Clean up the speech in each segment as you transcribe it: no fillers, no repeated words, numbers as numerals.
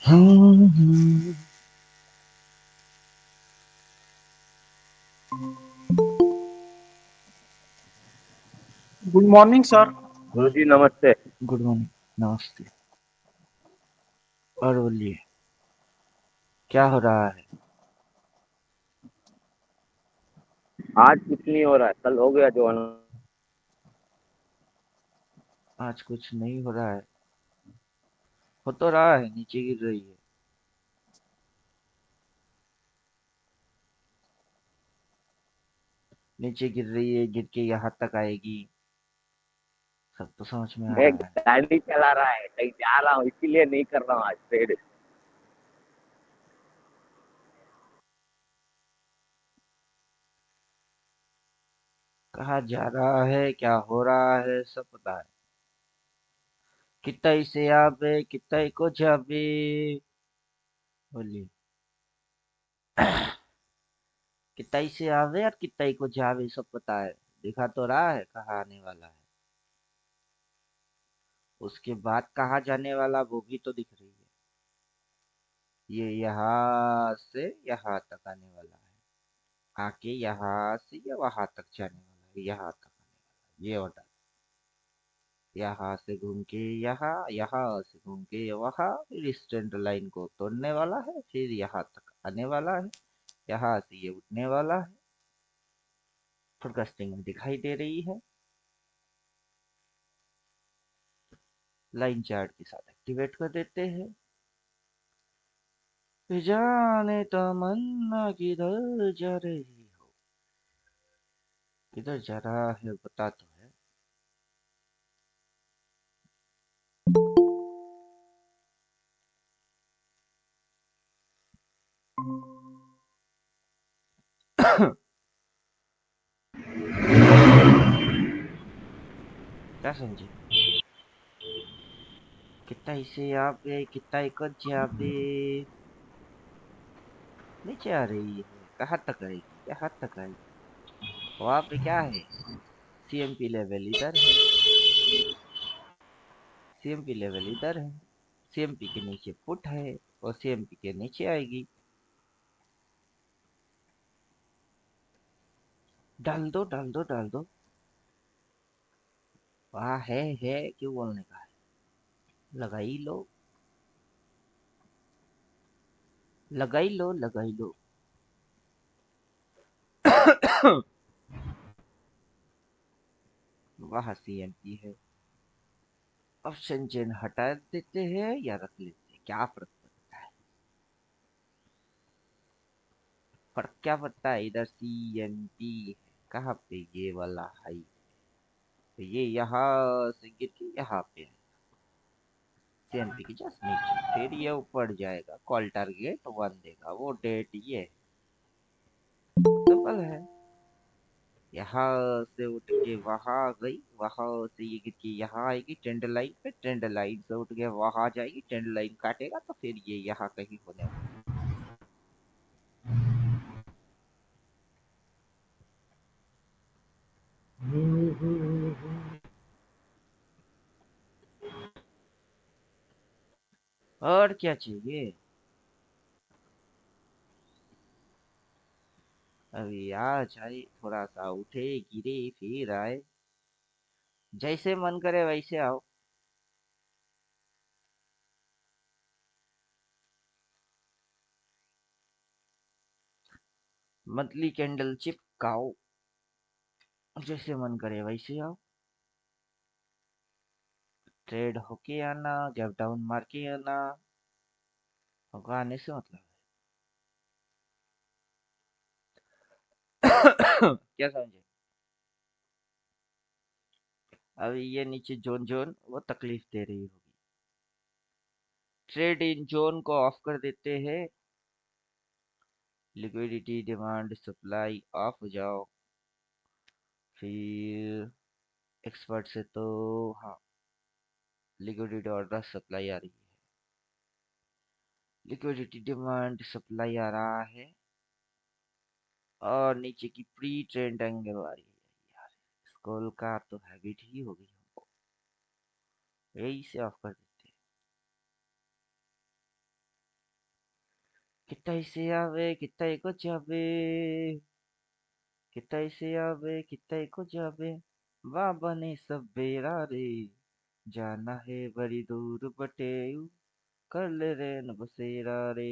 Good morning sir. गुरु जी नमस्ते। Good morning. नमस्ते। और बोलिए, क्या हो रहा है? आज कुछ नहीं हो रहा है, कल हो गया जो होना। आज कुछ नहीं हो रहा है। हो तो रहा है, नीचे गिर रही है। नीचे गिर रही है, गिर के यहाँ तक आएगी। सब तो समझ में आ मैं रहा है। गाड़ी चला रहा है, कहीं जा रहा हूँ, इसीलिए नहीं कर रहा हूँ आज ट्रेड। कहाँ जा रहा है, क्या हो रहा है, सब पता है। कितना से आवे, कितना को जावे। बोलिए। कितना से आवे और कितना को जावे, सब पता है। दिखा तो रहा है कहाँ आने वाला है। उसके बाद कहाँ जाने वाला वो भी तो दिख रही है। ये यहाँ से यहाँ तक आने वाला है। आके यहाँ से या वहां तक जाने वाला है, यहाँ तक आने वाला है। ये बता। यहाँ से घूम के यहाँ, यहाँ से घूम के वहां, फिर स्टैंड लाइन को तोड़ने वाला है, फिर यहाँ तक आने वाला है। यहाँ से ये उठने वाला है। फोरकास्टिंग में दिखाई दे रही है। लाइन चार्ट के साथ एक्टिवेट कर देते हैं। जाने तमन्ना किधर जा रही हो। किधर जा रहा है बता तो है। क्या समझे? कितना इसे आवे, कितना एक जावे। नीचे आ रही है, कहाँ तक आएगी, कहाँ तक आएगी। वहां पे क्या है? सीएमपी लेवल इधर है। सीएमपी लेवल इधर है। सीएमपी के नीचे पुट है, और सीएमपी के नीचे आएगी। डाल दो, डाल दो, डाल दो। वहाँ है, क्यों बोलने का है। लगाई लो, लगाई लो, लगाई लो। वहाँ सीएमपी है। ऑप्शन चेन हटा देते हैं या रख लेते हैं, क्या फर्क पड़ता है। फर्क क्या पड़ता है, इधर सीएमपी है। कहाँ पे? ये वाला है। तो ये यहाँ से गिर के यहाँ पे है। सीएमपी की जस्ट नीचे, फिर ये ऊपर जाएगा, कॉल टारगेट 1 देगा, वो डेट ये है। सिंपल है। यहाँ से उठ के वहां गई, वहां से ये गिर के यहाँ आएगी ट्रेंड लाइन पे, ट्रेंड लाइन से उठ के वहां जाएगी, ट्रेंड लाइन काटेगा तो फिर ये यहाँ कहीं होने वाला। और क्या चाहिए। अभी आ जाए, थोड़ा सा उठे गिरे फिर आए। जैसे मन करे वैसे आओ। मंथली कैंडल चिपकाओ। जैसे मन करे वैसे आओ। ट्रेड होके आना, गैप डाउन मार के आना। होगा आने से मतलब है। क्या समझे? अभी ये नीचे जोन जोन वो तकलीफ दे रही होगी। ट्रेड इन जोन को ऑफ कर देते हैं। लिक्विडिटी डिमांड सप्लाई ऑफ हो जाओ। फिर एक्सपर्ट से तो हाँ, लिक्विडिटी ऑर्डर सप्लाई आ रही है। लिक्विडिटी डिमांड सप्लाई आ रहा है। और नीचे की प्री ट्रेंड एंगल आ रही है यार। स्कॉल का तो हैबिट ही हो गई हमको। यही से ऑफ कर देते हैं। कितै से आवे कितै को जावे, कितै से आवे कितै को जावे, बाबा ने सब बेरा रे, जाना है बड़ी दूर बटे, कर ले रे न बसेरा रे।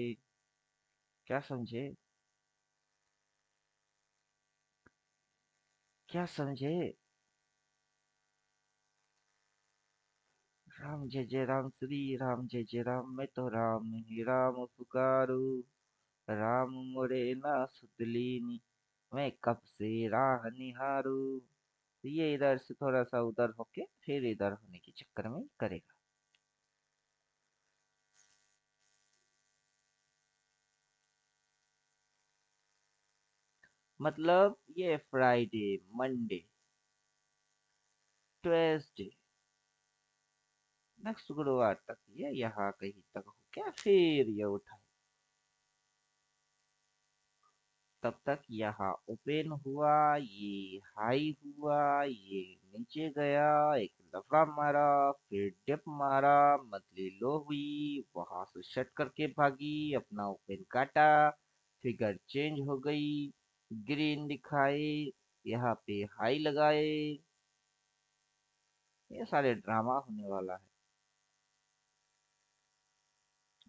क्या समझे, क्या समझे। राम जय जय राम, श्री राम जय जय राम, मैं तो राम ही राम पुकारू, राम मोरे ना सुतलीनी, मैं कब से राह निहारू। तो ये इधर से थोड़ा सा उधर होके फिर इधर होने के चक्कर में करेगा। मतलब ये फ्राइडे, मंडे, ट्यूसडे, नेक्स्ट शुक्रवार तक ये यहाँ कहीं तक हो क्या, फिर ये उठाए। तब तक यहाँ ओपन हुआ, ये हाई हुआ, ये नीचे गया, एक लफड़ा मारा, फिर डिप मारा, मंथली लो हुई, वहां से शट करके भागी, अपना ओपन काटा, फिगर चेंज हो गई, ग्रीन दिखाए, यहाँ पे हाई लगाए। ये सारे ड्रामा होने वाला है।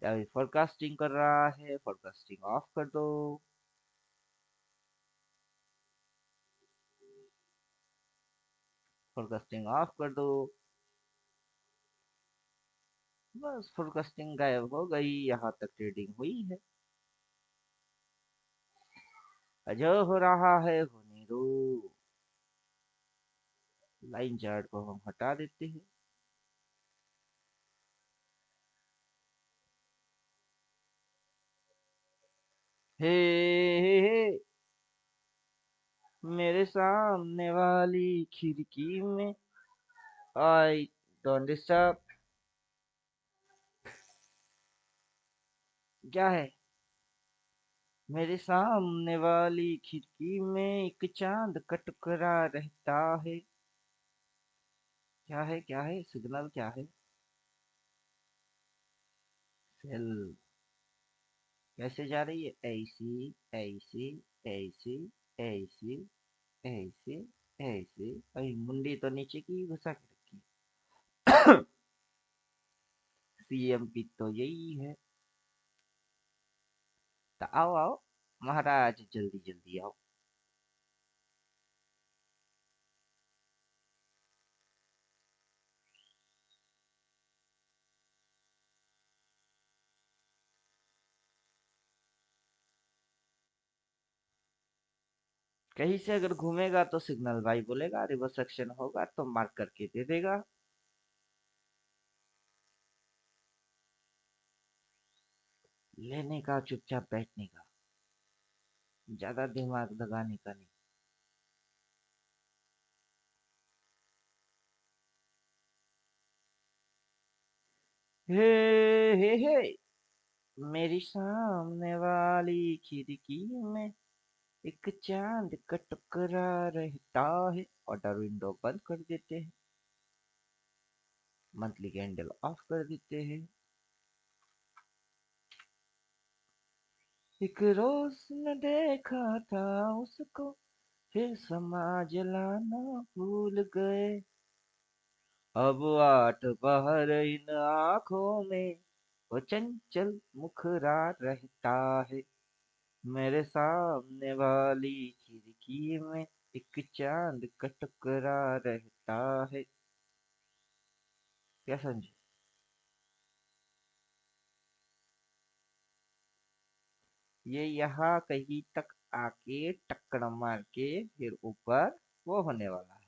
अभी फोरकास्टिंग कर रहा है, फोरकास्टिंग ऑफ कर दो। फोरकास्टिंग ऑफ कर दो। बस फोरकास्टिंग गायब हो गई, यहाँ तक ट्रेडिंग हुई है। जो हो रहा है होने दो। लाइन चार्ट को हम हटा देते हैं। हे, हे, मेरे सामने वाली खिड़की में, आई डोंट डिस्टर्ब। क्या है, मेरे सामने वाली खिड़की में एक चांद का टुकड़ा रहता है। क्या है सिग्नल क्या है। सेल कैसे जा रही है, ऐसी ऐसी ऐसी ऐसी ऐसे ऐसे, अभी मुंडी तो नीचे की घुसा के रखी है। सीएमपी तो यही है। तो आओ आओ महाराज, जल्दी जल्दी आओ। कहीं से अगर घूमेगा तो सिग्नल भाई बोलेगा, रिवर्स एक्शन होगा तो मार्क करके दे देगा। लेने का, चुपचाप बैठने का, ज्यादा दिमाग लगाने का नहीं। हे, मेरी सामने वाली खिड़की में एक चांद का टुकड़ा रहता है। ऑर्डर विंडो बंद कर देते हैं, मंथली कैंडल ऑफ कर देते हैं। एक रोज न देखा था उसको, फिर समाज लाना भूल गए। अब आठ पहर इन आंखों में वो चंचल मुखरा रहता है। मेरे सामने वाली खिड़की में एक चांद का टुकड़ा रहता है। क्या समझे। ये यहाँ कहीं तक आके टक्कर मार के फिर ऊपर वो होने वाला है।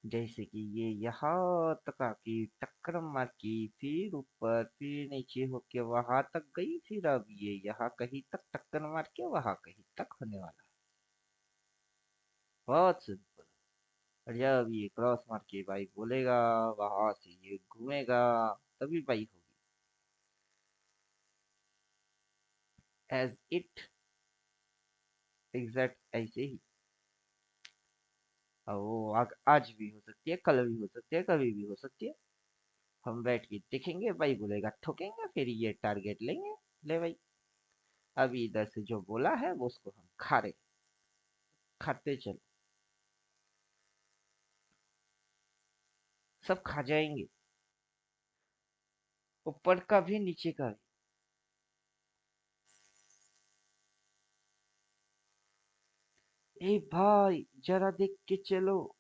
जैसे कि ये यहाँ तक आके टक्कर मार के फिर ऊपर फिर नीचे होके वहां तक गई, फिर अब ये यहाँ कहीं तक टक्कर मार के वहां कहीं तक होने वाला है। बहुत सिंपल। और जब ये क्रॉस मार के बाइक बोलेगा, वहां से ये घूमेगा, तभी बाइक होगी। एज इट, एग्जैक्ट ऐसे ही। और वो आज भी हो सकती है, कल भी हो सकती है, कभी भी हो सकती है। हम बैठ के देखेंगे, भाई बोलेगा ठोकेंगे, फिर ये टारगेट लेंगे। ले भाई, अभी इधर से जो बोला है वो उसको हम खा रहे, खाते चलो, सब खा जाएंगे, ऊपर का भी नीचे का भी। ए भाई जरा देख के चलो,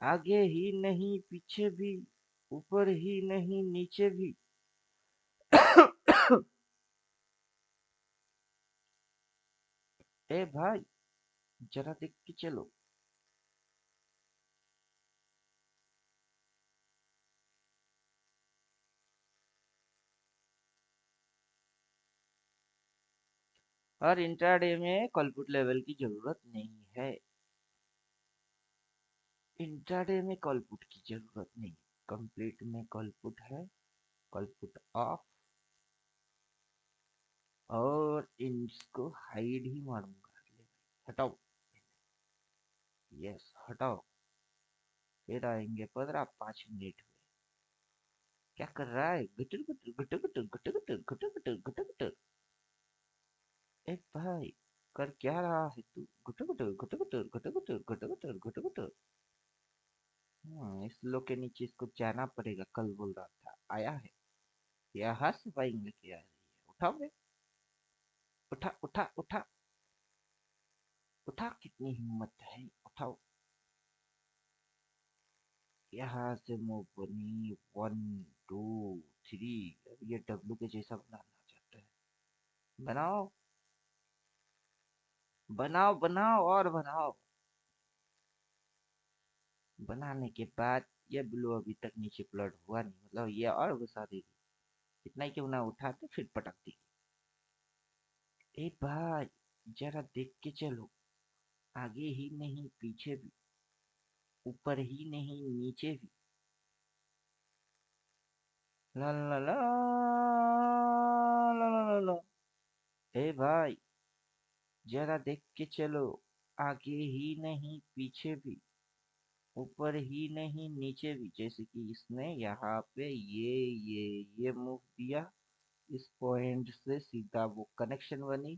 आगे ही नहीं पीछे भी, ऊपर ही नहीं नीचे भी। ए भाई जरा देख के चलो। और इंट्राडे में कॉलपुट लेवल की जरूरत नहीं है, इंट्राडे में कॉलपुट की जरूरत नहीं, कंप्लीट में कॉलपुट है, कॉलपुट ऑफ। और इसको हाइड ही मारूंगा, ले, हटाओ, यस हटाओ। फिर आएंगे 15-5 मिनट में। क्या कर रहा है, गुटर गुटर गुटर गुटर गुटर गुटर गुटर गुटर गुटर गुटर। ए भाई कर क्या रहा है तू, गुटर गुटर गुटर गुटर गुटर गुटर गुटर गुटर गुटर गुटर। इस लो के नीचे इसको जाना पड़ेगा, कल बोल रहा था, आया है, यहाँ से बाइक लेके आ रही है, उठाओ बे, उठा उठा उठा उठा, कितनी हिम्मत है, उठाओ। यहाँ से मूव बनी 1 2 3। अब ये डब्लू के जैसा बनाना चाहता है, बनाओ बनाओ बनाओ और बनाओ। बनाने के बाद ये ब्लू अभी तक नीचे प्लट हुआ नहीं, मतलब ये और घुसा देगी, इतना ही क्यों ना उठाते फिर पटक देगी। ए भाई जरा देख के चलो, आगे ही नहीं पीछे भी, ऊपर ही नहीं नीचे भी। ला ला ला ला ला ला ला। ए भाई जरा देख के चलो, आगे ही नहीं पीछे भी, ऊपर ही नहीं नीचे भी। जैसे कि इसने यहाँ पे ये मूव दिया, इस पॉइंट से सीधा वो कनेक्शन बनी,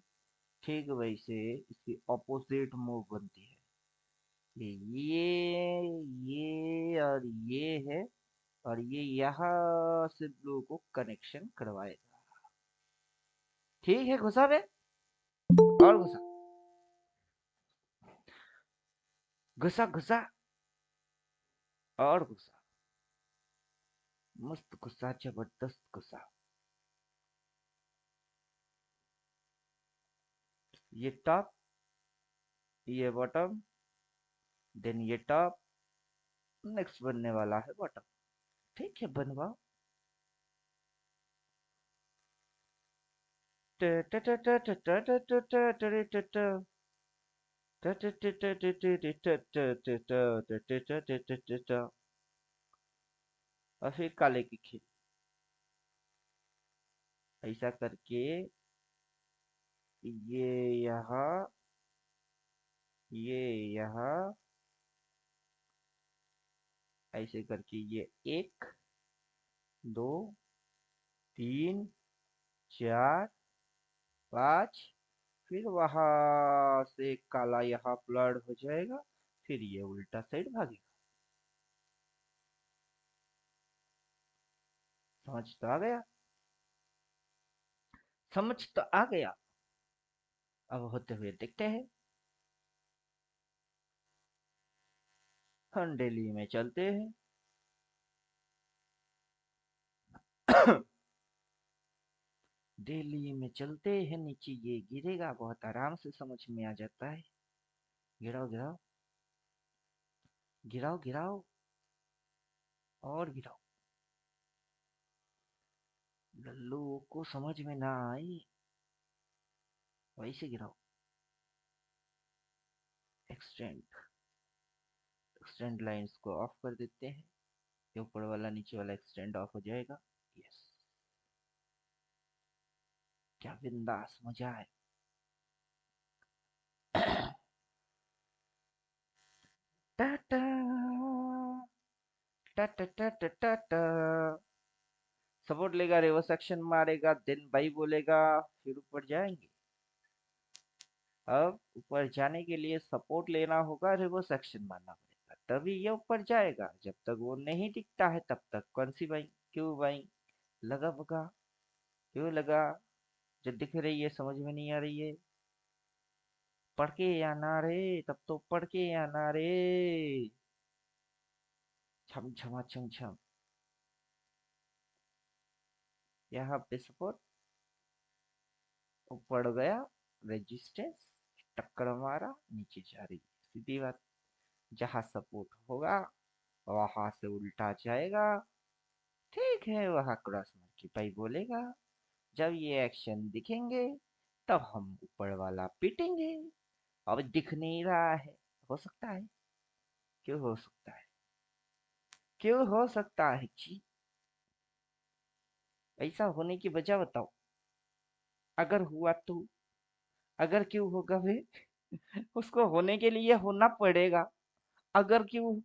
ठीक वैसे इसकी ऑपोजिट मूव बनती है। ये और ये है, और ये यहाँ से ब्लू को कनेक्शन करवाएगा। ठीक है, घुसा बे, और घुसा, घुसा घुसा, और घुसा, मस्त घुसा, जबरदस्त घुसा। ये टॉप, ये बॉटम, देन ये टॉप, नेक्स्ट बनने वाला है बॉटम। ठीक है, बनवाओ। और फिर काले की खेल, ऐसा करके ये यहाँ, ये यहाँ, ऐसे करके ये 1 2 3 4 5, फिर वहां से काला यहाँ ब्लड हो जाएगा, फिर ये उल्टा साइड भागेगा। समझ तो आ गया, समझ तो आ गया। अब होते हुए देखते हैं, हम दिल्ली में चलते हैं। दिल्ली में चलते हैं, नीचे ये गिरेगा, बहुत आराम से समझ में आ जाता है। गिराओ गिराओ, गिराओ गिराओ, और गिराओ। लल्लू को समझ में ना आई, वैसे गिराओ। एक्सटेंड, एक्सटेंड लाइंस को ऑफ कर देते हैं, ये ऊपर वाला नीचे वाला एक्सटेंड ऑफ हो जाएगा। यस, क्या बिंदास मजा है। टाटा टाटा टाटा टाटा। सपोर्ट लेगा, रिवर्स एक्शन मारेगा, देन बाई बोलेगा, फिर ऊपर जाएंगे। अब ऊपर जाने के लिए सपोर्ट लेना होगा, रिवर्स एक्शन मारना पड़ेगा, तभी ये ऊपर जाएगा। जब तक वो नहीं दिखता है तब तक कौन सी बाइंग, क्यों बाइंग, लगा बगा, क्यों लगा, जो दिख रही है समझ में नहीं आ रही है, पढ़ के या ना रे, तब तो पढ़ के या ना रे, छम छमा छम छम। यहाँ पे सपोर्ट ऊपर गया, रेजिस्टेंस, टक्कर मारा, नीचे जा रही है, सीधी बात। जहाँ सपोर्ट होगा वहां से उल्टा जाएगा, ठीक है, वहां क्रॉस मार के पाई बोलेगा। जब ये एक्शन दिखेंगे तब हम ऊपर वाला पीटेंगे। अब दिख नहीं रहा है, हो सकता है, क्यों हो सकता है, क्यों हो सकता है जी, ऐसा होने की वजह बताओ। अगर हुआ तो, अगर क्यों होगा वे, उसको होने के लिए होना पड़ेगा। अगर क्यों,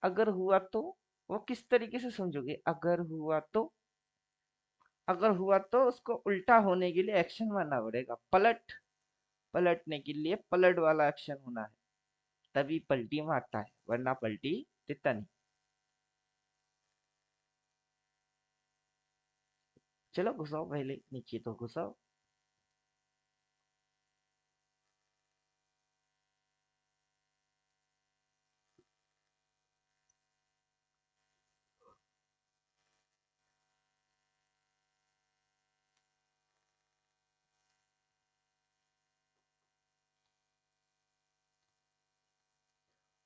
अगर हुआ तो, वो किस तरीके से समझोगे, अगर हुआ तो, अगर हुआ तो उसको उल्टा होने के लिए एक्शन मानना पड़ेगा, पलट, पलटने के लिए पलट वाला एक्शन होना है, तभी पलटी मारता है, वरना पलटी देता नहीं। चलो घुसाओ, पहले नीचे तो घुसाओ।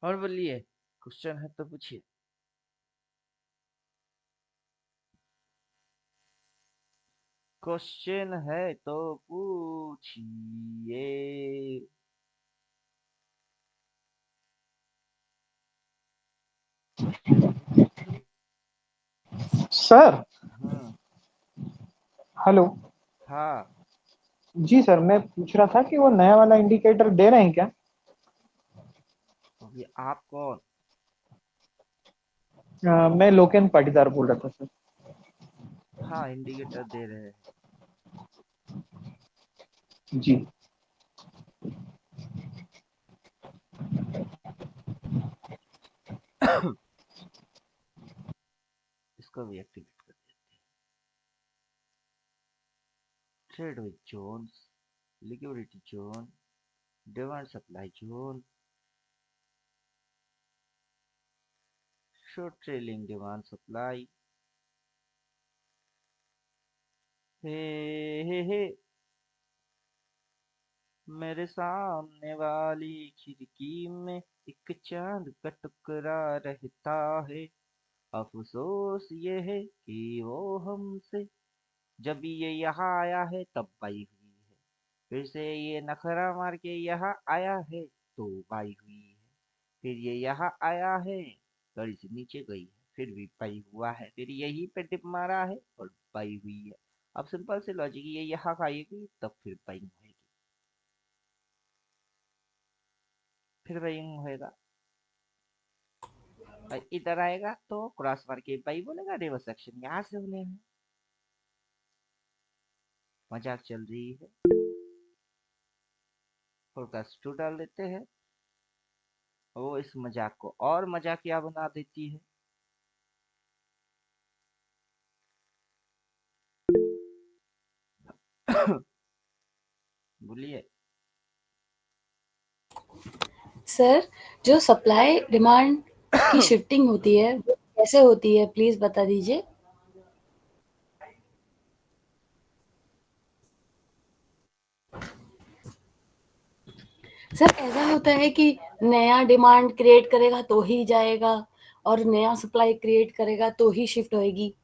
और बोलिए, क्वेश्चन है तो पूछिए। क्वेश्चन है तो पूछिए। सर। हम्म। हेलो। हाँ। जी सर, मैं पूछ रहा था कि वो नया वाला इंडिकेटर दे रहे हैं क्या? अभी आप कौन? मैं लोकेन पाटीदार बोल रहा था सर। हाँ, इंडिकेटर दे रहे हैं। जी। इसको भी एक्टिवेट कर दिया। Trade with zones, liquidity zone, demand supply zone, short trailing demand supply. Hey, मेरे सामने वाली खिड़की में एक चांद का टुकड़ा रहता है, अफसोस ये है कि वो हमसे, जब ये यहाँ आया है तब पाई हुई है, फिर से ये नखरा मार के यहाँ आया है तो पाई हुई है, फिर ये यहाँ आया है, थोड़ी सी नीचे गई है, फिर भी पाई हुआ है, फिर यहीं पे टिप मारा है और पाई हुई है। अब सिंपल से लॉजिक, ये यहाँ खाएगी तब फिर पाई होगी, फिर बाइंग होएगा, और इधर आएगा तो क्रॉस मार के बाई बोलेगा, रिवर्स एक्शन यहाँ से होने हैं। मजाक चल रही है, फोरकास्ट टू डाल देते हैं, वो इस मजाक को और मजाकिया बना देती है। बोलिए। सर, जो सप्लाई डिमांड की शिफ्टिंग होती है वो कैसे होती है, प्लीज बता दीजिए। सर, ऐसा होता है कि नया डिमांड क्रिएट करेगा तो ही जाएगा और नया सप्लाई क्रिएट करेगा तो ही शिफ्ट होएगी।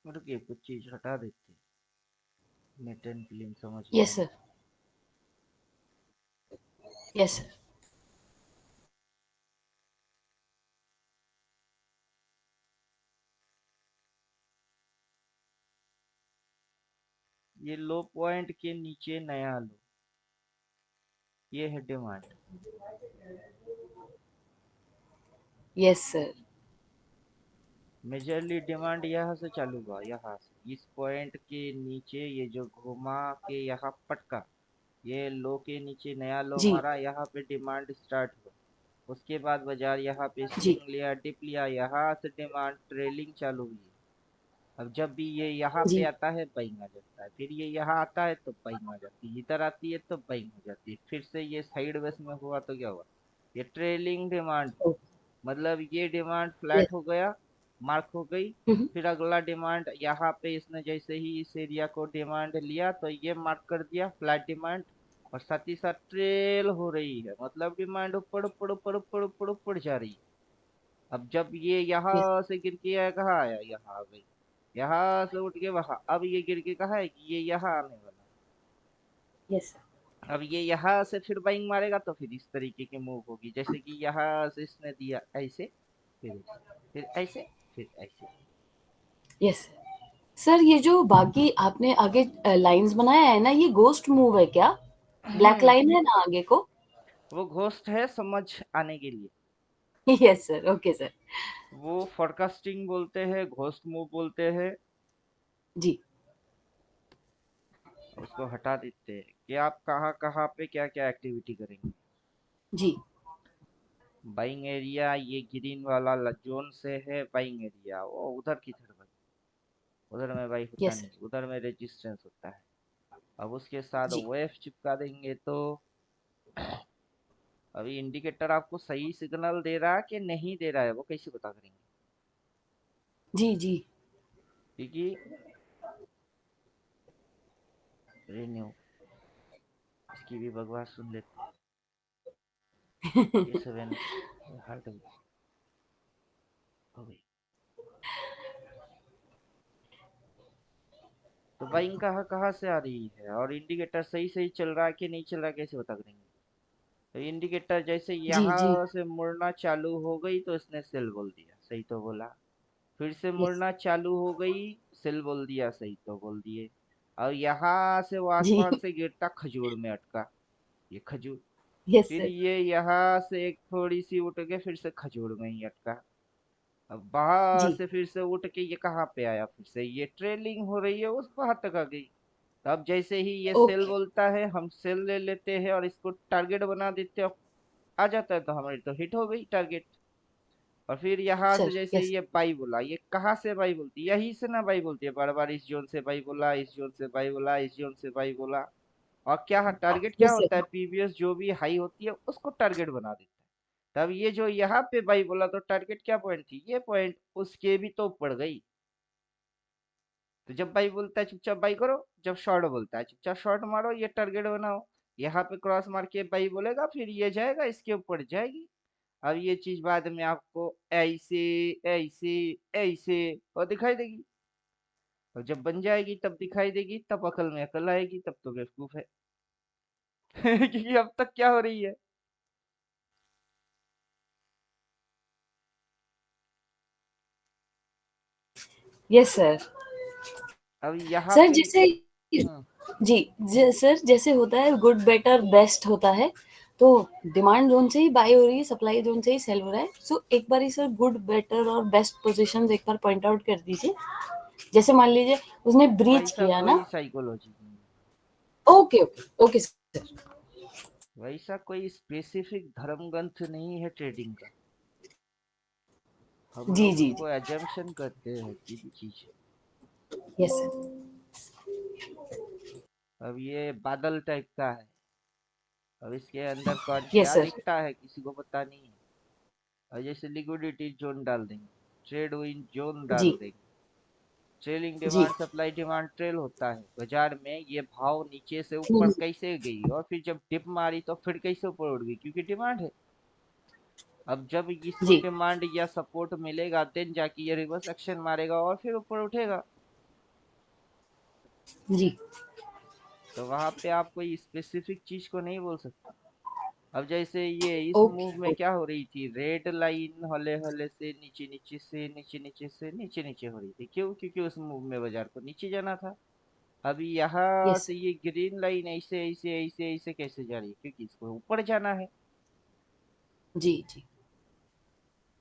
रुकिए, कुछ चीज हटा देते हैं, नेट एंड फिल्म समझ में यस नहीं। Sir, yes sir. ये लो पॉइंट के नीचे नया लो, ये है demand. Yes sir. Majorly demand यहाँ से चालू हुआ, यहाँ से इस पॉइंट के नीचे ये जो घुमा के यहाँ पटका, ये लो के नीचे नया लो जी मारा, यहाँ पे डिमांड स्टार्ट हुआ। उसके बाद बाजार यहाँ पे जी स्विंग लिया, डिप लिया, यहाँ से डिमांड ट्रेलिंग चालू हुई। अब जब भी ये यहाँ पे जी आता है बाइंग आ जाता है, फिर ये यहाँ आता है तो बाइंग आ जाती है, इधर आती है तो बाइंग हो जाती है, फिर से ये साइड वेस में हुआ तो क्या हुआ, ये ट्रेलिंग डिमांड। मतलब ये डिमांड यस। फ्लैट हो गया, मार्क हो गई। फिर अगला डिमांड यहाँ पे इसने जैसे ही इस एरिया को डिमांड लिया तो ये मार्क कर दिया फ्लैट डिमांड, और साथ ही साथ ट्रेल हो रही है, मतलब डिमांड ऊपर ऊपर ऊपर ऊपर ऊपर ऊपर जा रही है। अब जब ये यस यहाँ से गिर के आया, कहाँ आया, यहाँ आ गई, यहाँ से उठ के वहां, अब ये गिर के कहा है कि ये यहाँ आने वाला यस है। अब ये यहाँ से फिर बाइंग मारेगा तो फिर इस तरीके की मूव होगी, जैसे कि यहाँ से इसने दिया ऐसे, फिर ऐसे, फिर ऐसे, फिर ऐसे। यस। सर ये जो बाकी आपने आगे लाइंस बनाया है ना, ये गोस्ट मूव है क्या? ब्लैक लाइन है ना आगे को? वो घोस्ट है समझ आने के लिए, यस सर। Okay sir. वो फोरकास्टिंग बोलते हैं, घोस्ट मूव बोलते हैं। जी उसको हटा देते हैं कि आप कहाँ कहाँ पे क्या क्या एक्टिविटी करेंगे। जी बाइंग एरिया ये ग्रीन वाला जोन से है, बाइंग एरिया वो उधर की तरफ है, उधर में बाई होता यस नहीं, सर। उधर में रेजिस्टेंस होता है। अब उसके साथ जी वेव चिपका देंगे तो अभी इंडिकेटर आपको सही सिग्नल दे रहा है कि नहीं दे रहा है, वो कैसे पता करेंगे? जी जी क्योंकि रिन्यू, इसकी भी बकवास सुन लेते हैं। A7 हट गई, हो गई। तो बाइंग कहाँ कहाँ से आ रही है और इंडिकेटर सही सही चल रहा है कि नहीं चल रहा है, कैसे पता करेंगे? तो इंडिकेटर जैसे जी जी यहाँ से मुड़ना चालू हो गई तो इसने सेल बोल दिया, सही तो बोला। फिर से यस मुड़ना चालू हो गई, सेल बोल दिया, सही तो बोल दिए। और यहाँ से वो जी आसमान से गिरता खजूर में अटका, ये खजूर। यस फिर सर। ये यहाँ से एक थोड़ी सी उठ के फिर से खजूर में ही अटका। अब वहां जी से फिर से उठ के ये कहाँ पे आया, फिर से ये ट्रेलिंग हो रही है, उस वहां तक आ गई। अब जैसे ही ये सेल ओके बोलता है हम सेल ले लेते हैं और इसको टारगेट बना देते हैं, आ जाता है तो हमारी तो हिट हो गई टारगेट। और फिर यहाँ से सर। जैसे यस ये बाई बोला, ये कहाँ से बाई बोलती है, यही से ना बाई बोलती है, बार बार इस जोन से बाई बोला, इस जोन से बाई बोला, इस जोन से बाई बोला। और क्या टारगेट क्या यस होता सर। है, प्रीवियस जो भी हाई होती है उसको टारगेट बना देता है। तब ये जो यहाँ पे बाई बोला तो टारगेट क्या पॉइंट थी, ये पॉइंट, उसके भी तो ऊपर गई। तो जब बाई बोलता है चुपचाप बाई करो, जब शॉर्ट बोलता है चुपचाप शॉर्ट मारो, ये टारगेट बनाओ। यहाँ पे क्रॉस मार के बाई बोलेगा, फिर ये जाएगा इसके ऊपर जाएगी। अब ये चीज बाद में आपको ऐसे ऐसे ऐसे और दिखाई देगी, और जब बन जाएगी तब दिखाई देगी, तब अकल में अकल आएगी, तब तो बेवकूफ है। क्योंकि अब तक क्या हो रही है, यस सर। अब यहाँ सर पे जैसे हम्म, जी सर जैसे होता है गुड बेटर बेस्ट होता है, तो डिमांड जोन से ही बाय हो रही है, सप्लाई जोन से ही सेल हो रहा है। सो एक बार ही सर गुड बेटर और बेस्ट पोजीशंस एक बार पॉइंट आउट कर दीजिए। जैसे मान लीजिए उसने ब्रीच वैसा किया ना। कोई साइकोलॉजी नहीं है, ओके ओके ओके सर। वैसा कोई स्पेसिफिक धर्म ग्रंथ नहीं है ट्रेडिंग का। हम जी लोग जी उसको एजम्पशन करते हैं कि भी चीज। Yes sir. अब ये बादल टाइप का है, अब इसके अंदर कौन यस क्या सर। लिखता है किसी को पता नहीं है। और जैसे लिक्विडिटी जोन डाल देंगे, ट्रेड विन जोन डाल जी देंगे, ट्रेलिंग जी डिमांड सप्लाई डिमांड ट्रेल होता है बाजार में, ये भाव नीचे से ऊपर हम्म, कैसे गई और फिर जब डिप मारी तो फिर कैसे ऊपर उड़ गई, क्योंकि डिमांड है। अब जब इसको जी डिमांड या सपोर्ट मिलेगा देन जाके ये रिवर्स एक्शन मारेगा और फिर ऊपर उठेगा। जी तो वहां पे आप कोई स्पेसिफिक चीज को नहीं बोल सकते। अब जैसे ये इस ओके मूव में क्या हो रही थी, रेड लाइन हले हले से नीचे नीचे से नीचे नीचे से नीचे नीचे हो रही थी, क्यों, क्योंकि उस मूव में बाजार को नीचे जाना था। अभी यहाँ यस से ये ग्रीन लाइन ऐसे ऐसे ऐसे ऐसे कैसे जा रही है, क्योंकि इसको ऊपर जाना है। जी जी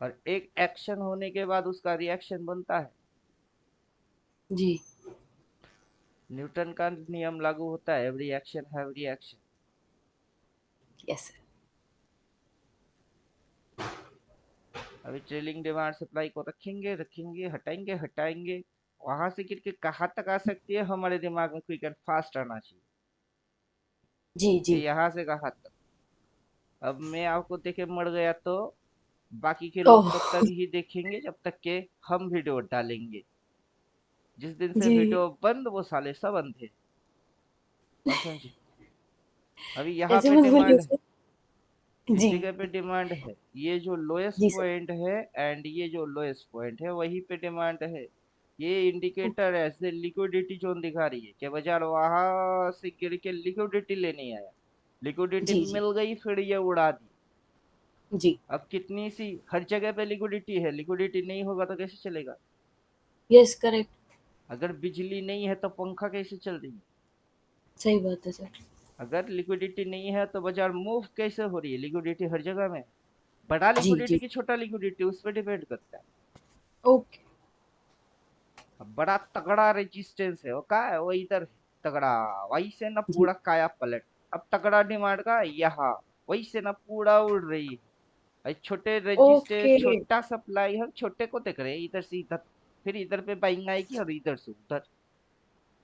और एक एक्शन होने के बाद उसका रिएक्शन बनता है। जी न्यूटन का नियम लागू होता है, every action have reaction. Yes sir अभी ट्रेलिंग डिमांड सप्लाई को रखेंगे रखेंगे, हटाएंगे हटाएंगे, वहां से गिर के कहाँ तक आ सकती है, हमारे दिमाग में क्विक एंड फास्ट आना चाहिए जी कि जी यहाँ से कहाँ तक। अब मैं आपको देखे मर गया तो बाकी के लोग ओह तब तक ही देखेंगे जब तक के हम वीडियो डालेंगे। जिस दिन से जी वीडियो बंद वो साले सब अंधे। बात समझे? अभी यहाँ ऐसे पे मत बोलिए डिमांड है, सर इस जी जगह पे डिमांड है, ये जो लोएस्ट जी सर पॉइंट है एंड ये जो लोएस्ट पॉइंट है वहीं पे डिमांड है। ये इंडिकेटर ऐसे लिक्विडिटी जोन दिखा रही है कि बाजार वहां से गिर के लिक्विडिटी लेने आया, लिक्विडिटी जी जी मिल गई फिर ये उड़ा दी। जी अब कितनी सी हर जगह पे लिक्विडिटी है, लिक्विडिटी नहीं होगा तो कैसे चलेगा? यस करेक्ट अगर बिजली नहीं है तो पंखा कैसे चल रही है? सही बात है सर अगर लिक्विडिटी नहीं है तो बाजार मूव कैसे हो रही है? लिक्विडिटी हर जगह में है। बड़ा जी लिक्विडिटी जी की छोटा लिक्विडिटी उस पर डिपेंड करता है। ओके अब बड़ा तगड़ा रेजिस्टेंस है वो, का है वो इधर है तगड़ा, वहीं से ना जी पूरा काया पलट। अब तगड़ा डिमांड का यहाँ, वहीं से ना पूरा उड़ रही है। भाई छोटे रेजिस्टेंस ओके छोटा सप्लाई, हम छोटे को देख रहे हैं इधर से इधर, फिर इधर पे बाइंग आएगी और इधर से उधर।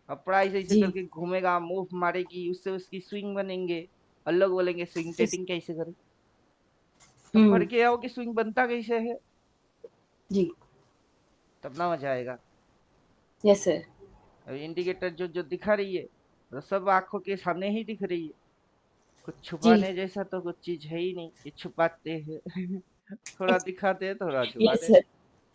अब प्राइस ऐसे जी करके घूमेगा, मूव मारेगी, उससे उसकी स्विंग बनेंगे। अलग बोलेंगे स्विंग यस ट्रेडिंग कैसे करें? तब पढ़ हम्म के आओ कि स्विंग बनता कैसे है, जी तब ना मजा आएगा। यस सर अब इंडिकेटर जो जो दिखा रही है तो सब आंखों के सामने ही दिख रही है। कुछ जी छुपाने जैसा तो कुछ चीज है ही नहीं, ये छुपाते हैं थोड़ा दिखाते हैं थोड़ा यस छुपाते हैं, सर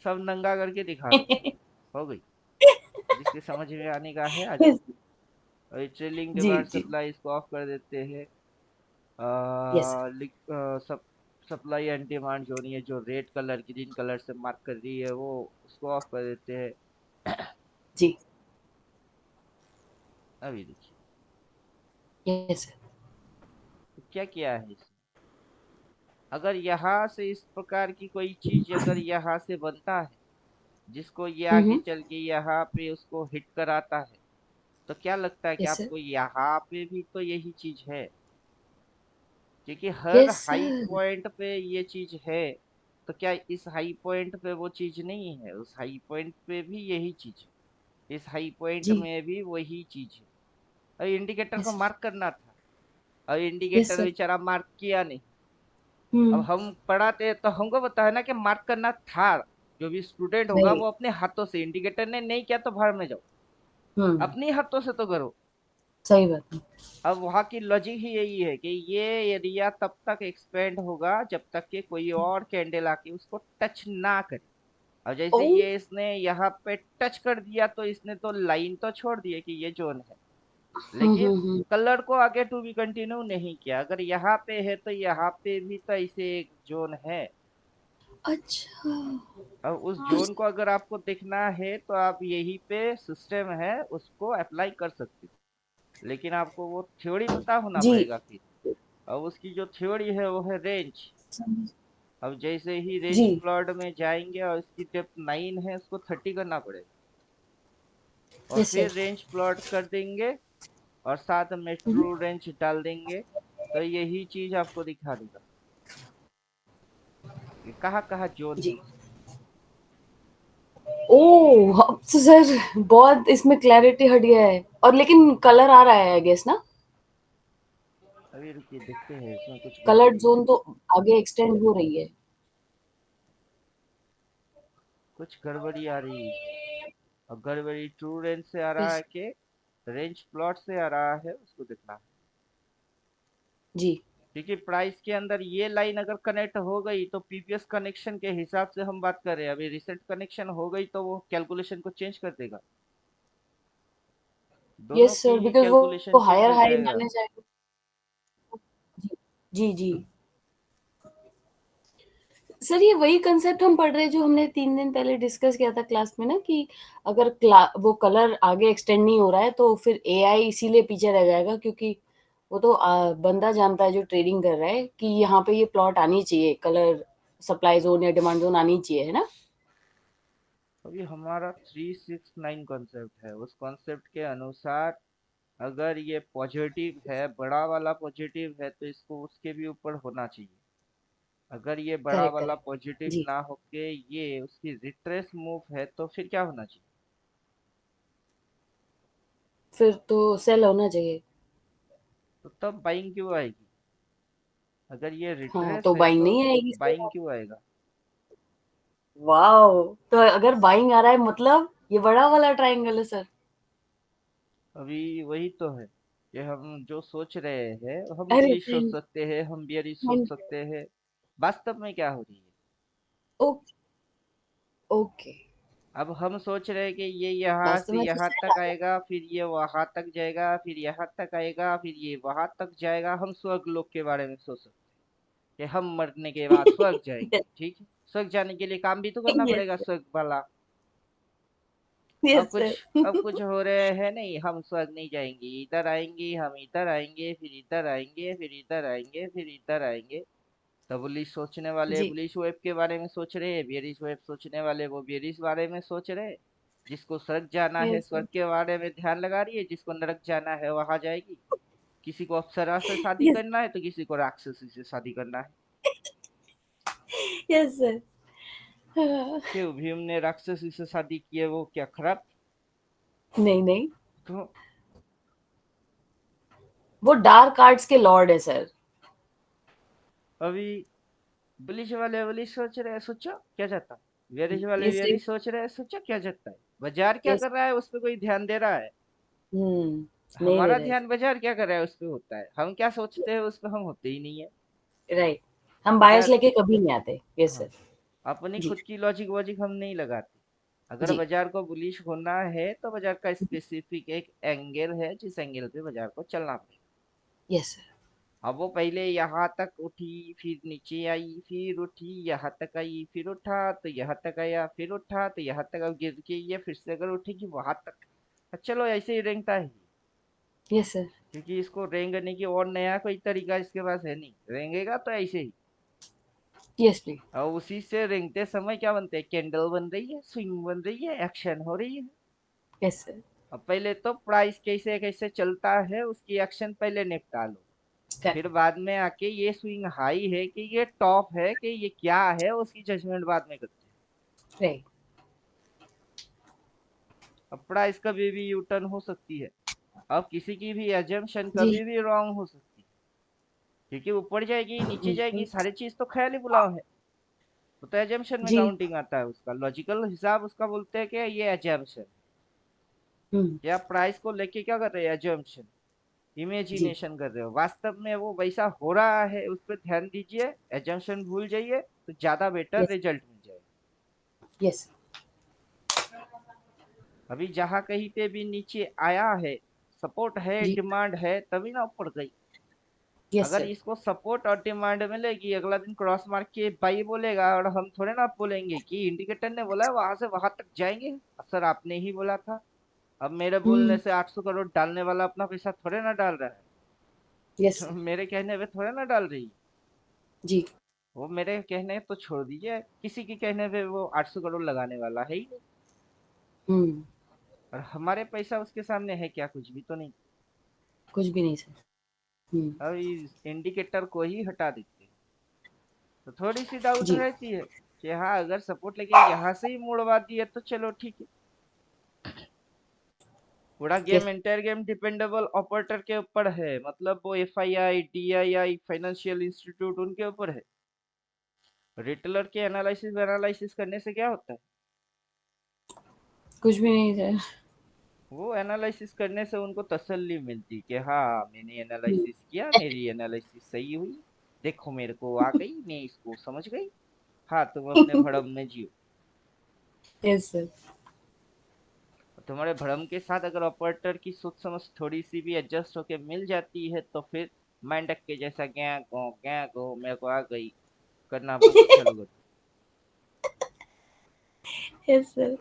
सब नंगा करके दिखा दो, हो गई। जिसके समझ में आने का है आ जाओ। और ट्रेलिंग जी डिमांड जी सप्लाई इसको ऑफ कर देते हैं। यस सब सप्लाई एंड डिमांड जो नहीं है, जो रेड कलर ग्रीन कलर से मार्क कर रही है वो उसको ऑफ कर देते हैं। जी अभी देखिए यस सर तो क्या किया है इसने। अगर यहाँ से इस प्रकार की कोई चीज अगर यहाँ से बनता है जिसको ये आगे हम्म चल के यहाँ पे उसको हिट कराता है, तो क्या लगता है कि यस सर आपको यहाँ पे भी तो यही चीज है? क्योंकि हर यस हाई सर पॉइंट पे ये चीज है, तो क्या इस हाई पॉइंट पे वो चीज नहीं है? उस हाई पॉइंट पे भी यही चीज है, इस हाई पॉइंट जी में भी वही चीज है। और इंडिकेटर को यस मार्क करना था, और यस इंडिकेटर सर बेचारा मार्क किया नहीं। अब हम्म हम पढ़ाते तो हमको पता है ना कि मार्क करना था। जो भी स्टूडेंट होगा नहीं वो अपने हाथों से, इंडिकेटर ने नहीं किया तो भाड़ में जाओ, हम्म अपने हाथों से तो करो। सही बात है अब वहाँ की लॉजिक ही यही है कि ये एरिया तब तक एक्सपेंड होगा जब तक कि कोई और कैंडल आके उसको टच ना करे। और ओ जैसे ये इसने यहाँ पे टच कर दिया तो इसने तो लाइन तो छोड़ दी है कि ये जोन है, लेकिन हम्म कलर को आगे टू बी कंटिन्यू नहीं किया। अगर यहाँ पे है तो यहाँ पे भी तो ऐसे एक जोन है। अच्छा अब उस जोन को अगर आपको देखना है तो आप यही पे सिस्टम है उसको अप्लाई कर सकते हो, लेकिन आपको वो थ्योरी पता होना जी पड़ेगा फिर। अब उसकी जो थ्योरी है वो है रेंज। अब जैसे ही जी रेंज प्लॉट में जाएंगे और इसकी डेप्थ 9 है, उसको 30 करना पड़ेगा, और यस फिर सर रेंज प्लॉट कर देंगे और साथ में ट्रू रेंज डाल देंगे, तो यही चीज आपको दिखा देगा कि कहाँ कहाँ जोन है जी उसका। ओह अब तो सर बहुत इसमें क्लैरिटी हट गया है और लेकिन कलर आ रहा है आई गेस ना अभी रुकिए देखते हैं इसमें कुछ कलर्ड गड़बड़ी, जोन तो आगे एक्सटेंड हो रही है कुछ गड़बड़ी आ रही है। और गड़बड़ी ट्रू रेंज से आ रहा यस है कि रेंज प्लॉट से आ रहा है, उसको देखना है। जी क्योंकि प्राइस के अंदर ये लाइन अगर कनेक्ट हो गई तो प्रीवियस कनेक्शन के हिसाब से हम बात कर रहे हैं, अभी रिसेंट कनेक्शन हो गई तो वो कैलकुलेशन को चेंज कर देगा, दोनों यस की सर ही बिकॉज कैलकुलेशन वो चेंज हायर हो हाई जाएगा। जाने जाएगा जी जी जी सर ये वही कंसेप्ट हम पढ़ रहे हैं जो हमने 3 दिन पहले डिस्कस किया था क्लास में ना, कि अगर वो कलर आगे एक्सटेंड नहीं हो रहा है तो फिर एआई इसीलिए पीछे रह जाएगा, क्योंकि वो तो बंदा जानता है जो ट्रेडिंग कर रहा है कि यहाँ पे ये प्लॉट आनी चाहिए, कलर सप्लाई जोन या डिमांड जोन आनी चाहिए, है ना। अभी हमारा 369 कॉन्सेप्ट है, उस कॉन्सेप्ट के अनुसार अगर ये पॉजिटिव है, बड़ा वाला पॉजिटिव है, तो इसको उसके भी ऊपर होना चाहिए। अगर ये बड़ा करेक्ट वाला करेक्ट। पॉजिटिव जी। ना होके ये उसकी रिट्रेस मूव है, तो फिर क्या होना चाहिए? फिर तो सेल होना चाहिए। तो तब बाइंग क्यों आएगी? अगर ये हाँ, रिट्रेस तो है बाइंग तो नहीं आएगी बाइंग सर। क्यों आएगा? वाओ, तो अगर बाइंग आ रहा है मतलब ये बड़ा वाला ट्रायंगल है सर। अभी वही तो है, ये हम जो सोच रहे हैं, हम अरे बुलिश सोच सकते हैं, हम बियरिश सोच सकते हैं। वास्तव में क्या हो रही है? ओके। अब हम सोच रहे हैं कि ये यहाँ वास्तव से में तो यहाँ सेल तक आ रहा आएगा, फिर ये वहां तक जाएगा, फिर यहाँ तक आएगा, फिर ये वहां तक जाएगा। हम स्वर्ग लोक के बारे में सोच सकते हैं कि हम मरने के बाद स्वर्ग है। जाएंगे, ठीक है। स्वर्ग जाने के लिए काम भी तो करना यस पड़ेगा, सर। स्वर्ग वाला। अब यस कुछ सर। अब कुछ हो रहे हैं नहीं, हम स्वर्ग नहीं जाएंगे, इधर आएंगे, हम इधर आएंगे, फिर इधर आएंगे, फिर इधर आएंगे, फिर इधर आएंगे। तो बुलिश सोचने वाले जी। बुलिश वेब के बारे में सोच रहे हैं, बेरिश वेब सोचने वाले वो बेरिश बारे में सोच रहे हैं। जिसको स्वर्ग जाना है यस स्वर्ग सर। के बारे में ध्यान लगा रही है, जिसको नरक जाना है वहां जाएगी। किसी को अप्सरा से शादी यस। करना है तो किसी को राक्षसी से शादी करना है। Yes sir. हाँ। क्यों भीम ने राक्षसी से शादी की है, वो क्या खराब? नहीं नहीं, तो वो डार्क आर्ट्स के लॉर्ड है सर। अभी बुलिश वाले बुलिश सोच रहे हैं, सोचो क्या जाता है। वेरिश वाले ये वेरिश सिर्फ। सोच रहे हैं, सोचो क्या जाता है। बाजार क्या यस। कर रहा है उस पर कोई ध्यान दे रहा है? नहीं दे हमारा रहे। ध्यान बाजार क्या कर रहा है उस पे होता है, हम क्या सोचते हैं उस पे हम होते ही नहीं है। राइट। हम बायस बाजार, लेके कभी नहीं आते। यस हाँ, सर। अपनी जी। खुद की लॉजिक वॉजिक हम नहीं लगाते। अगर जी। बाजार को बुलिश होना है तो बाजार का स्पेसिफिक एक एंगल है, जिस एंगल पे बाजार को चलना पड़ेगा। Yes sir. अब वो पहले यहाँ तक उठी, फिर नीचे आई, फिर उठी, यहाँ तक आई, फिर उठा तो यहाँ तक आया, फिर उठा तो यहाँ तक, अब गिर के ये फिर से अगर उठेगी वहां तक। चलो ऐसे ही रेंगता है, यस सर। क्योंकि इसको रेंगने की और नया कोई तरीका इसके पास है नहीं, रेंगेगा तो ऐसे ही। Yes please. और उसी से रेंगते समय क्या बनते हैं, कैंडल बन रही है, स्विंग बन रही है, एक्शन हो रही है। Yes sir. अब पहले तो प्राइस कैसे कैसे चलता है उसकी एक्शन पहले निपटा लो, फिर बाद में आके ये स्विंग हाई है कि ये टॉप है कि ये क्या है उसकी जजमेंट बाद में करते हैं। राइट। अब प्राइस कभी भी यू टर्न हो सकती है। अब किसी की भी एजम्पशन जी। कभी भी रॉन्ग हो सकती है, क्योंकि ऊपर जाएगी नीचे जाएगी बिल्कुल। सारी चीज तो ख्याली पुलाव है। तो एजम्पशन में जी। काउंटिंग आता है, उसका लॉजिकल हिसाब उसका बोलते हैं कि ये एजम्पशन। हम्म। या प्राइस को लेके क्या कर रहे हैं, एजम्पशन, जी। इमेजिनेशन कर रहे हो। वास्तव में वो वैसा हो रहा है, उस पर ध्यान दीजिए, एजम्पशन भूल जाइए तो ज्यादा बेटर यस। रिजल्ट मिल जाएगा। यस। अभी जहां कहीं पे भी नीचे आया है, सपोर्ट है जी। डिमांड है, तभी ना ऊपर गई। यस अगर सर। इसको सपोर्ट और डिमांड मिलेगी, अगला दिन क्रॉस मार्क के बाई बोलेगा, और हम थोड़े ना बोलेंगे कि इंडिकेटर ने बोला है वहां से वहां तक जाएंगे, सर आपने ही बोला था। अब मेरे बोलने हम्म। से 800 करोड़ डालने वाला अपना पैसा थोड़े ना डाल रहा है। यस तो सर। मेरे कहने पे थोड़े ना डाल रही है। जी। वो मेरे कहने तो छोड़ दीजिए, किसी के कहने पे वो 800 करोड़ लगाने वाला है ही नहीं। हम्म। और हमारे पैसा उसके सामने है क्या, कुछ भी तो नहीं। कुछ भी नहीं सर। हम्म। अब इस इंडिकेटर को ही हटा देते हैं, तो थोड़ी सी डाउट जी। रहती है कि हाँ अगर सपोर्ट लेके यहाँ से ही मोड़वा दिए तो चलो ठीक है। पूरा yes. Game, entire game dependable operator के ऊपर है, मतलब वो एफआईआई डीआईआई फाइनेंशियल इंस्टीट्यूट उनके ऊपर है। रिटेलर के एनालिसिस एनालिसिस करने से क्या होता है? कुछ भी नहीं सर। वो एनालिसिस करने से उनको तसल्ली मिलती कि हाँ मैंने हम्म। एनालिसिस किया, मेरी एनालिसिस सही हुई, देखो मेरे को आ गई, मैं इसको समझ गई। हाँ तुम अपने भड़म में जियो। Yes sir. तुम्हारे भ्रम के साथ अगर ऑपरेटर की सोच समझ थोड़ी सी भी एडजस्ट होके मिल जाती है, तो फिर मेंढक के जैसा गैं गो मेरे को आ गई करना बंद चालू कर। Yes sir.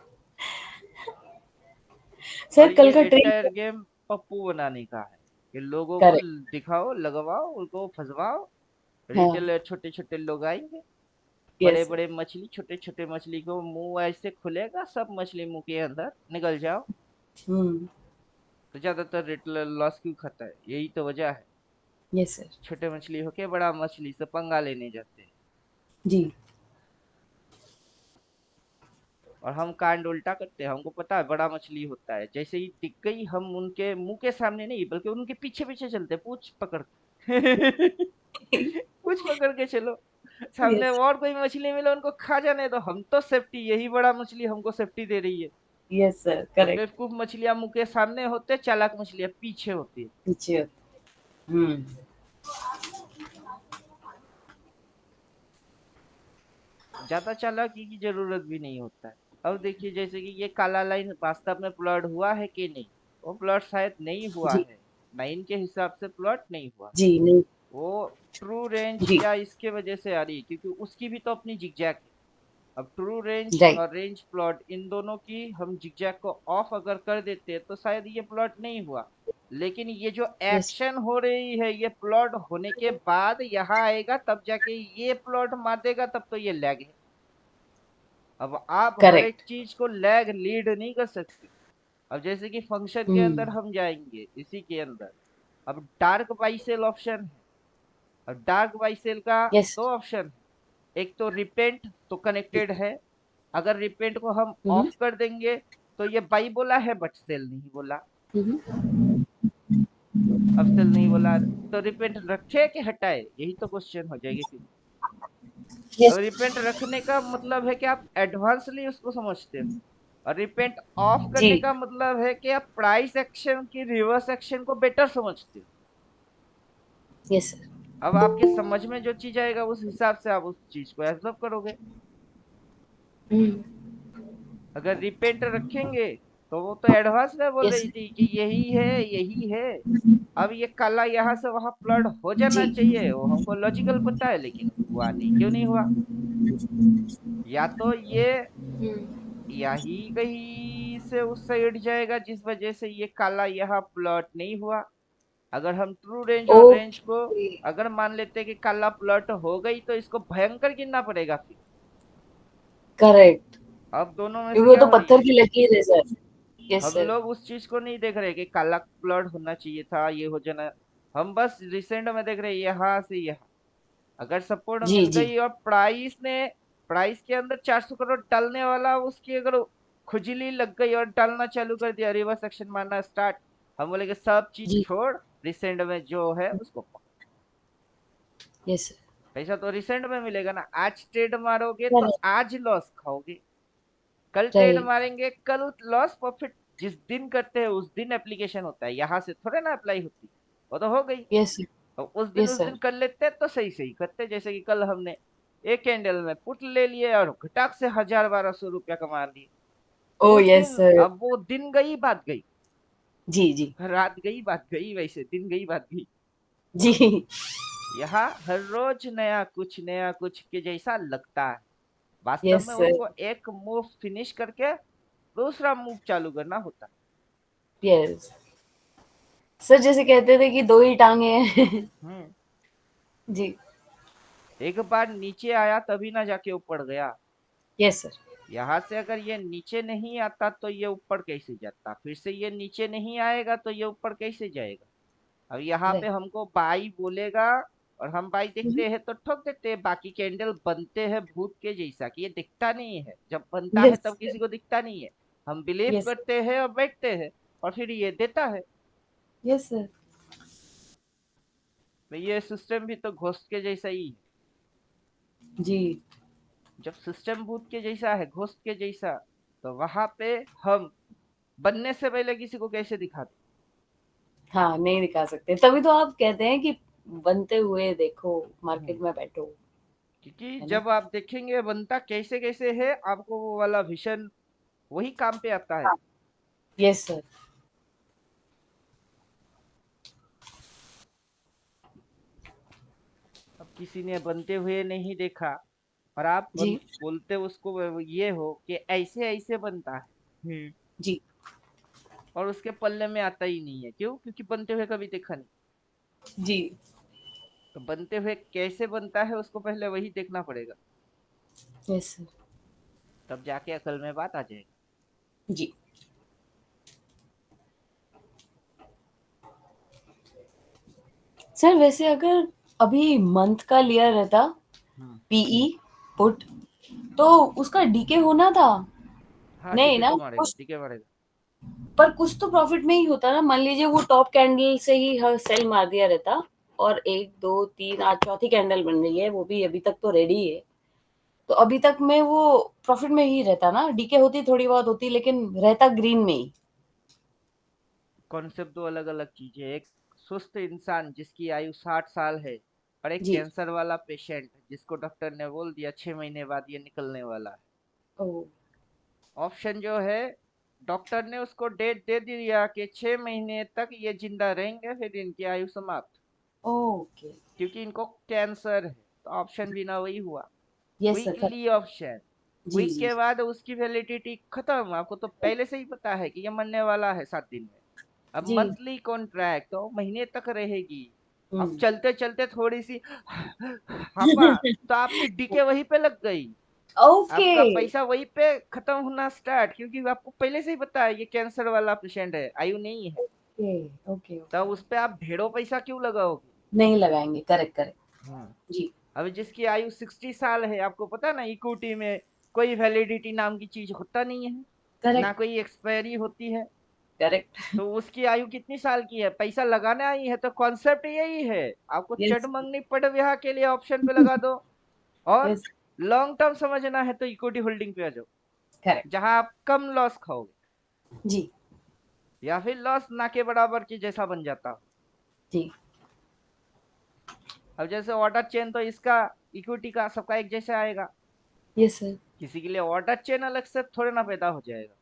और सर कल ये का एंटायर ट्रेन। गेम पप्पू बनाने का है कि लोगों को करेक्ट। दिखाओ, लगवाओ, उनको फंसवाओ। हाँ। रिटेलर छोटे छोटे लोग आएंगे, बड़े यस सर। बड़े मछली, छोटे छोटे मछली को मुंह ऐसे खुलेगा, सब मछली मुंह के अंदर निकल जाओ। हम्म। तो ज्यादातर रिटेलर लॉस क्यों खाता है? यही तो वजह है। Yes sir. छोटे मछली होके बड़ा मछली से पंगा लेने जाते हैं। जी। और हम कांड उल्टा करते हैं, हमको पता है बड़ा मछली होता है, जैसे ही दिख गई हम उनके मुंह के सामने नहीं बल्कि उनके पीछे पीछे चलते हैं, पूछ पकड़ के। पूछ पकड़ के चलो, सामने यस। और कोई मछली मिले उनको खा जाने दो, हम तो सेफ्टी, यही बड़ा मछली हमको सेफ्टी दे रही है। Yes sir. तो करेक्ट। बेवकूफ मछलियां मुंह के सामने होते, चालाक मछलियां पीछे होती है। पीछे होते। हम्म। ज्यादा चालाकी की जरूरत भी नहीं होता है। अब देखिए जैसे कि ये काला लाइन वास्तव में प्लॉट हुआ है कि नहीं? वो प्लॉट शायद नहीं हुआ जी। है, लाइन के हिसाब से प्लॉट नहीं हुआ। जी नहीं। वो ट्रू रेंज जी। या इसके वजह से आ रही है क्योंकि उसकी भी तो अपनी जिगजैग है। अब ट्रू रेंज राइट। और रेंज प्लॉट इन दोनों की हम जिगजैग को ऑफ अगर कर देते तो शायद ये प्लॉट नहीं हुआ। लेकिन ये जो यस। एक्शन हो रही है ये प्लॉट होने के बाद यहाँ आएगा, तब जाके ये प्लॉट मार देगा, तब तो ये लैग है। अब आप हर एक करेक्ट। चीज को लैग लीड नहीं कर सकते। अब जैसे कि फंक्शन के अंदर हम्म। हम जाएंगे, इसी के अंदर अब डार्क बाई सेल ऑप्शन है। अब डार्क बाई सेल का यस। दो ऑप्शन है, एक तो रिपेंट तो कनेक्टेड है। अगर रिपेंट को हम हम्म। ऑफ कर देंगे तो ये बाई बोला है बट सेल नहीं बोला। हम्म। अब सेल नहीं बोला तो रिपेंट रखे कि हटाए, यही तो क्वेश्चन हो जाएगी फिर। अब यस। रिपेंट रखने का मतलब है कि आप एडवांसली उसको समझते हो, और रिपेंट ऑफ जी। करने का मतलब है कि आप प्राइस एक्शन की रिवर्स एक्शन को बेटर समझते हो। Yes sir. अब आपके समझ में जो चीज आएगा उस हिसाब से आप उस चीज को एब्जॉर्ब करोगे। हम्म। अगर रिपेंट रखेंगे तो वो तो एडवांस में बोल यस रही सर। थी कि यही है यही है। अब ये काला यहाँ से वहां फ्लड हो जाना जी। चाहिए, वो हमको लॉजिकल पता है, लेकिन हुआ नहीं, क्यों नहीं हुआ? या तो ये हम्म। यही कहीं से उस साइड जाएगा जिस वजह से ये काला यहाँ प्लॉट नहीं हुआ। अगर हम ट्रू रेंज और रेंज को ओके। अगर मान लेते कि काला प्लॉट हो गई तो इसको भयंकर गिनना पड़ेगा फिर। करेक्ट। अब दोनों में से क्योंकि वो क्या तो हो रही पत्थर है? की लकीर है सर। यस हम सर। लोग उस चीज को नहीं देख रहे कि काला प्लॉट होना चाहिए था, ये हो जाना। हम बस रिसेंट में देख रहे हैं यहाँ से यहाँ। अगर सपोर्ट जी। मिल जी। गई और प्राइस के अंदर 400 करोड़ डालने वाला उसकी अगर खुजली लग गई और डालना चालू कर दिया, रिवर्स एक्शन मारना स्टार्ट, हम बोलेंगे सब चीज जी। छोड़, रिसेंट में जो है उसको पकड़। Yes sir. पैसा तो रिसेंट में मिलेगा ना। आज ट्रेड मारोगे तो करेक्ट। आज लॉस खाओगे, कल ट्रेड राइट। मारेंगे कल लॉस प्रॉफिट। जिस दिन करते हैं उस दिन एप्लीकेशन होता है, यहाँ से थोड़े ना अप्लाई होती। वो तो हो गई। Yes sir. तो यस उस दिन सर। कर लेते तो सही सही करते, जैसे कि कल हमने एक कैंडल में पुट ले लिए और घटाक से 1000-1200 रुपया कमा लिए। तो ओ उस यस दिन, सर। अब वो दिन गई बात गई, जी। जी। रात गई बात गई, वैसे दिन गई बात गई। जी। यहाँ हर रोज नया कुछ के जैसा लगता है, वास्तव यस में सर। उसको एक मूव फिनिश करके दूसरा मूव चालू करना होता यस सर, जैसे कहते थे कि दो ही टांगे हैं। है। जी। एक बार नीचे आया तभी ना जाके ऊपर गया। Yes sir. यहाँ से अगर ये नीचे नहीं आता तो ये ऊपर कैसे जाता, फिर से ये नीचे नहीं आएगा तो ये ऊपर कैसे जाएगा? अब यहाँ पे राइट। हमको बाई बोलेगा और हम बाई देखते हैं तो ठोक देते हैं। बाकी कैंडल बनते हैं भूत के जैसा कि ये दिखता नहीं है, जब बनता है यस तब सर। किसी को दिखता नहीं है। हम बिलीव यस। करते हैं और बैठते हैं और फिर ये देता है। Yes sir. तो ये सिस्टम भी तो घोस्ट के जैसा ही है। जी। जब सिस्टम भूत के जैसा है, घोस्ट के जैसा, तो वहां पे हम बनने से पहले किसी को कैसे दिखाते? हाँ, नहीं दिखा सकते, तभी तो आप कहते हैं कि बनते हुए देखो, हम्म, मार्केट में बैठो। क्योंकि है ना? जब आप देखेंगे बनता कैसे कैसे है, आपको वो वाला विजन वही काम पे आता है। Yes sir. अब किसी ने बनते हुए नहीं देखा और आप जी बोलते उसको ये हो कि ऐसे ऐसे बनता है। जी और उसके पल्ले में आता ही नहीं है, क्यों? क्योंकि बनते हुए कभी देखा नहीं। जी। तो बनते हुए कैसे बनता है उसको पहले वही देखना पड़ेगा, यस सर। तब जाके अकल में बात आ जाएगी। जी सर, वैसे अगर अभी मंथ का लिया रहता हम्म। पीई पुट, तो उसका डीके होना था। हाँ, नहीं डीके ना तो मारेगा, कुछ, डीके मारेगा। पर कुछ तो प्रॉफिट में ही होता ना। मान लीजिए वो टॉप कैंडल से ही हर सेल मार दिया रहता, और एक दो तीन आज चौथी कैंडल बन रही है, वो भी अभी तक तो रेडी है, तो अभी तक में वो प्रॉफिट में ही रहता ना। डीके होती थोड़ी बहुत होती, लेकिन रहता ग्रीन में ही। कॉन्सेप्ट दो अलग अलग चीजें। एक सुस्त इंसान जिसकी आयु 60 साल है, और एक जी। कैंसर वाला पेशेंट जिसको डॉक्टर ने बोल दिया 6 महीने बाद ये निकलने वाला है। ओ, ऑप्शन जो है, डॉक्टर ने उसको डेट दे दिया कि 6 महीने तक ये जिंदा रहेंगे, फिर इनकी आयु समाप्त, ओके। क्योंकि इनको कैंसर है। तो ऑप्शन भी ना वही हुआ, यस सर। Weekly option. जी वीक जी। के बाद उसकी वैलिडिटी खत्म, आपको तो पहले से ही पता है कि ये मरने वाला है 7 दिन में। अब जी। मंथली कॉन्ट्रैक्ट तो महीने तक रहेगी। अब हम्म। चलते चलते थोड़ी सी हापा, तो आपकी डीके वहीं पे लग गई, ओके। आपका पैसा वहीं पे खत्म होना स्टार्ट, क्योंकि आपको पहले से ही पता है ये कैंसर वाला पेशेंट है, आयु नहीं है। ओके ओके तब ओके। उस पे आप ढेरों पैसा क्यों लगाओगे? नहीं लगाएंगे, करेक्ट करेक्ट। हाँ। जी। अभी जिसकी आयु 60 साल है, आपको पता ना इक्विटी में कोई वैलिडिटी नाम की चीज होता नहीं है, ना करेक्ट कोई एक्सपायरी होती है। करेक्ट। तो उसकी आयु कितनी साल की है? पैसा लगाने आई है, तो कॉन्सेप्ट यही है। आपको यस। चटमंगनी पड़ ब्याह के लिए ऑप्शन पे लगा दो, और यस। लॉन्ग टर्म समझना है तो इक्विटी होल्डिंग पे आ जाओ, करेक्ट। जहां आप कम लॉस खाओगे, जी या फिर लॉस ना के बराबर की जैसा बन जाता हो। जी। अब जैसे ऑर्डर चेन, तो इसका इक्विटी का सबका एक जैसा आएगा। Yes sir. किसी के लिए ऑर्डर चेन अलग से थोड़े ना पैदा हो जाएगा।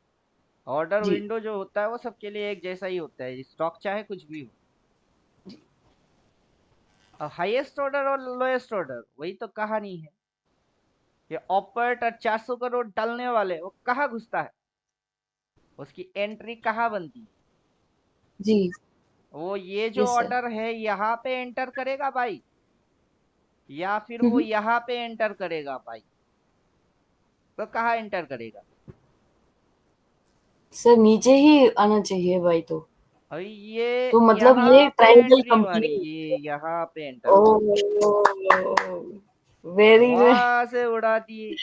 ऑर्डर जी विंडो जो होता है वो सबके लिए एक जैसा ही होता है, स्टॉक चाहे कुछ भी हो। अब हाईएस्ट ऑर्डर और लोएस्ट ऑर्डर वही तो कहानी है। ये ऑपरेटर 400 करोड़ डालने वाले वो कहाँ घुसता है, उसकी एंट्री कहाँ बनती है? जी। वो ये जो यस सर। ऑर्डर है यहाँ पे एंटर करेगा भाई, या फिर वो यहाँ पे एंटर करेगा भाई? तो कहाँ एंटर करेगा? सर नीचे ही आना चाहिए भाई तो। अभी ये तो मतलब ये यहाँ पे ट्रायंगल एंट्री मारी, कंपनी। ये यहाँ पे एंटर ओ, मारी, वेरी वेरी। वहां से उड़ा दिए,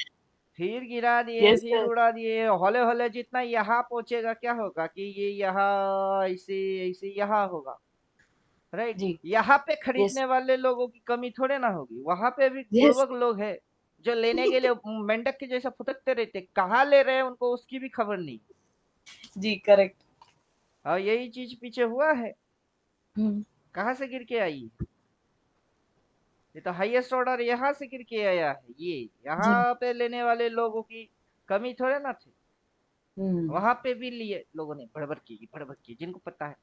फिर गिरा दिए, यस फिर सर। उड़ा दिए, हौले हौले जितना यहाँ पहुंचेगा क्या होगा कि ये यहाँ ऐसे ऐसे यहाँ होगा, राइट? जी। यहाँ पे यस। खरीदने वाले लोगों की कमी थोड़े ना होगी, वहां पे भी यस। बुड़बक लोग हैं जो लेने के लिए मेंढक के जैसा फुदकते रहते, कहाँ ले रहे हैं उनको उसकी भी खबर नहीं। जी करेक्ट। और यही चीज पीछे हुआ है, हम्म। कहाँ से गिर के आई? ये तो हाईएस्ट ऑर्डर यहाँ से गिर के आया है, ये जी। यहाँ पे लेने वाले लोगों की कमी थोड़े ना थी। हम्म। वहां पे भी लिए लोगों ने भड़बड़ की, जिनको पता है।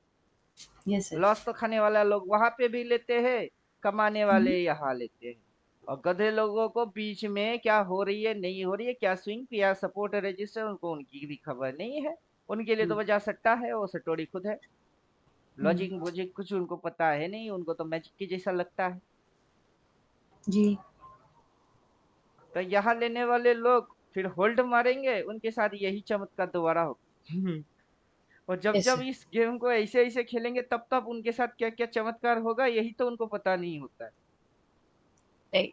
Yes sir. लॉस तो खाने वाला लोग वहां पे भी लेते हैं, कमाने वाले यहाँ लेते हैं। और गधे लोगों को बीच में क्या हो रही है नहीं हो रही है, क्या स्विंग क्या सपोर्ट रजिस्टर, उनको उनकी भी खबर नहीं है। उनके लिए तो वजह सट्टा है, वो सटोरी खुद है। लॉजिक वॉजिक कुछ उनको पता है नहीं, उनको तो मैजिक की जैसा लगता है। जी। तो यहाँ लेने वाले लोग फिर होल्ड मारेंगे, उनके साथ यही चमत्कार दोबारा होगा। और जब यस जब सर। इस गेम को ऐसे ऐसे खेलेंगे, तब तब उनके साथ क्या क्या चमत्कार होगा यही तो उनको पता नहीं होता है। राइट।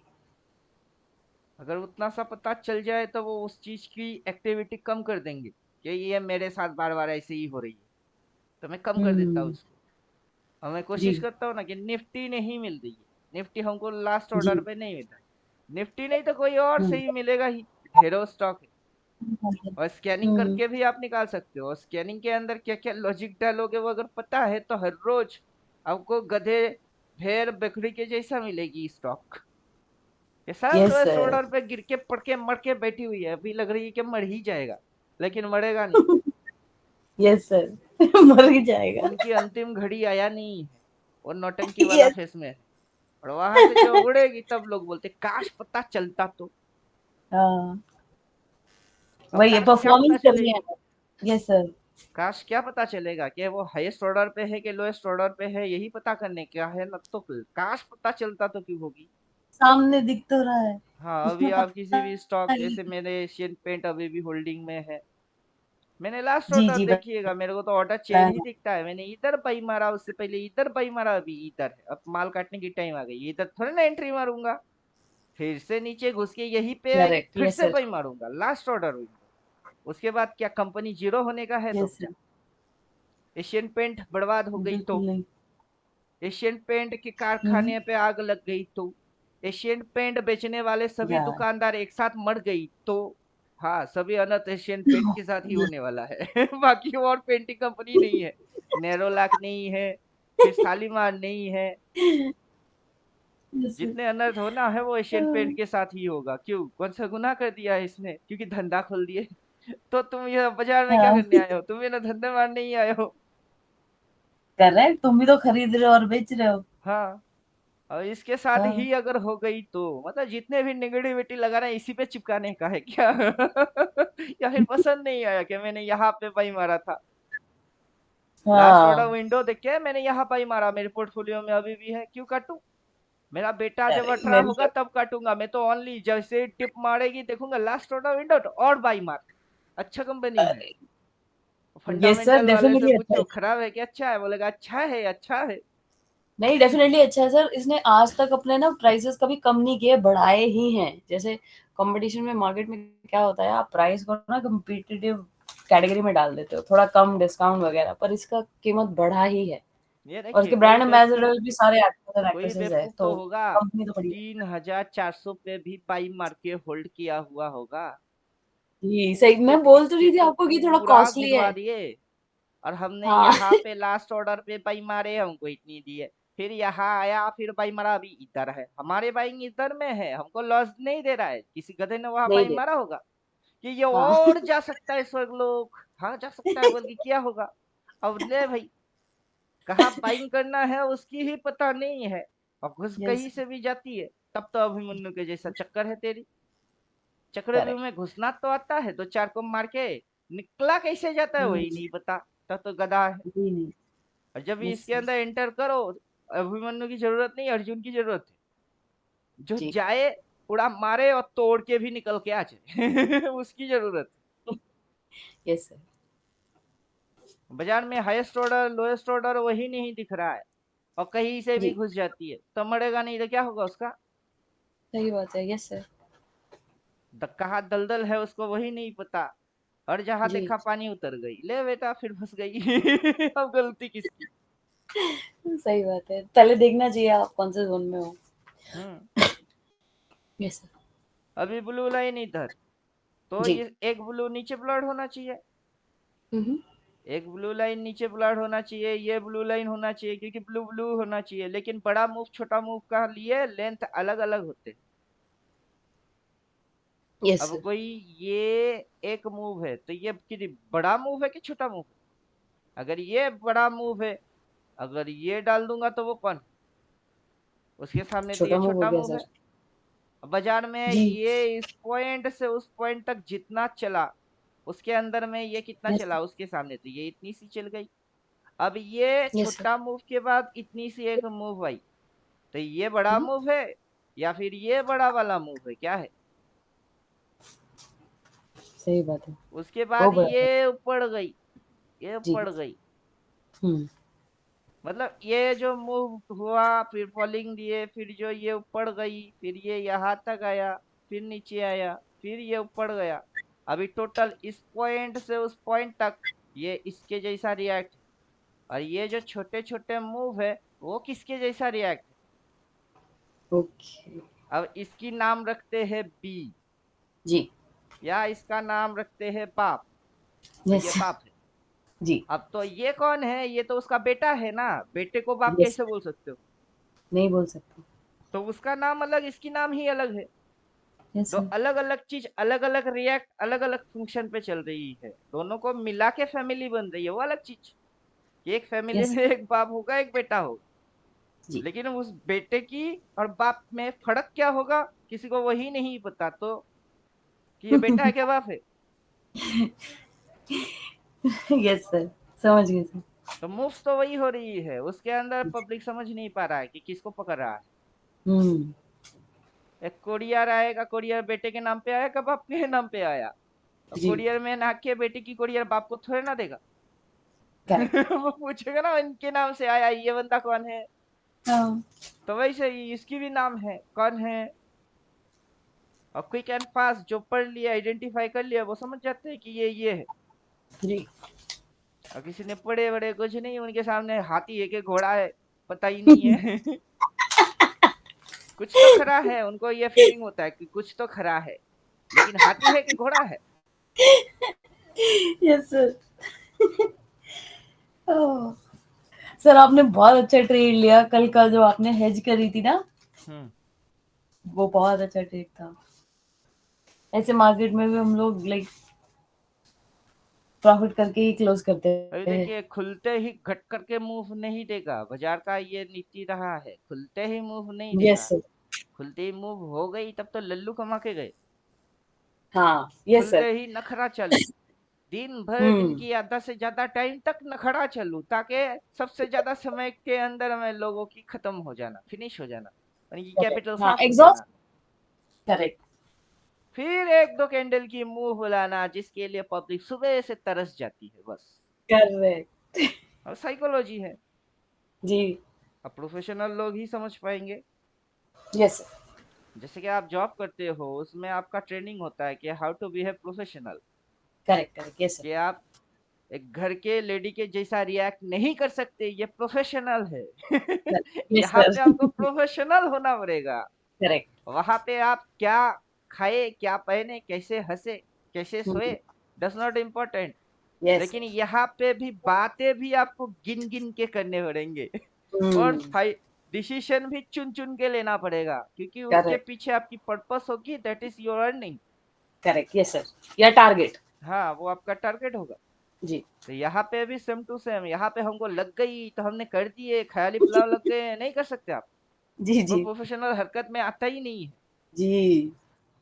अगर उतना सा पता चल जाए तो वो उस चीज की एक्टिविटी कम कर देंगे कि ये मेरे साथ बार बार ऐसे ही हो रही है, तो मैं कम कर देता हूँ हम्म। उसको। और मैं कोशिश जी करता हूँ ना कि निफ्टी नहीं मिल रही है, निफ्टी हमको लास्ट जी। ऑर्डर पे नहीं मिला, निफ्टी नहीं तो कोई और हम्म। सही मिलेगा ही, ढेरों स्टॉक है। और स्कैनिंग हम्म। करके भी आप निकाल सकते हो, और स्कैनिंग के अंदर क्या क्या लॉजिक डालोगे वो अगर पता है, तो हर रोज आपको गधे भेड़ बकरी के जैसा मिलेगी स्टॉक। ये सब यस लोएस्ट सर। ऑर्डर पे गिर के पड़ के मर के बैठी हुई है, अभी लग रही है कि मर ही जाएगा, लेकिन मरेगा नहीं। Yes sir. मर ही जाएगा। उनकी अंतिम घड़ी आया नहीं है, और नौटंकी वाला यस। फेस में है। और वहां से जो उड़ेगी तब लोग बोलते काश पता चलता तो। हाँ अब वही है, काश क्या पता परफॉर्मेंस करनी चलेगी, है। Yes sir. काश क्या पता चलेगा कि वो हाईएस्ट ऑर्डर पे है कि लोएस्ट ऑर्डर पे है, यही पता करने क्या है ना, तो काश पता चलता तो क्यों होगी। सामने दिख तो रहा है, हाँ, अभी उसमें आप किसी पता भी स्टॉक, नहीं। जैसे मेरे एशियन पेंट अभी भी होल्डिंग में है, मैंने लास्ट जी ऑर्डर जी देखिएगा, मेरे को तो ऑर्डर चेन ही दिखता है, मैंने इधर बाई मारा, उससे पहले इधर बाई मारा, अभी इधर है, अब माल काटने की टाइम आ गई, इधर थोड़ी ना एंट्री मारूंगा, फिर से नीचे घुस के यहीं पे करेक्ट। फिर यस से सर। बाई मारूंगा, लास्ट ऑर्डर विंडो। उसके बाद क्या कंपनी जीरो होने का है तो यस क्या, सर। एशियन पेंट बर्बाद हो गई तो, बिल्कुल नहीं। एशियन पेंट के कारखाने पे आग लग गई तो, एशियन पेंट बेचने वाले सभी या दुकानदार एक साथ मर गई तो, हाँ, सभी अनर्थ एशियन पेंट के साथ ही होने वाला है। बाकी और पेंटिंग कंपनी नहीं है, नेरोलैक नहीं है, फिर शालीमार नहीं है, यस सर। जितने अनर्थ होना है वो एशियन पेंट के साथ ही होगा। क्यों, कौन सा गुनाह कर दिया है इसने, क्योंकि धंधा खोल दिए। तो तुम ये बाजार में क्या हाँ करने आए हो, तुम ये ना धंधे मारने ही आए हो। करेक्ट, तुम भी तो खरीद रहे हो और बेच रहे हो। हाँ, और इसके साथ हाँ ही अगर हो गई तो मतलब जितने भी नेगेटिविटी लगा रहे हैं इसी पे चिपकाने का है क्या। या फिर पसंद नहीं आया कि मैंने यहाँ पे पाई मारा था, लास्ट ऑर्डर हाँ। विंडो देख के मैंने यहाँ पाई मारा, मेरे पोर्टफोलियो में अभी भी है, क्यों काटूं। मेरा बेटा जब करेक्ट, 18 वेरी होगा गुड। तब काटूंगा, मैं तो ओनली जैसे टिप मारेगी देखूंगा लास्ट ऑर्डर विंडो तो और बाई मार, अच्छा कंपनी है। यस सर, फंडामेंटल वाले से डेफिनेटली अच्छा पूछो है। खराब है कि अच्छा है, बोलेगा अच्छा है, अच्छा है। नहीं, डेफिनेटली अच्छा है सर। इसने आज तक अपने ना प्राइसेस कभी कम नहीं किए, बढ़ाए ही हैं। जैसे कंपटीशन में, मार्केट में क्या होता है, आप प्राइस को ना कम्पिटिटिव कैटेगरी में डाल देते हो, थोड़ा कम डिस्काउंट वगैरह, पर इसका कीमत बढ़ा ही है। ये और देखिए, इसके ब्रांड एम्बेसडर भी सारे एक्टर्स और कोई एक्ट्रेसेस है, बेवकूफ तो तो होगा, कंपनी तो बड़ी है। 3,400 पे भी पाई मार के होल्ड किया हुआ होगा, जी सही, इसके मैं बोल तो इसके रही थी तो आपको कि थोड़ा पूरा कॉस्टली है। गिनवा दिए। और हमने हाँ। यहाँ पे लास्ट ऑर्डर पे पाई मारे, हमको इतनी दी है, फिर यहाँ आया, फिर पाई मारा, अभी इधर है, हमारे बाइंग इधर में है, हमको लॉस नहीं दे रहा है, किसी गधे ने वहां नहीं पाई दे। मारा होगा कि ये हाँ। और जा सकता है स्वर्ग लोग, हाँ जा सकता है, बल्कि क्या होगा। अब ले भाई, कहाँ बाइंग करना है उसकी ही पता नहीं है, और घुस यस। कहीं से भी जाती है, तब तो अभिमन्यु के जैसा चक्कर है तेरी। चक्रव्यूह करेक्ट। में घुसना तो आता है, दो चार को मार के निकला कैसे जाता है वही नहीं पता, तब तो गधा है। जी नहीं। और जब भी यस इसके अंदर एंटर करो, अभिमन्यु की जरूरत नहीं, अर्जुन की जरूरत है, जो जी। जाए उड़ा मारे और तोड़ के भी निकल के आ जाए। उसकी जरूरत यस सर। है। बाजार में हाईएस्ट ऑर्डर लोएस्ट ऑर्डर वही नहीं दिख रहा है, और कहीं से भी जी घुस जाती है तो मरेगा नहीं तो क्या होगा उसका। सही बात है। Yes sir. कहाँ दलदल है उसको वही नहीं पता, और जहां जी देखा पानी उतर गई, ले बेटा फिर फंस गई। अब गलती किसकी। सही बात है, पहले देखना चाहिए आप कौन से जोन में हो। हम्म। Yes sir. अभी ब्लू लाइन इधर, तो जी। ये एक ब्लू नीचे ब्लड होना चाहिए, हम्म। एक ब्लू लाइन नीचे ब्लड होना चाहिए, ये ब्लू लाइन होना चाहिए, क्योंकि ब्लू ब्लू होना चाहिए, लेकिन बड़ा मूव छोटा मूव का लिए लेंथ अलग अलग होते हैं। यस अब सर। कोई ये एक मूव है तो ये कि बड़ा मूव है कि छोटा मूव है, अगर ये बड़ा मूव है, अगर ये डाल दूंगा तो वो कौन, उसके सामने तो ये छोटा मूव हो छोटा गया मूव है। सर। बाजार में जी। ये इस पॉइंट से उस पॉइंट तक जितना चला, उसके अंदर में ये कितना यस चला, उसके सामने तो ये इतनी सी चल गई। अब ये यस सर। छोटा मूव के बाद इतनी सी एक मूव आई, तो ये बड़ा मूव है या फिर ये बड़ा वाला मूव है, क्या है। सही बात है। उसके वो बाद बड़ा है। ये ऊपर गई, ये जी। ऊपर गई, हम्म। मतलब ये जो मूव हुआ, फिर फॉलिंग दिए, फिर जो ये ऊपर गई, फिर ये यहाँ तक आया, फिर नीचे आया, फिर ये ऊपर गया, अभी टोटल इस पॉइंट से उस पॉइंट तक ये इसके जैसा रिएक्ट है, और ये जो छोटे छोटे मूव है वो किसके जैसा रिएक्ट है। ओके। अब इसकी नाम रखते हैं बी, जी। या इसका नाम रखते हैं बाप, तो ये यस। बाप है। जी। अब तो ये कौन है, ये तो उसका बेटा है ना, बेटे को बाप यस। कैसे बोल सकते हो। नहीं बोल सकते। तो उसका नाम अलग, इसकी नाम ही अलग है। यस दो सर। अलग अलग चीज अलग अलग रिएक्ट अलग अलग फंक्शन पे चल रही है, दोनों को मिला के फैमिली बन रही है, वो अलग चीज। एक फैमिली यस। में एक बाप होगा एक बेटा होगा, जी। लेकिन उस बेटे की और बाप में फर्क क्या होगा किसी को वही नहीं पता। तो कि ये बेटा है क्या बाप है? यस सर, समझ गए सर। तो मूव तो वही हो रही है, उसके अंदर पब्लिक समझ नहीं पा रहा है कि किसको पकड़ रहा है। हम्म। एक कोरियर आएगा, कोरियर बेटे के नाम पे आया का बाप के नाम पे आया? तो जी। कोरियर में ना के बेटे की कोरियर बाप को थोड़े ना देगा। करेक्ट। वो पूछेगा ना इनके नाम से आया, ये बंदा कौन है? हाँ। तो वैसे ही इसकी भी नाम है, कौन है। और क्विक एंड फास्ट जो पढ़ लिया, आइडेंटिफाई कर लिया, वो समझ जाते हैं कि ये है। जी। और किसी ने पढ़े बड़े कुछ नहीं, उनके सामने हाथी है कि घोड़ा है पता ही नहीं है। कुछ तो खरा है, उनको ये फीलिंग होता है कि कुछ तो खरा है, लेकिन हाथी है कि घोड़ा है। Yes sir. सर आपने बहुत अच्छा ट्रेड लिया कल का, जो आपने हेज करी थी ना, हम्म। वो बहुत अच्छा ट्रेड था। ऐसे मार्केट में भी हम लोग लाइक प्रॉफिट करके ही क्लोज करते अभी हैं। देखिए, खुलते ही घट करके मूव नहीं देगा, बाजार का ये नीति रहा है, खुलते ही मूव नहीं यस देगा। सर। खुलते ही मूव हो गई तब तो लल्लू कमा के गए। हाँ यस खुलते सर। ही नखरा चालू, दिन भर दिन हम्म। की आधा से ज्यादा टाइम तक नखरा चालू, ताकि सबसे ज्यादा समय के अंदर में लोगों की खत्म हो जाना, फिनिश हो जाना, उनकी कैपिटल हाँ साफ हो एग्जॉस्ट। जाना। करेक्ट। फिर एक दो कैंडल की मुंह बुलाना, जिसके लिए पब्लिक सुबह से तरस जाती है बस। करेक्ट। और साइकोलॉजी है, जी। अब प्रोफेशनल लोग ही समझ पाएंगे। Yes sir. जैसे कि आप जॉब करते हो, उसमें आपका ट्रेनिंग होता है कि how to behave professional. Correct correct yes कि सर। आप एक घर के लेडी के जैसा रिएक्ट नहीं कर सकते, ये प्रोफेशनल है। यस यहाँ सर। पे आपको प्रोफेशनल होना पड़ेगा। करेक्ट। वहां पे आप क्या खाए, क्या पहने, कैसे हंसे, कैसे सोए, डज नॉट इम्पोर्टेंट। यस लेकिन सर। यहाँ पे भी बातें भी आपको गिन गिन के करने पड़ेंगे। और हम्म। डिसीजन भी चुन चुन के लेना पड़ेगा, क्योंकि उसके करेक्ट पीछे आपकी पर्पस होगी, that is your earning. Correct yes sir, या टारगेट। हाँ, वो आपका टारगेट होगा। जी। तो यहाँ पे भी सेम टू सेम, यहाँ पे हमको लग गई तो हमने कर दिए, ख्याली पुलाव लग गए, नहीं कर सकते आप। जी वो जी। प्रोफेशनल हरकत में आता ही नहीं है। जी।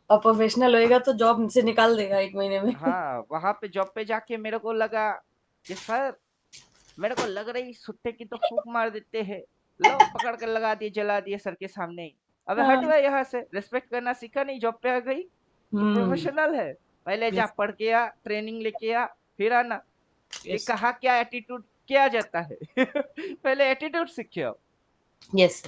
और प्रोफेशनल होएगा तो जॉब से निकाल देगा 1 महीने में। हाँ, वहां पे जॉब पे जाके मेरे को लगा कि सर, मेरे को लग रही सुट्टे की तो फूक मार देते हैं, लो पकड़ कर लगा दिए, जला दिए सर के सामने ही। अबे हट हाँ। गया यहाँ से, रेस्पेक्ट करना सीखा नहीं, जॉब पे आ गई तो हम्म। प्रोफेशनल है। पहले जा यस पढ़ के आ, ट्रेनिंग लेके आ, फिर आना कि यस कहाँ क्या एटीट्यूड किया जाता है। पहले एटीट्यूड सीखे हो। यस।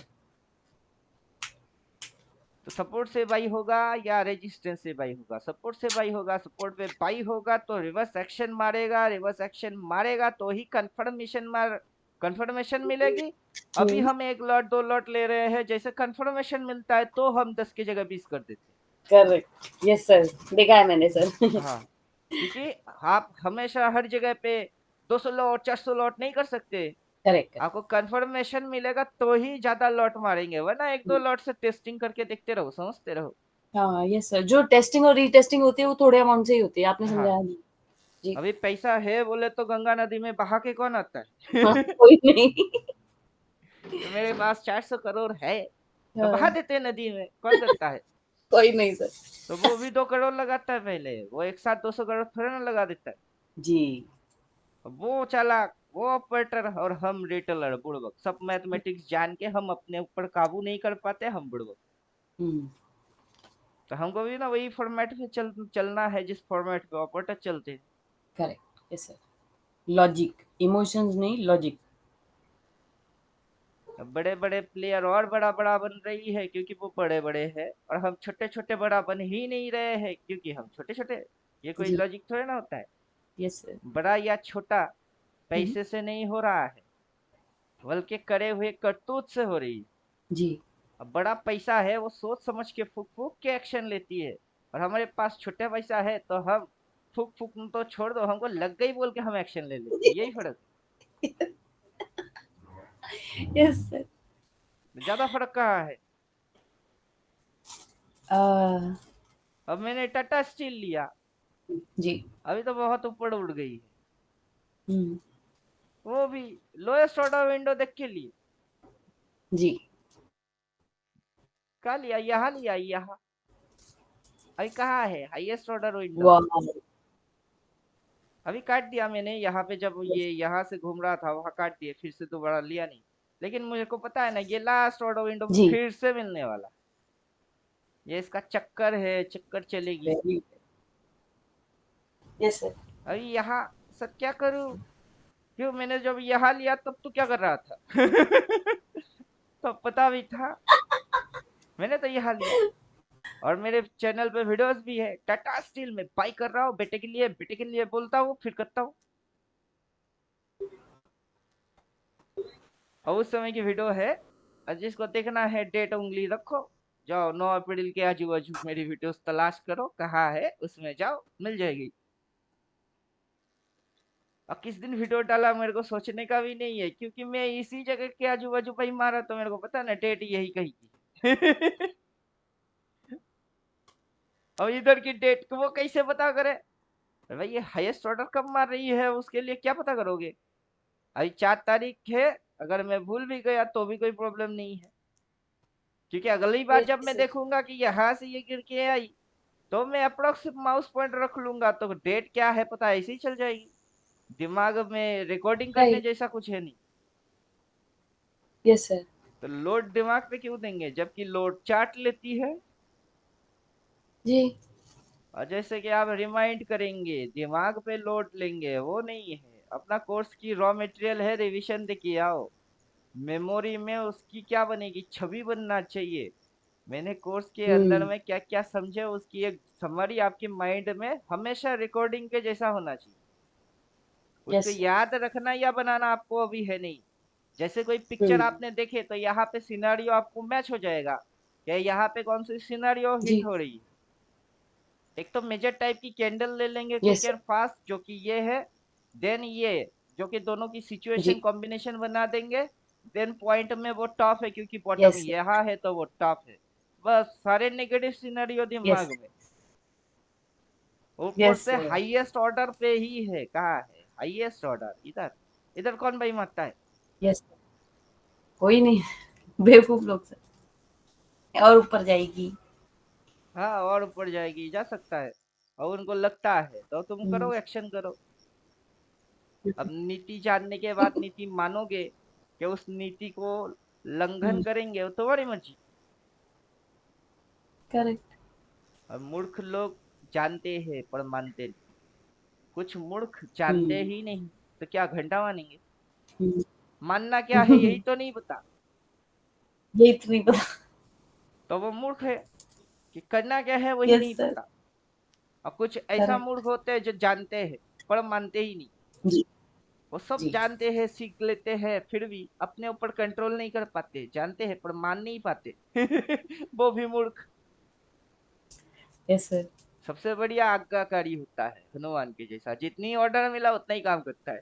तो सपोर्ट से बाई होगा या रेजिस्टेंस से बाई होगा? सपोर्ट से बाई होगा। सपोर्ट पे बाई होगा तो रिवर्स एक्शन मारेगा, रिवर्स एक्शन मारेगा तो ही कंफर्मेशन मिलेगी। अभी हम 1 लॉट 2 लॉट ले रहे हैं, जैसे कंफर्मेशन मिलता है तो हम 10 की जगह 20 कर देते करेक्ट यस सर, देखा है मैंने सर। हैं। हाँ, क्योंकि आप हमेशा हर जगह पे 200 लॉट 400 लॉट नहीं कर सकते। करेक्ट। आपको कंफर्मेशन मिलेगा तो ही ज्यादा लॉट मारेंगे, वरना 1 2 लॉट से टेस्टिंग करके देखते रहो, समझते रहो। हाँ यस सर, जो टेस्टिंग और रीटेस्टिंग होती है वो थोड़े अमाउंट से ही होती है, आपने हाँ, समझाया नहीं। जी। अभी पैसा है बोले तो गंगा नदी में बहा के कौन आता हाँ है? कोई नहीं। कि मेरे पास 400 करोड़ है, तो बहा हाँ, देते हैं नदी में, कौन करता है? कोई नहीं सर। तो वो भी 2 करोड़ लगाता है पहले, वो एक साथ 200 करोड़ थोड़ा ना लगा देता है। जी। वो चालाक, वो ऑपरेटर, और हम रिटेलर बुड़बक, सब मैथमेटिक्स जान के हम अपने ऊपर काबू नहीं कर पाते, हम बुड़बक। हम्म। तो हमको भी ना वही फॉर्मेट पे चलना है, जिस फॉर्मेट पे ऑपरेटर चलते हैं। Correct yes sir, logic, emotions नहीं लॉजिक। बड़े बड़े प्लेयर और बड़ा बड़ा बन रही है क्योंकि वो बड़े बड़े हैं, और हम छोटे छोटे बड़ा बन ही नहीं रहे हैं क्योंकि हम छोटे छोटे। ये कोई जी। लॉजिक थोड़ा ना होता है। Yes sir. बड़ा या छोटा पैसे से नहीं हो रहा है, बल्कि करे हुए करतूत से हो रही है। जी। अब बड़ा पैसा है, वो सोच समझ के फूक फूक के एक्शन लेती है, और हमारे पास छोटा पैसा है तो हम फूक फूक तो छोड़ दो, हमको लग गई बोल के हम एक्शन ले लेते हैं, यही फर्क यस सर। है। ज्यादा फर्क कहाँ है? अब मैंने टाटा स्टील लिया, जी। अभी तो बहुत ऊपर उड़ गई है, हम्म। वो भी लोएस्ट ऑर्डर विंडो देख के लिए। जी। कहा लिया? यहाँ लिया, यहाँ। अभी कहाँ है हाईएस्ट ऑर्डर विंडो? वाह। अभी काट दिया मैंने, यहाँ पे जब ये यहाँ से घूम रहा था वहां काट दिए, फिर से दोबारा लिया नहीं। लेकिन मुझे को पता है ना ये लास्ट ऑर्डर विंडो जी। फिर से मिलने वाला। ये इसका चक्कर है, चक्कर चलेगी। वेरी। Yes sir. अभी यहाँ सर क्या करूँ? क्यों मैंने जब यहाँ लिया तब तो क्या कर रहा था? तब पता भी था, मैंने तो यहाँ लिया। और मेरे चैनल पे वीडियोस भी है, टाटा स्टील में बाई कर रहा हूँ बेटे के लिए बोलता हूँ फिर करता हूँ। और उस समय की वीडियो है, और जिसको देखना है डेट उंगली रखो, जाओ 9 अप्रैल के आजू बाजू मेरी वीडियोस तलाश करो, कहाँ है उसमें जाओ मिल जाएगी। और किस दिन वीडियो डाला मेरे को सोचने का भी नहीं है, क्योंकि मैं इसी जगह के आजू बाजू पे ही मारा, तो मेरे को पता ना डेट यही कही थी। और इधर की डेट को वो कैसे पता करे? भाई ये हाईएस्ट ऑर्डर कब मार रही है उसके लिए क्या पता करोगे? अभी 4 तारीख है, अगर मैं भूल भी गया तो भी कोई प्रॉब्लम नहीं है, क्योंकि अगली बार जब यस मैं सर। देखूंगा कि यहाँ से ये गिर के आई, तो मैं अप्रोक्स माउस पॉइंट रख लूंगा, तो डेट क्या है पता ऐसे ही चल जाएगी। दिमाग में रिकॉर्डिंग करने राइट। जैसा कुछ है नहीं, यस सर। तो लोड दिमाग पे क्यों देंगे जबकि लोड चार्ट लेती है। जी। और जैसे कि आप रिमाइंड करेंगे दिमाग पे लोड लेंगे, वो नहीं है। अपना कोर्स की रॉ मटेरियल है, रिवीजन दे के आओ। मेमोरी में उसकी क्या बनेगी, छवि बनना चाहिए। मैंने कोर्स के अंदर में क्या क्या समझे उसकी एक समरी आपके माइंड में हमेशा रिकॉर्डिंग के जैसा होना चाहिए। उसको यस सर। याद रखना या बनाना आपको अभी है नहीं। जैसे कोई पिक्चर आपने देखे तो यहाँ पे सिनेरियो आपको मैच हो जाएगा, क्या यहाँ पे कौन सी सिनेरियो हिट जी। हो रही है। एक तो मेजर टाइप की कैंडल ले लेंगे yes quick and sir. Fast, जो कि ये है। देन ये, जो कि दोनों की सिचुएशन जी। कॉम्बिनेशन बना देंगे। देन पॉइंट में वो टॉप है, क्योंकि बॉटम यस सर। यहाँ है तो वो टॉप है। बस सारे नेगेटिव सिनेरियो यस। दिमाग में। ऊपर यस से सर। हाईएस्ट ऑर्डर पे ही है, कहाँ है हाईएस्ट ऑर्डर? इधर। इधर कौन भाई मारता है? यस। कोई नहीं। बेवकूफ लोग सर। और ऊपर जाएगी। हाँ और ऊपर जाएगी, जा सकता है। और उनको लगता है तो तुम करो, एक्शन करो। अब नीति जानने के बाद नीति मानोगे कि उस नीति को लंघन करेंगे, वो तुम्हारी मर्जी। करेक्ट। और मूर्ख लोग जानते हैं पर मानते नहीं। कुछ मूर्ख जानते ही नहीं, तो क्या घंटा मानेंगे? मानना क्या है यही तो नहीं पता, ये तो नहीं पता। तो वो मूर्ख है। कि करना क्या है वही यस नहीं सर। पता। और कुछ ऐसा मूर्ख करेक्ट। होते हैं जो जानते हैं पर मानते ही नहीं। जी। वो सब जी। जानते हैं, सीख लेते हैं, फिर भी अपने ऊपर कंट्रोल नहीं कर पाते। जानते हैं पर मान नहीं पाते। वो भी मूर्ख। Yes sir. सबसे बढ़िया आज्ञाकारी होता है हनुमान के जैसा, जितनी ऑर्डर मिला उतना ही काम करता है।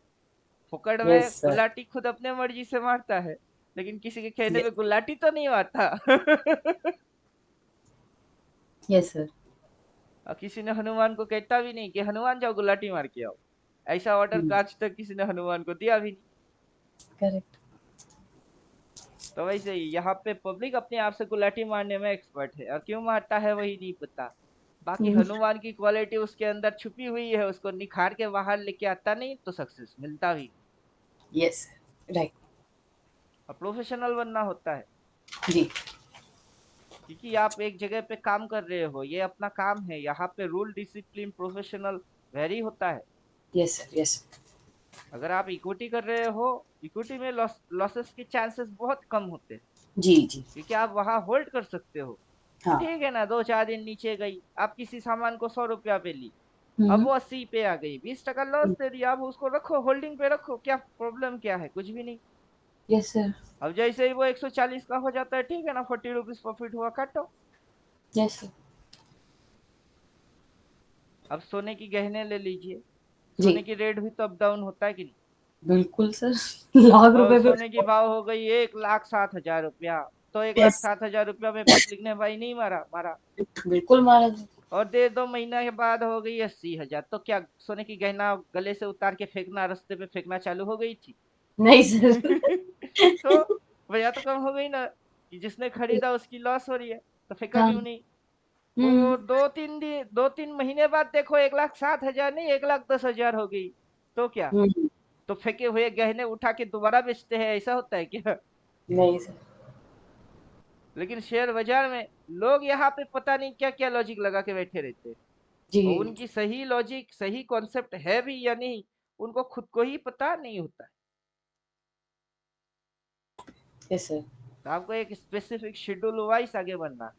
फुकड़ में यस सर। गुलाटी खुद अपने मर्जी से मारता है, लेकिन किसी के कहने पे यस। गुलाटी तो नहीं मारता। Yes sir. और किसी ने हनुमान को कहता भी नहीं कि हनुमान जाओ गुलाटी मार के आओ। ऐसा ऑर्डर आज तक किसी ने हनुमान को दिया भी नहीं। करेक्ट। तो वैसे ही यहाँ पे पब्लिक अपने आप से गुलाटी मारने में एक्सपर्ट है, और क्यों मारता है वही नहीं पता। बाकी हनुमान की क्वालिटी उसके अंदर छुपी हुई है, उसको निखार के बाहर लेके आता नहीं तो सक्सेस मिलता भी। Yes sir. राइट। और प्रोफेशनल बनना होता है, जी। क्योंकि आप एक जगह पे काम कर रहे हो, ये अपना काम है। यहाँ पे रूल डिसिप्लिन प्रोफेशनल वेरी होता है। Yes sir. यस। अगर आप इक्विटी कर रहे हो, इक्विटी में लॉसेस के चांसेस बहुत कम होते हैं, जी। जी। क्योंकि आप वहां होल्ड कर सकते हो। कि हाँ। ठीक है ना, 2-4 दिन नीचे गई, आप किसी सामान को 100 रुपया पे ली, अब वो 80 पे आ गई, 20 टका लॉस दे दिया, आप उसको रखो, होल्डिंग पे रखो, क्या प्रॉब्लम क्या है? कुछ भी नहीं। Yes sir. अब जैसे ही वो 140 का हो जाता है, ठीक है ना, 40 रुपीज प्रॉफिट हुआ, काटो। Yes sir. अब सोने की गहने ले लीजिए, जी। सोने की रेट भी तो अप डाउन होता है कि नहीं? बिल्कुल सर। लाख और रुपए सोने की पे। भाव हो गई 1,07,000 रुपया, तो एक लाख यस। सात हजार रुपया में पब्लिक ने भाई नहीं मारा मारा। बिल्कुल महाराज। और 1.5 महीना के बाद हो गई 80,000, तो क्या सोने की गहना गले से उतार के फेंकना, रास्ते पे फेंकना चालू हो गई थी? नहीं सर। तो वजह तो कम हो गई ना, कि जिसने खरीदा उसकी लॉस हो रही है, तो फेंका हाँ। क्यों नहीं? वो 2-3 महीने बाद देखो 1,07,000 नहीं 1,10,000 हो गई। तो क्या, हम्म, तो फेंके हुए गहने उठा के दोबारा बेचते हैं, ऐसा होता है क्या? नहीं सर। लेकिन शेयर बाजार में लोग यहाँ पे पता नहीं क्या क्या लॉजिक लगा के बैठे रहते हैं, जी। और उनकी सही लॉजिक सही कॉन्सेप्ट है भी या नहीं उनको खुद को ही पता नहीं होता है। Yes sir. तो आपको एक स्पेसिफिक शेड्यूल वाइज आगे बढ़ना है।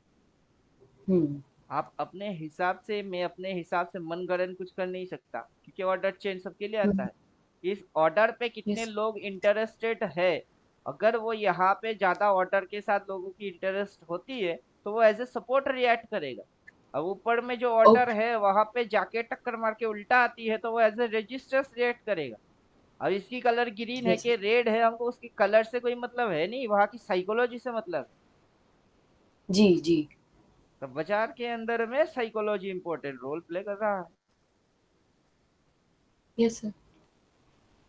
हम्म। आप अपने हिसाब से, मैं अपने हिसाब से मनगढ़ंत कुछ कर नहीं सकता, क्योंकि ऑर्डर चेंज सबके लिए आता है। इस ऑर्डर पे कितने यस। लोग इंटरेस्टेड है, अगर वो यहाँ पे ज्यादा ऑर्डर के साथ लोगों की इंटरेस्ट होती है तो वो एज ए सपोर्ट रिएक्ट करेगा। अब ऊपर में जो ऑर्डर ओके। है वहां पे जाके टक्कर मार के उल्टा आती है तो वो एज ए रजिस्टर्स रिएक्ट करेगा। अब इसकी कलर ग्रीन है यस। कि रेड है, हमको उसकी कलर से कोई मतलब है नहीं, वहां की साइकोलॉजी से मतलब है। जी जी। तो बाजार के अंदर में साइकोलॉजी इंपॉर्टेंट रोल प्ले कर रहा है। Yes sir.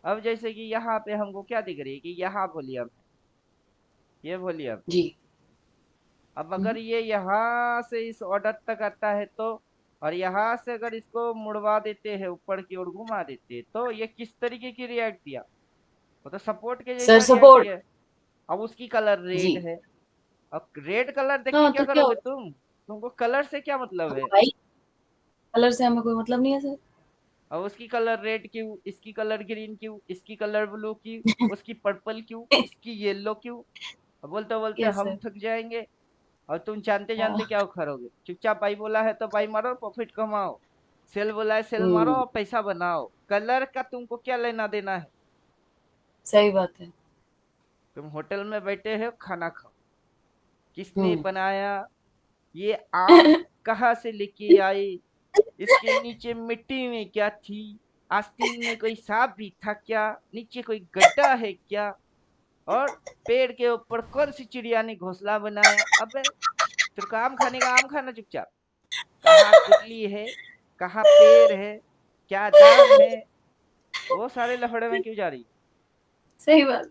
अब जैसे कि यहाँ पे हमको क्या दिख रही है कि यहाँ वॉल्यूम है, ये वॉल्यूम। जी। अब अगर ये यहाँ से इस ऑर्डर तक आता है तो, और यहाँ से अगर इसको मुड़वा देते हैं ऊपर की ओर घुमा देते हैं तो ये किस तरीके की रिएक्ट दिया, वो तो सपोर्ट के सर जैसा रिएक्ट सपोर्ट। दिया है। अब उसकी कलर जी। रेड है। अब रेड कलर देख के हाँ क्या तो क्या करोगे होगा? तुमको कलर से क्या मतलब तो है? भाई कलर से हमें कोई मतलब नहीं है सर। अब उसकी कलर रेड क्यों, इसकी कलर ग्रीन क्यों, इसकी कलर ब्लू क्यों, उसकी पर्पल क्यों, इसकी येलो क्यों? अब बोलते बोलते यस हम सर। थक जाएंगे, और तुम जानते जानते हाँ। क्या उखड़ोगे। चुपचाप बाई बोला है तो बाई मारो, प्रॉफिट कमाओ। सेल बोला है सेल मारो हम्म। और पैसा बनाओ। कलर का तुमको क्या लेना देना है? सही बात है। तुम होटल में बैठे हो, खाना खाओ, किसने हम्म। बनाया, ये आग कहाँ से लेके आई, इसके नीचे मिट्टी में क्या थी, आस्तीन में कोई सांप भी था क्या, नीचे कोई गड्ढा है क्या, और पेड़ के ऊपर कौन सी चिड़िया ने घोंसला बनाया। अबे तेरे को आम खाने का आम खाना चुपचाप, कहाँ गुटली है, कहाँ पेड़ है, क्या दाम है, वो सारे लफड़े में क्यों जा रही है? सही बात।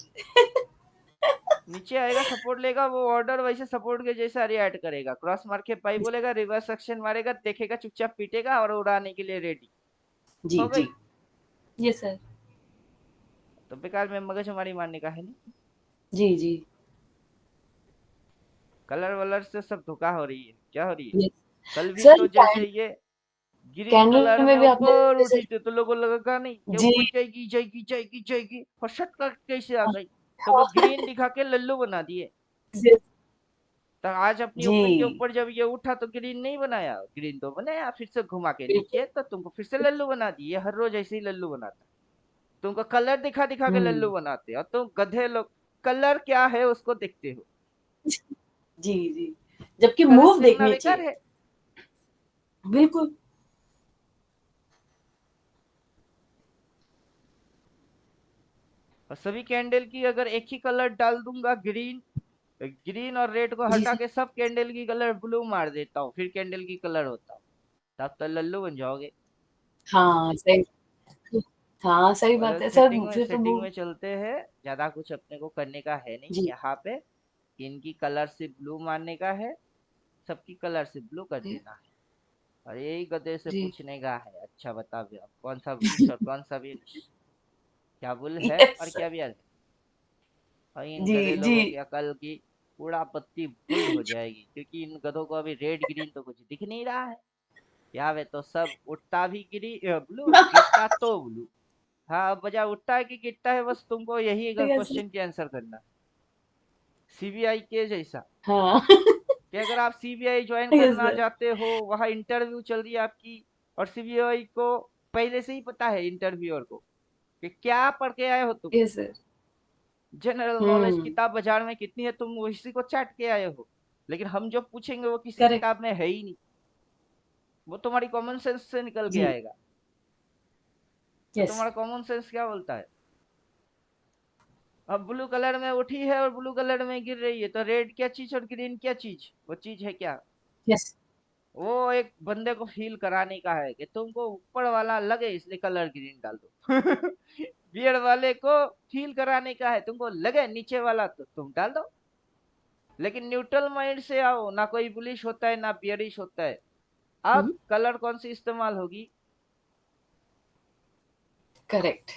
नीचे आएगा सपोर्ट लेगा, वो ऑर्डर वैसे सपोर्ट के जैसा रिएक्ट करेगा, क्रॉस मार के पाई बोलेगा, रिवर्स सेक्शन मारेगा, देखेगा चुपचाप पीटेगा और उड़ाने के लिए रेडी जी हो जी। गई। Yes sir. तो बेकार में मगजमारी मारने का है नहीं। जी जी। कलर वलर से सब धोखा हो रही है, क्या हो रही है? कल यस भी सर। तो जैसे ये ग्रीन कैंडल कलर में में भी आपने ऊपर जैसे। उठी थी तो लोगों लगा नहीं ये जी। ऊपर जाएगी जाएगी जाएगी जाएगी, फटक कर कैसे आ गई, तो वो ग्रीन दिखा के लल्लू बना दिए। यस। तो आज अपनी जी। ओपन के ऊपर जब ये उठा तो ग्रीन नहीं बनाया, ग्रीन तो बनाया, फिर से घुमा के बिल्कुल। नीचे तो तुमको फिर से लल्लू बना दिए। हर रोज ऐसे ही लल्लू बनाता है, तुमको कलर दिखा दिखा के लल्लू हम्म। बनाते हैं, और तुम गधे लोग कलर क्या है उसको देखते हो। जी जी। जबकि कलर मूव देखना देखनी बेकार चाहिए। है। बिल्कुल। और सभी कैंडल की अगर एक ही कलर डाल दूंगा, ग्रीन, ग्रीन और रेड को जी हटा सर। के सब कैंडल की कलर ब्लू मार देता हूँ, फिर कैंडल की कलर होता हूँ, तब तो लल्लू बन जाओगे। हाँ सही। हाँ सही और बात है सर। फिर तो सेटिंग मूव। में चलते हैं, ज्यादा कुछ अपने को करने का है नहीं जी। यहाँ पे। इनकी कलर से ब्लू मारने का है, सबकी कलर से ब्लू कर देना है, और यही गधे से जी। पूछने का है, अच्छा बता भी अब कौन सा बुलिश और कौन सा बिलिश, क्या बुल है यस और सर। क्या बियर है। और इन जी गधे जी। लोगों की अकल की पूरा पत्ती बुल हो जाएगी, क्योंकि इन गधों को अभी रेड ग्रीन तो कुछ दिख नहीं रहा है। यहाँ पे तो सब उठता भी ग्रीन ब्लू, गिरता तो ब्लू। हाँ, अब बजाय उठता है कि गिरता है, बस तुमको यही यस सर। क्वेश्चन की आंसर करना है। सीबीआई के जैसा, हाँ। कि अगर आप सीबीआई ज्वाइन यस करना सर। चाहते हो, वहां इंटरव्यू चल रही है आपकी, और सीबीआई को पहले से ही पता है इंटरव्यूअर को कि क्या पढ़ के आए हो तुम, यस सर। जनरल नॉलेज हम्म। किताब बाजार में कितनी है, तुम उसी को चाट के आए हो। लेकिन हम जो पूछेंगे वो किसी करेक्ट। किताब में है ही नहीं, वो तुम्हारी कॉमन सेंस से निकल के जी। आएगा। तो यस। तुम्हारा कॉमन सेंस क्या बोलता है? अब ब्लू कलर में उठी है और ब्लू कलर में गिर रही है, तो रेड क्या चीज और ग्रीन क्या चीज, वो चीज है क्या? यस। वो एक बंदे को फील कराने का है कि तुमको ऊपर वाला लगे इसलिए कलर ग्रीन डाल दो। बियर्ड वाले को फील कराने का है, तुमको लगे नीचे वाला तो तुम डाल दो। लेकिन न्यूट्रल माइंड से आओ, ना कोई बुलिश होता है ना बियरिश होता है, अब कलर कौन सी इस्तेमाल होगी? करेक्ट।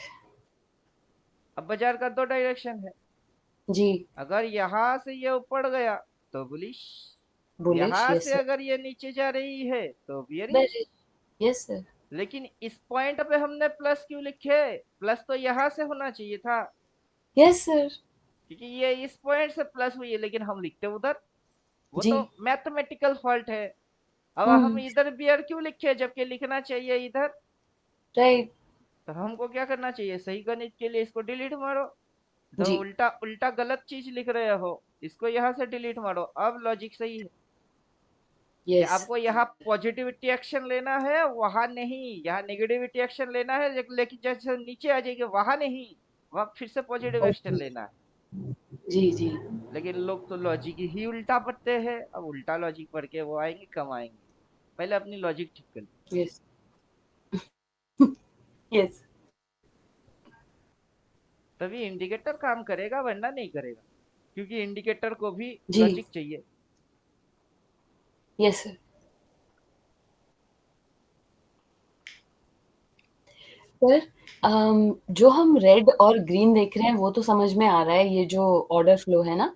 अब बाजार का दो डायरेक्शन है, जी। अगर यहाँ से ये ऊपर गया तो बुलिश, बुलिश, यहाँ यस से सर। अगर ये नीचे जा रही है तो बियरिश। Yes sir. लेकिन इस पॉइंट पे हमने प्लस क्यों लिखे? प्लस तो यहाँ से होना चाहिए था, यस सर। क्योंकि ये इस पॉइंट से प्लस हुई है, लेकिन हम लिखते उधर। वो जी। तो मैथमेटिकल फॉल्ट है। अब हम हम्म। इधर बियर क्यों लिखे जबकि लिखना चाहिए इधर? राइट। तो हमको क्या करना चाहिए? सही गणित के लिए इसको डिलीट मारो। तो जी। उल्टा उल्टा गलत चीज लिख रहे हो, इसको यहाँ से डिलीट मारो। अब लॉजिक सही है कि यस। आपको यहाँ पॉजिटिविटी एक्शन लेना है, वहां नहीं। यहाँ नेगेटिविटी एक्शन लेना है, लेकिन जैसे नीचे आ जाएगी वहां नहीं, वहां फिर से पॉजिटिव एक्शन ओके। लेना है। जी जी। लेकिन लोग तो लॉजिक ही उल्टा पढ़ते हैं। अब उल्टा लॉजिक पढ़ के वो आएंगे कम आएंगे? पहले अपनी लॉजिक ठीक कर लो, यस। यस। तभी इंडिकेटर काम करेगा, वरना नहीं करेगा। क्योंकि इंडिकेटर को भी जी। लॉजिक चाहिए। Yes sir. सर, जो हम रेड और ग्रीन देख रहे हैं वो तो समझ में आ रहा है, ये जो ऑर्डर फ्लो है ना,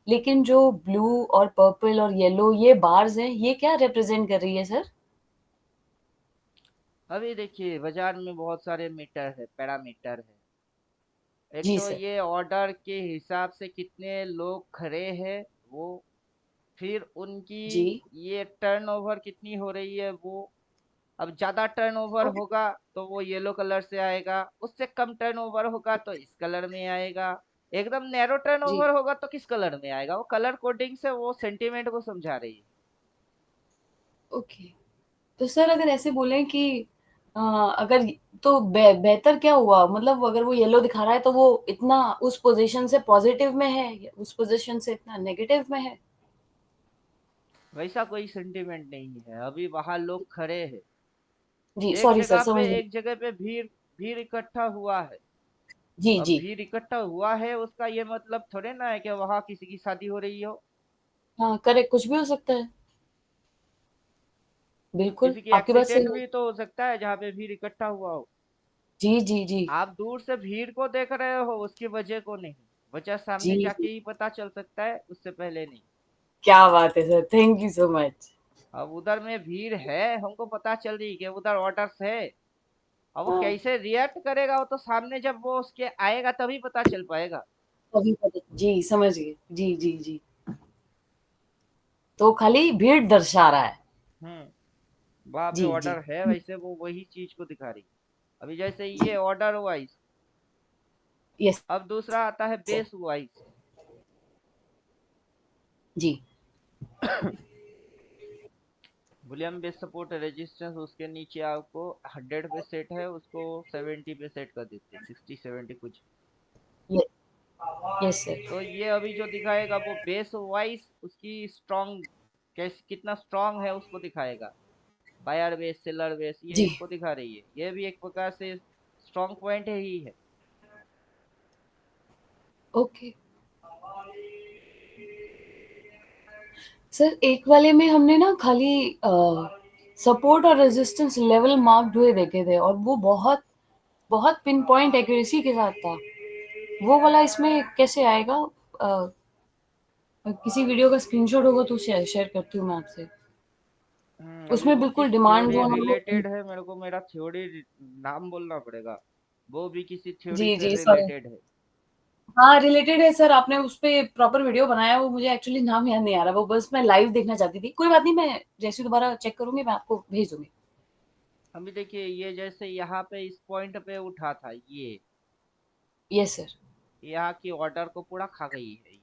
लेकिन जो ब्लू और पर्पल और येलो ये बार्स हैं, ये क्या रिप्रेजेंट कर रही है सर? अभी देखिए बाजार में बहुत सारे मीटर है, पैरामीटर है। एक जी तो सर। ये ऑर्डर के हिसाब से कितने लोग खड़े हैं वो, फिर उनकी जी। ये टर्नओवर कितनी हो रही है वो। अब ज्यादा टर्नओवर ओके। होगा तो वो येलो कलर से आएगा, उससे कम टर्नओवर होगा तो इस कलर में आएगा, एकदम नैरो जी। टर्नओवर होगा तो किस कलर में आएगा। वो कलर कोडिंग से वो सेंटीमेंट को समझा रही है। ओके। तो सर अगर ऐसे बोलें कि अगर तो बेहतर क्या हुआ, मतलब अगर वो येलो दिखा रहा है तो वो इतना उस पोजीशन से पॉजिटिव में है या उस पोजीशन से इतना नेगेटिव में है? वैसा कोई सेंटीमेंट नहीं है, अभी वहां लोग खड़े हैं। जी सॉरी सर, समझ गए। एक जगह पे भीड़ भीड़ इकट्ठा हुआ है। जी अब जी। भीड़ इकट्ठा हुआ है उसका ये मतलब थोड़े ना है कि वहां किसी की शादी हो रही हो। हाँ करेक्ट, कुछ भी हो सकता है। बिल्कुल किसी की आपकी बात एक्सीडेंट सही है। भी तो हो सकता है जहाँ पे भीड़ इकट्ठा हुआ हो। जी जी जी। आप दूर से भीड़ को देख रहे हो, उसकी वजह को नहीं। वजह जी सामने जी। जाके ही पता चल सकता है, उससे पहले नहीं। क्या बात है sir, thank you so much. अब उधर में भीड़ है, हमको पता चल रही कि उधर ऑर्डर्स है। अब वो हाँ। कैसे रिएक्ट करेगा, वो तो सामने जब वो उसके आएगा तभी पता चल पाएगा। अभी पता, जी समझ गए। जी जी जी। तो खाली भीड़ दर्शा रहा है। वहां पे जी जी। ऑर्डर है, वैसे वो वही चीज को दिखा रही है। अभी जैसे ये ऑर्डर वाइज। यस अब दूसरा आता है सर। Base wise. जी। बुलियन बेस सपोर्ट रेजिस्टेंस, उसके नीचे आपको 100 पे सेट है, उसको 70 पे सेट कर देते हैं, 60 70 कुछ। Yes sir. तो ये अभी जो दिखाएगा वो बेस वाइज उसकी स्ट्रॉन्ग, कैसे कितना स्ट्रॉन्ग है उसको दिखाएगा। बायर बेस, सेलर बेस, ये जी। इसको दिखा रही है। ये भी एक प्रकार से स्ट्रॉन्ग पॉइंट है ही है। ओके। सर एक वाले में हमने ना खाली सपोर्ट और रेजिस्टेंस लेवल मार्क्ड हुए देखे थे और वो बहुत बहुत पिन पॉइंट एक्यूरेसी के साथ था। वो वाला इसमें कैसे आएगा? अ, किसी वीडियो का स्क्रीनशॉट होगा तो शेयर शेयर करती हूँ मैं आपसे। अभी उसमें वो बिल्कुल किस डिमांड थ्योरी जोन हमको। रिलेटेड है, मेरे को मेरा थ्योरी नाम बोलना पड़ेगा। वो भी किसी थ्योरी जी से जी सॉरी। रिलेटेड है। हाँ रिलेटेड है सर, आपने उस पे प्रॉपर वीडियो बनाया है, वो मुझे एक्चुअली नाम याद नहीं आ रहा, वो बस मैं लाइव देखना चाहती थी। कोई बात नहीं, मैं जैसे ही दोबारा चेक करूंगी मैं आपको भेज दूंगी। अभी देखिए ये जैसे यहाँ पे इस पॉइंट पे उठा था ये, यस सर। यहाँ की ऑर्डर को पूरा खा गई है ये।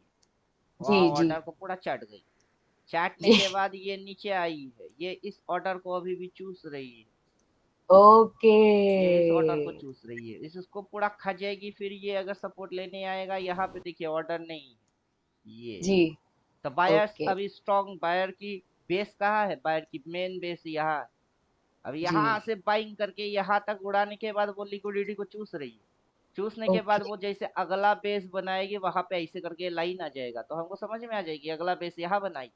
जी वहाँ जी। ऑर्डर को पूरा चाट गई। चाटने जी। के बाद ये नीचे आई है, ये इस ऑर्डर को अभी भी चूस रही है। ओके। ये इस ऑर्डर को चूस रही है, इसको पूरा खा जाएगी। फिर ये अगर सपोर्ट लेने आएगा, यहाँ पे देखिए ऑर्डर नहीं है ये। जी। तो बायर्स ओके। अभी स्ट्रॉन्ग, बायर की बेस कहाँ है? बायर की मेन बेस यहाँ है। अब जी। यहाँ से बाइंग करके यहाँ तक उड़ाने के बाद वो लिक्विडिटी को चूस रही है। चूसने के बाद ओके। वो जैसे अगला बेस बनाएगी, वहां पे ऐसे करके लाइन आ जाएगा, तो हमको समझ में आ जाएगी अगला बेस यहाँ बनाई।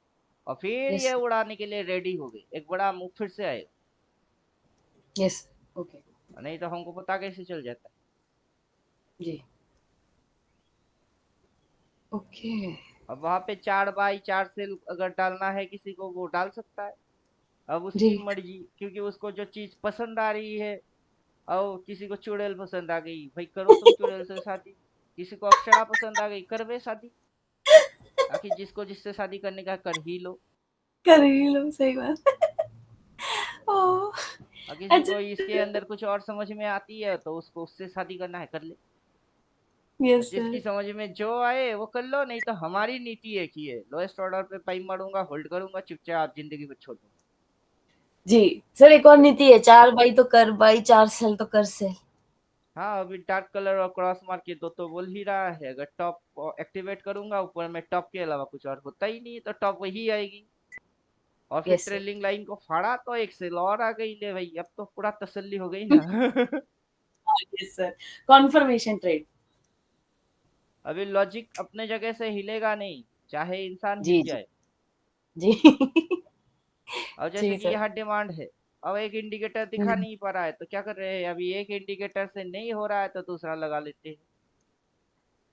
और फिर यस ये उड़ाने के लिए रेडी हो गए, एक बड़ा मुंह फिर से आएगा। यस ओके नहीं तो हमको पता कैसे चल जाता जी ओके है। अब वहां पे 4x4 सेल अगर डालना है किसी को, वो डाल सकता है। अब जी उसकी मर्जी, क्योंकि उसको जो चीज पसंद आ रही है। और किसी को चुड़ैल पसंद आ गई, भाई करो तुम चुड़ैल से शादी। किसी को अप्सरा पसंद आ गई, करवे शादी। आखिर जिसको जिससे शादी करने का कर ही लो। कर ही लो सही बात ओ और किसी अच्छा को इसके अंदर कुछ और समझ में आती है तो उसको उससे शादी करना है, कर ले। और यस जिसकी सर समझ में जो आए वो कर लो, नहीं तो हमारी नीति एक ही है, लोएस्ट ऑर्डर पे पाई मारूंगा, होल्ड करूंगा, चुपचाप जिंदगी को छोड़ दूंगा। जी सर एक और नीति है 4 बाई तो कर बाई 4 सेल तो कर सेल हाँ, अभी डार्क कलर और क्रॉस मार के दो तो बोल ही रहा है। अगर टॉप एक्टिवेट करूंगा, ऊपर में टॉप के अलावा कुछ और होता ही नहीं, तो टॉप वही आएगी। और फिर यस सर ट्रेलिंग लाइन को फाड़ा तो एक सेल और आ गई। ले भाई, अब तो पूरा तसल्ली हो गई ना। यस सर कॉन्फर्मेशन ट्रेड अभी लॉजिक अपने जगह से हिलेगा नहीं, चाहे इंसान जी हिल जी जाए। जी और जैसे जी कि सर यहाँ डिमांड है, अब एक इंडिकेटर दिखा नहीं पा रहा है तो क्या कर रहे हैं, अभी एक इंडिकेटर से नहीं हो रहा है तो दूसरा लगा लेते हैं।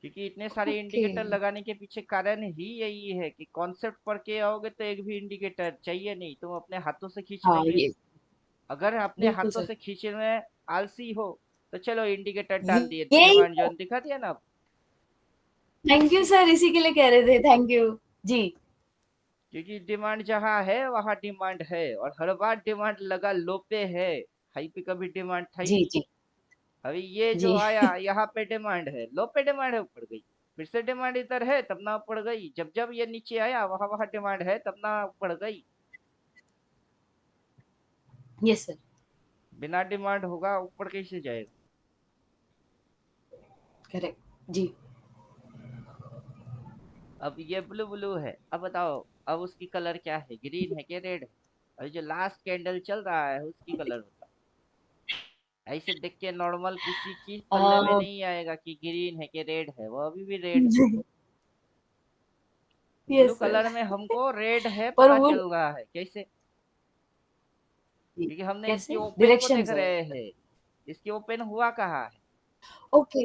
क्योंकि इतने सारे ओके इंडिकेटर लगाने के पीछे कारण ही यही है कि कॉन्सेप्ट पढ़ के आओगे तो एक भी इंडिकेटर चाहिए नहीं, तुम अपने हाथों से खींच हाँ लेंगे। ये अगर अपने बिल्कुल हाथों सर से खींचने में आलसी हो तो चलो इंडिकेटर डाल दिए, यही डिमांड जोन दिखा दिया ना। थैंक यू सर इसी के लिए कह रहे थे थैंक यू जी क्योंकि डिमांड जहाँ है वहाँ डिमांड है, और हर बार डिमांड लगा लो पे है। हाई पे कभी डिमांड था ही जी नहीं। जी अभी ये जो जी आया यहाँ पे डिमांड है, लो पे डिमांड है, ऊपर गई। फिर से डिमांड इधर है तब ना ऊपर गई, जब जब ये नीचे आया वहां वहां डिमांड है तब ना ऊपर गई। यस सर बिना डिमांड होगा ऊपर कैसे जाएगा। करेक्ट जी अब ये ब्लू ब्लू है, अब बताओ, अब उसकी कलर क्या है, ग्रीन है कि रेड है। अभी जो लास्ट कैंडल चल रहा है उसकी कलर होता है। ऐसे देख के नॉर्मल किसी की पल्ले में नहीं आएगा कि ग्रीन है कि रेड है, वो अभी भी रेड है। ब्लू यस सर कलर में हमको रेड है पर पता वो चल रहा है, कैसे? क्योंकि हमने इसकी कैसे ओपन को डायरेक्शन देख है रहे हैं। इसकी ओपन हुआ कहाँ है? ओके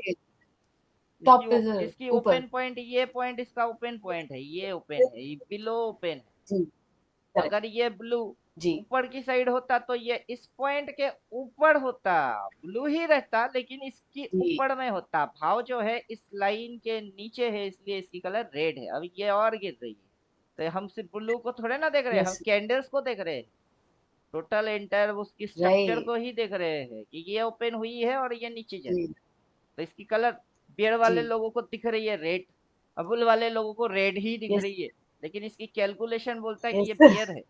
टॉप पे सर इसकी ऊपर ओपन पॉइंट, ये पॉइंट इसका ओपन पॉइंट है, ये ओपन है, ये बिलो ओपन है। जी करेक्ट अगर ये ब्लू जी ऊपर की साइड होता तो ये इस पॉइंट के ऊपर होता, ब्लू ही रहता, लेकिन इसकी जी ऊपर में होता। भाव जो है इस लाइन के नीचे है, इसलिए इसकी कलर रेड है। अब ये और गिर रही है, तो हम सिर्फ ब्लू को थोड़े ना देख रहे हैं, हम यस कैंडल्स को देख रहे हैं। टोटल एंटायर उसकी स्ट्रक्चर राइट को ही देख रहे हैं कि ये ओपन हुई है और ये नीचे जा रही जी है। तो इसकी कलर बियर वाले जी लोगों को दिख रही है रेड, अबुल वाले लोगों को रेड ही दिख यस रही है। लेकिन इसकी कैलकुलेशन बोलता है कि यस ये सर बियर है।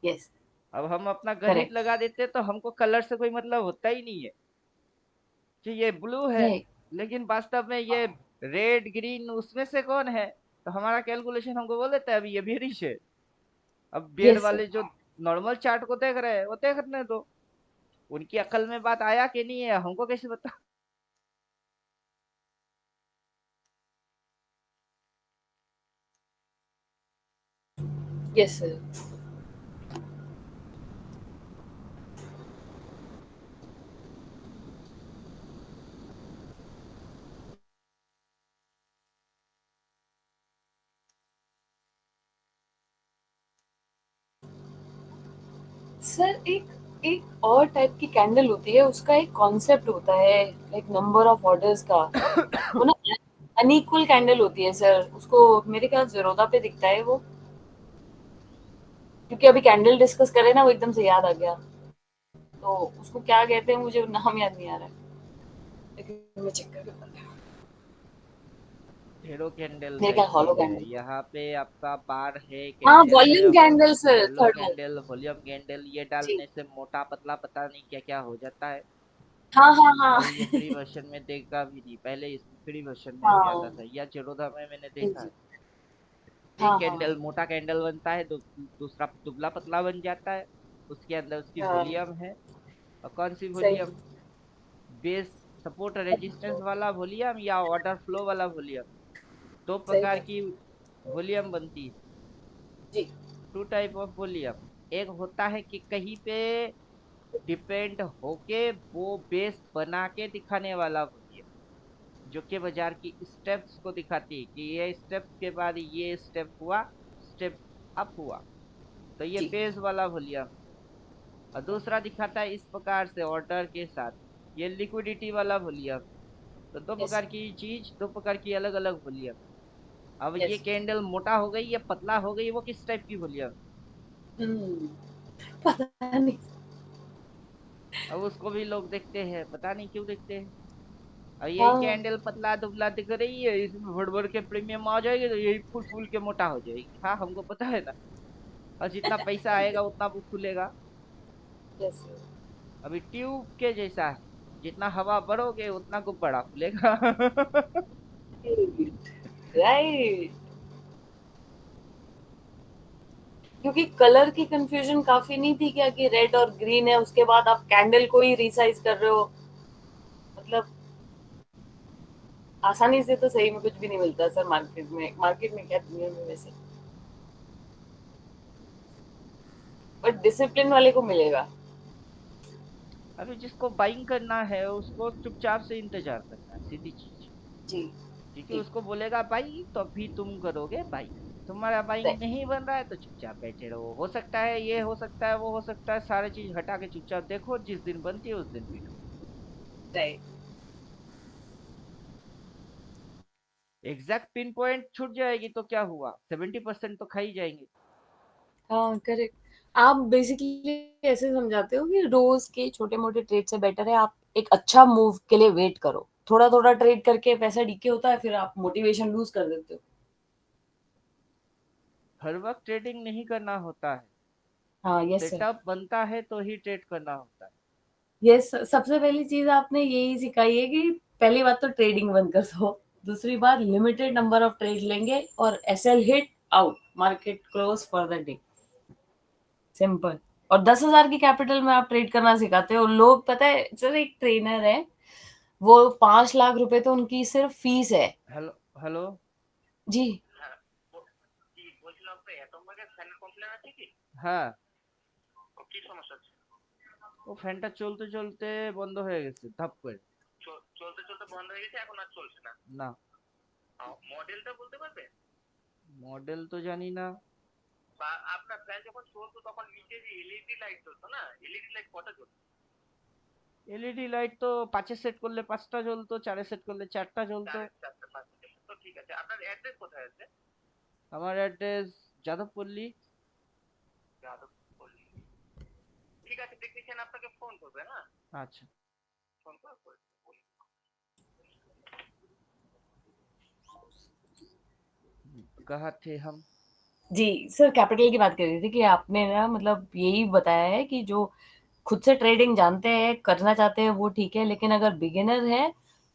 यस अब हम अपना गणित करेक्ट लगा देते तो हमको कलर से कोई मतलब होता ही नहीं है कि ये ब्लू है। राइट लेकिन वास्तव में ये रेड ग्रीन उसमें से कौन है, तो हमारा कैलकुलेशन हमको बोल देता है अभी ये बियरिश है। अब बियर यस सर वाले जो नॉर्मल चार्ट को देख रहे हैं वो देखने दो, उनकी अकल में बात आया कि नहीं है हमको कैसे बता। यस सर सर एक एक और टाइप की कैंडल होती है उसका एक कॉन्सेप्ट होता है लाइक नंबर ऑफ ऑर्डर्स का वो ना अनइक्वल कैंडल होती है सर उसको मेरे ख्याल ज़ेरोधा पे दिखता है वो क्योंकि अभी कैंडल डिस्कस करे ना वो एकदम से याद आ गया तो उसको क्या कहते हैं मुझे नाम याद नहीं आ रहा है लेकिन मैं चेक करके बताती हूँ ढेरों कैंडल मेरे ख्याल टाइप की हॉलो है कैंडल यहाँ पे। आपका बार है, हाँ कैंडल है, volume candle sir hollow third one candle, volume candle, ये जी डालने से मोटा पतला पता नहीं क्या क्या हो जाता है। हाँ हाँ हाँ अभी ये फ्री वर्जन में देखा भी नहीं, पहले इसमें फ्री वर्जन में भी आता हाँ था, या जेरोधा में मैंने जी देखा है। जी एक हाँ हाँ कैंडल मोटा कैंडल बनता है, दूसरा दुबला पतला बन जाता है। उसके अंदर उसकी हाँ वॉल्यूम है। और कौन सी सही वॉल्यूम? बेस सपोर्ट रेजिस्टेंस वाला वॉल्यूम या ऑर्डर फ्लो वाला वॉल्यूम, दो सही प्रकार बात की वॉल्यूम बनती है। जी टू टाइप ऑफ वॉल्यूम। एक होता है कि कहीं पे डिपेंड होके वो बेस बना के दिखाने वाला वॉल्यूम, जो कि बाजार की स्टेप्स को दिखाती है कि ये स्टेप्स के बाद ये स्टेप हुआ, स्टेप अप हुआ, तो ये जी बेस वाला वॉल्यूम। और दूसरा दिखाता है इस प्रकार से ऑर्डर के साथ, ये लिक्विडिटी वाला वॉल्यूम। तो दो यस प्रकार की चीज, दो प्रकार की अलग अलग वॉल्यूम। अब ये यस कैंडल मोटा हो गई या पतला हो गई, वो किस टाइप की वॉल्यूम? पता नहीं। अब उसको भी लोग देखते हैं, पता नहीं क्यों देखते हैं। और यही हाँ कैंडल पतला दुबला दिख रही है, इसमें भर भर के प्रीमियम आ जाएगी, तो यही फूल फूल के मोटा हो जाएगी। हाँ, हमको पता है ना। और जितना पैसा आएगा उतना वो फूलेगा। यस अभी ट्यूब के जैसा है, जितना हवा भरोगे उतना गुब्बारा फूलेगा। राइट। क्योंकि कलर की कंफ्यूजन काफी नहीं थी क्या कि रेड और ग्रीन है, उसके बाद आप कैंडल को ही रिसाइज कर रहे हो। मतलब आसानी से तो सही में कुछ भी नहीं मिलता सर मार्केट में। मार्केट में क्या, दुनिया में वैसे, बट डिसिप्लिन वाले को मिलेगा। अभी जिसको बाइंग करना है उसको चुपचाप से इंतजार करना है, सीधी चीज। जी क्योंकि जी उसको बोलेगा बाई तो भी तुम करोगे बाई। तुम्हारा बाइंग राइट नहीं बन रहा है तो चुपचाप बैठे रहो, हो सकता है ये हो सकता है वो हो सकता है, सारी चीज हटा के चुपचाप देखो, जिस दिन बनती है उस दिन पीटो। राइट। एग्जैक्ट पिन पॉइंट छूट जाएगी तो क्या हुआ, 70% तो खा ही जाएंगे। हाँ करेक्ट। आप बेसिकली ऐसे समझाते हो कि रोज के छोटे मोटे ट्रेड से बेटर है आप एक अच्छा मूव के लिए वेट करो, थोड़ा थोड़ा ट्रेड करके पैसा डीके होता है, फिर आप मोटिवेशन लूज कर देते हो। हर वक्त ट्रेडिंग नहीं करना होता है, हाँ यस सर। सेटअप बनता है तो ही ट्रेड करना होता है। यस, सबसे पहली चीज आपने यही सिखाई है कि पहली बात तो ट्रेडिंग बंद कर दो, दूसरी बात लिमिटेड नंबर ऑफ ट्रेड लेंगे और SL hit out, market close for the day, simple. और 10,000 की कैपिटल में आप ट्रेड करना सिखाते हो। लोग, पता है सर, एक ट्रेनर है, वो 5 लाख रुपए तो उनकी सिर्फ फीस है। Hello hello. जी হ্যাঁ, ও ফ্যানটা চলতে চলতে বন্ধ হয়ে গেছে ধাপ করে। না, মডেল তো জানি না। এলইডি লাইট তো 5-এ সেট করলে 5টা জ্বলতো, 4-এ সেট করলে 4টা জ্বলতো। আমার অ্যাড্রেস যাদবপল্লী। আচ্ছা। कहाँ थे हम? जी सर, कैपिटल की बात कर रही थी कि आपने ना मतलब यही बताया है कि जो खुद से ट्रेडिंग जानते हैं, करना चाहते हैं, वो ठीक है, लेकिन अगर बिगिनर है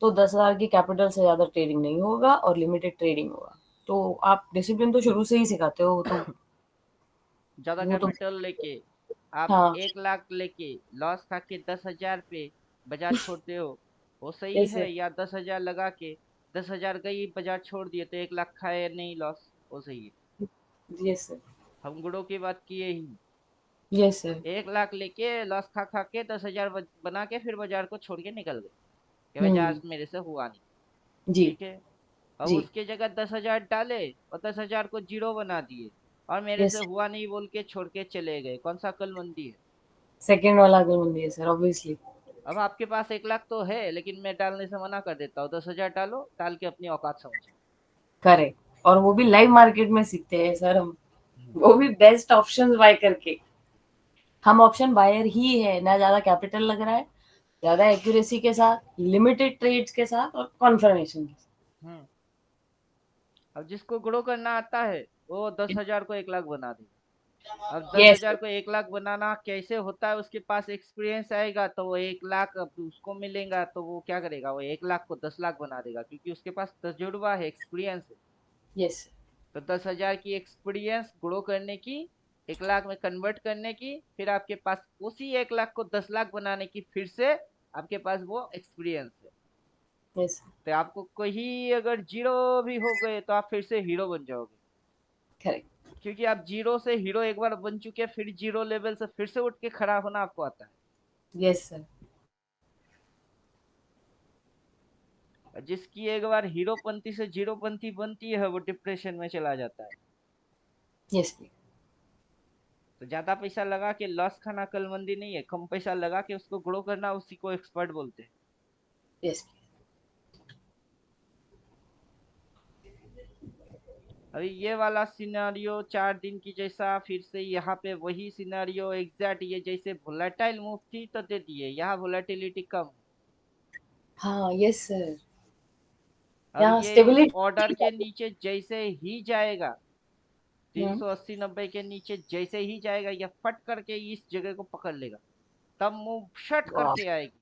तो 10,000 की कैपिटल से ज्यादा ट्रेडिंग नहीं होगा और लिमिटेड ट्रेडिंग होगा। तो आप डिसिप्लिन तो शुरू से ही सिखाते हो, तो ज्यादा वो तो कैपिटल लेके आप हाँ 1 लाख लेके लॉस खा के 10,000 पे बाजार छोड़ते हो, वो सही यस है? या 10,000 लगा के 10,000 गई बाजार छोड़ दिए तो 1 लाख खाए नहीं लॉस, वो सही है? Yes sir. हम गुड़ों की बात किए ही। Yes sir. 1 लाख लेके लॉस खा खा के 10,000 बना के फिर बाजार को छोड़ के निकल गए कि बाजार हम्म। मेरे से हुआ नहीं। जी ठीक है। अब जी उसके जगह 10,000 डाले और 10,000 को जीरो बना दिए और मेरे से यस, हुआ नहीं बोल के छोड़ के चले गए, कौन सा अक्लमंदी है? सेकंड वाला अक्लमंदी है सर, ऑब्वियसली। अब आपके पास 1 लाख तो है, लेकिन मैं डालने से मना कर देता हूँ, 10,000 डालो, डाल के अपनी औकात समझो। करेक्ट, और वो भी लाइव मार्केट में सीखते हैं सर हम, हम्म। वो भी बेस्ट ऑप्शंस बाय करके। हम ऑप्शन बायर ही है ना, ज्यादा कैपिटल लग रहा है, ज्यादा एक्यूरेसी के साथ, लिमिटेड ट्रेड्स के साथ और कॉन्फर्मेशन के साथ। हम्म। अब जिसको ग्रो करना आता है वो 10,000 को 1 लाख बना देगा। अब दस यस हजार को 1 लाख बनाना कैसे होता है, उसके पास एक्सपीरियंस आएगा तो वो 1 लाख अब उसको मिलेगा तो वो क्या करेगा, वो 1 लाख को 10 लाख बना देगा, क्योंकि उसके पास तजुर्बा है, एक्सपीरियंस है। यस तो 10,000 की एक्सपीरियंस ग्रो करने की, 1 लाख में कन्वर्ट करने की, फिर आपके पास उसी 1 लाख को 10 लाख बनाने की, फिर से आपके पास वो एक्सपीरियंस है। यस। तो आपको कहीं अगर जीरो भी हो गए तो आप फिर से हीरो बन जाओगे। करेक्ट। क्योंकि आप जीरो से हीरो एक बार बन चुके हैं, फिर जीरो लेवल से फिर से उठ के खड़ा होना आपको आता है। Yes sir. और जिसकी एक बार हीरोपंती से जीरोपंती बनती है वो डिप्रेशन में चला जाता है। Yes please. तो ज्यादा पैसा लगा के लॉस खाना अक्लमंदी नहीं है, कम पैसा लगा के उसको ग्रो करना उसी को एक्सपर्ट बोलते हैं। यस। अभी ये वाला सिनेरियो 4 दिन की जैसा, फिर से यहाँ पे वही सिनेरियो एग्जैक्ट, ये जैसे वोलेटाइल मूव थी तो दे दिए, यहाँ वोलेटिलिटी कम। हाँ यस सर। अब यहाँ ये इस ऑर्डर के स्टेबिलिटी। नीचे जैसे ही जाएगा, 380-90 के नीचे जैसे ही जाएगा, या फट करके इस जगह को पकड़ लेगा, तब मूव शट वाह। करके आएगी।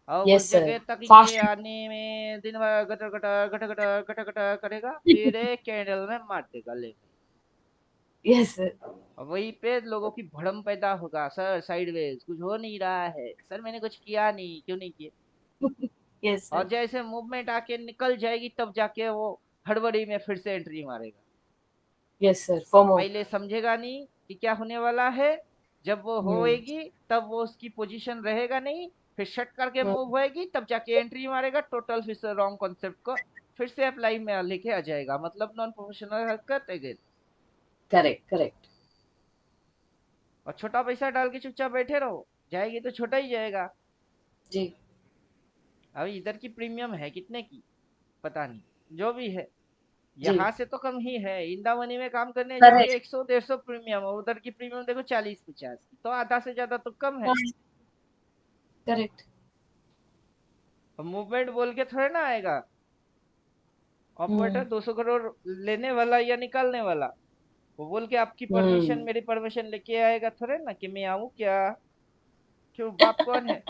और उस यस सर। जगह तक ये फास्ट। आने में दिन भर gutter gutter gutter gutter gutter gutter करेगा, फिर एक कैंडल में मार देगा ले। Yes sir. और वहीं पे लोगों की भड़म पैदा होगा, सर साइडवेज कुछ हो नहीं रहा है, सर मैंने कुछ किया नहीं, क्यों नहीं किया। यस और सर। जैसे मूवमेंट आके निकल जाएगी तब जाके वो हड़बड़ी में फिर से एंट्री मारेगा। Yes sir. फोमो। पहले समझेगा नहीं कि क्या होने वाला है, जब वो होएगी तब वो उसकी पोजीशन रहेगा नहीं, फिर शट करके मूव होएगी तब जाके एंट्री मारेगा, टोटल फिर से रॉन्ग कॉन्सेप्ट को फिर से अप्लाई में लेके आ जाएगा, मतलब नॉन प्रोफेशनल हरकत अगेन। Correct correct. और छोटा पैसा डाल के चुपचाप बैठे रहो, जाएगी तो छोटा ही जाएगा। जी अभी इधर की प्रीमियम है कितने की पता नहीं, जो भी है जी। यहाँ से तो कम ही है। इंदा मनी में काम करने जाओगे करेक्ट 100-150 प्रीमियम, और उधर की प्रीमियम देखो 40-50 की, तो आधा से ज्यादा तो कम है। करेक्ट। मूवमेंट बोल के थोड़े ना आएगा ऑपरेटर 200 करोड़ लेने वाला या निकालने वाला, वो बोल के आपकी परमिशन मेरी परमिशन लेके आएगा थोड़े ना कि मैं आऊं क्या। क्यों, बाप कौन है,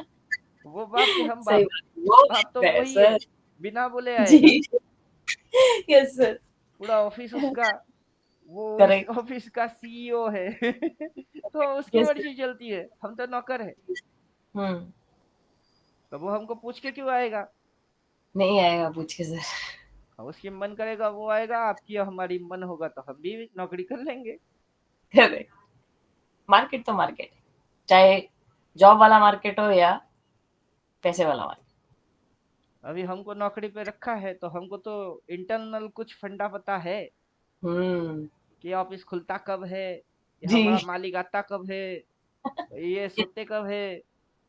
वो बाप के हम सही बाप, बात। वो बाप तो है वही है, सर। बिना बोले जी। आएगा। Yes sir. पूरा ऑफिस उसका, वो उस करेक्ट। ऑफिस का सीईओ है तो उसकी यस सर। मर्जी चलती है, हम तो नौकर है। हम्म। तो वो हमको पूछ के क्यों आएगा। नहीं आएगा पूछ के सर। और उसकी मन करेगा वो आएगा, आपकी और हमारी मन होगा तो हम भी नौकरी कर लेंगे। करेक्ट। मार्केट तो मार्केट है, चाहे जॉब वाला मार्केट हो या पैसे वाला मार्केट। अभी हमको नौकरी पे रखा है तो हमको तो इंटरनल कुछ फंडा पता है हम्म। कि ऑफिस खुलता कब है, ये जी। हमारा मालिक आता कब है, ये सोते कब है,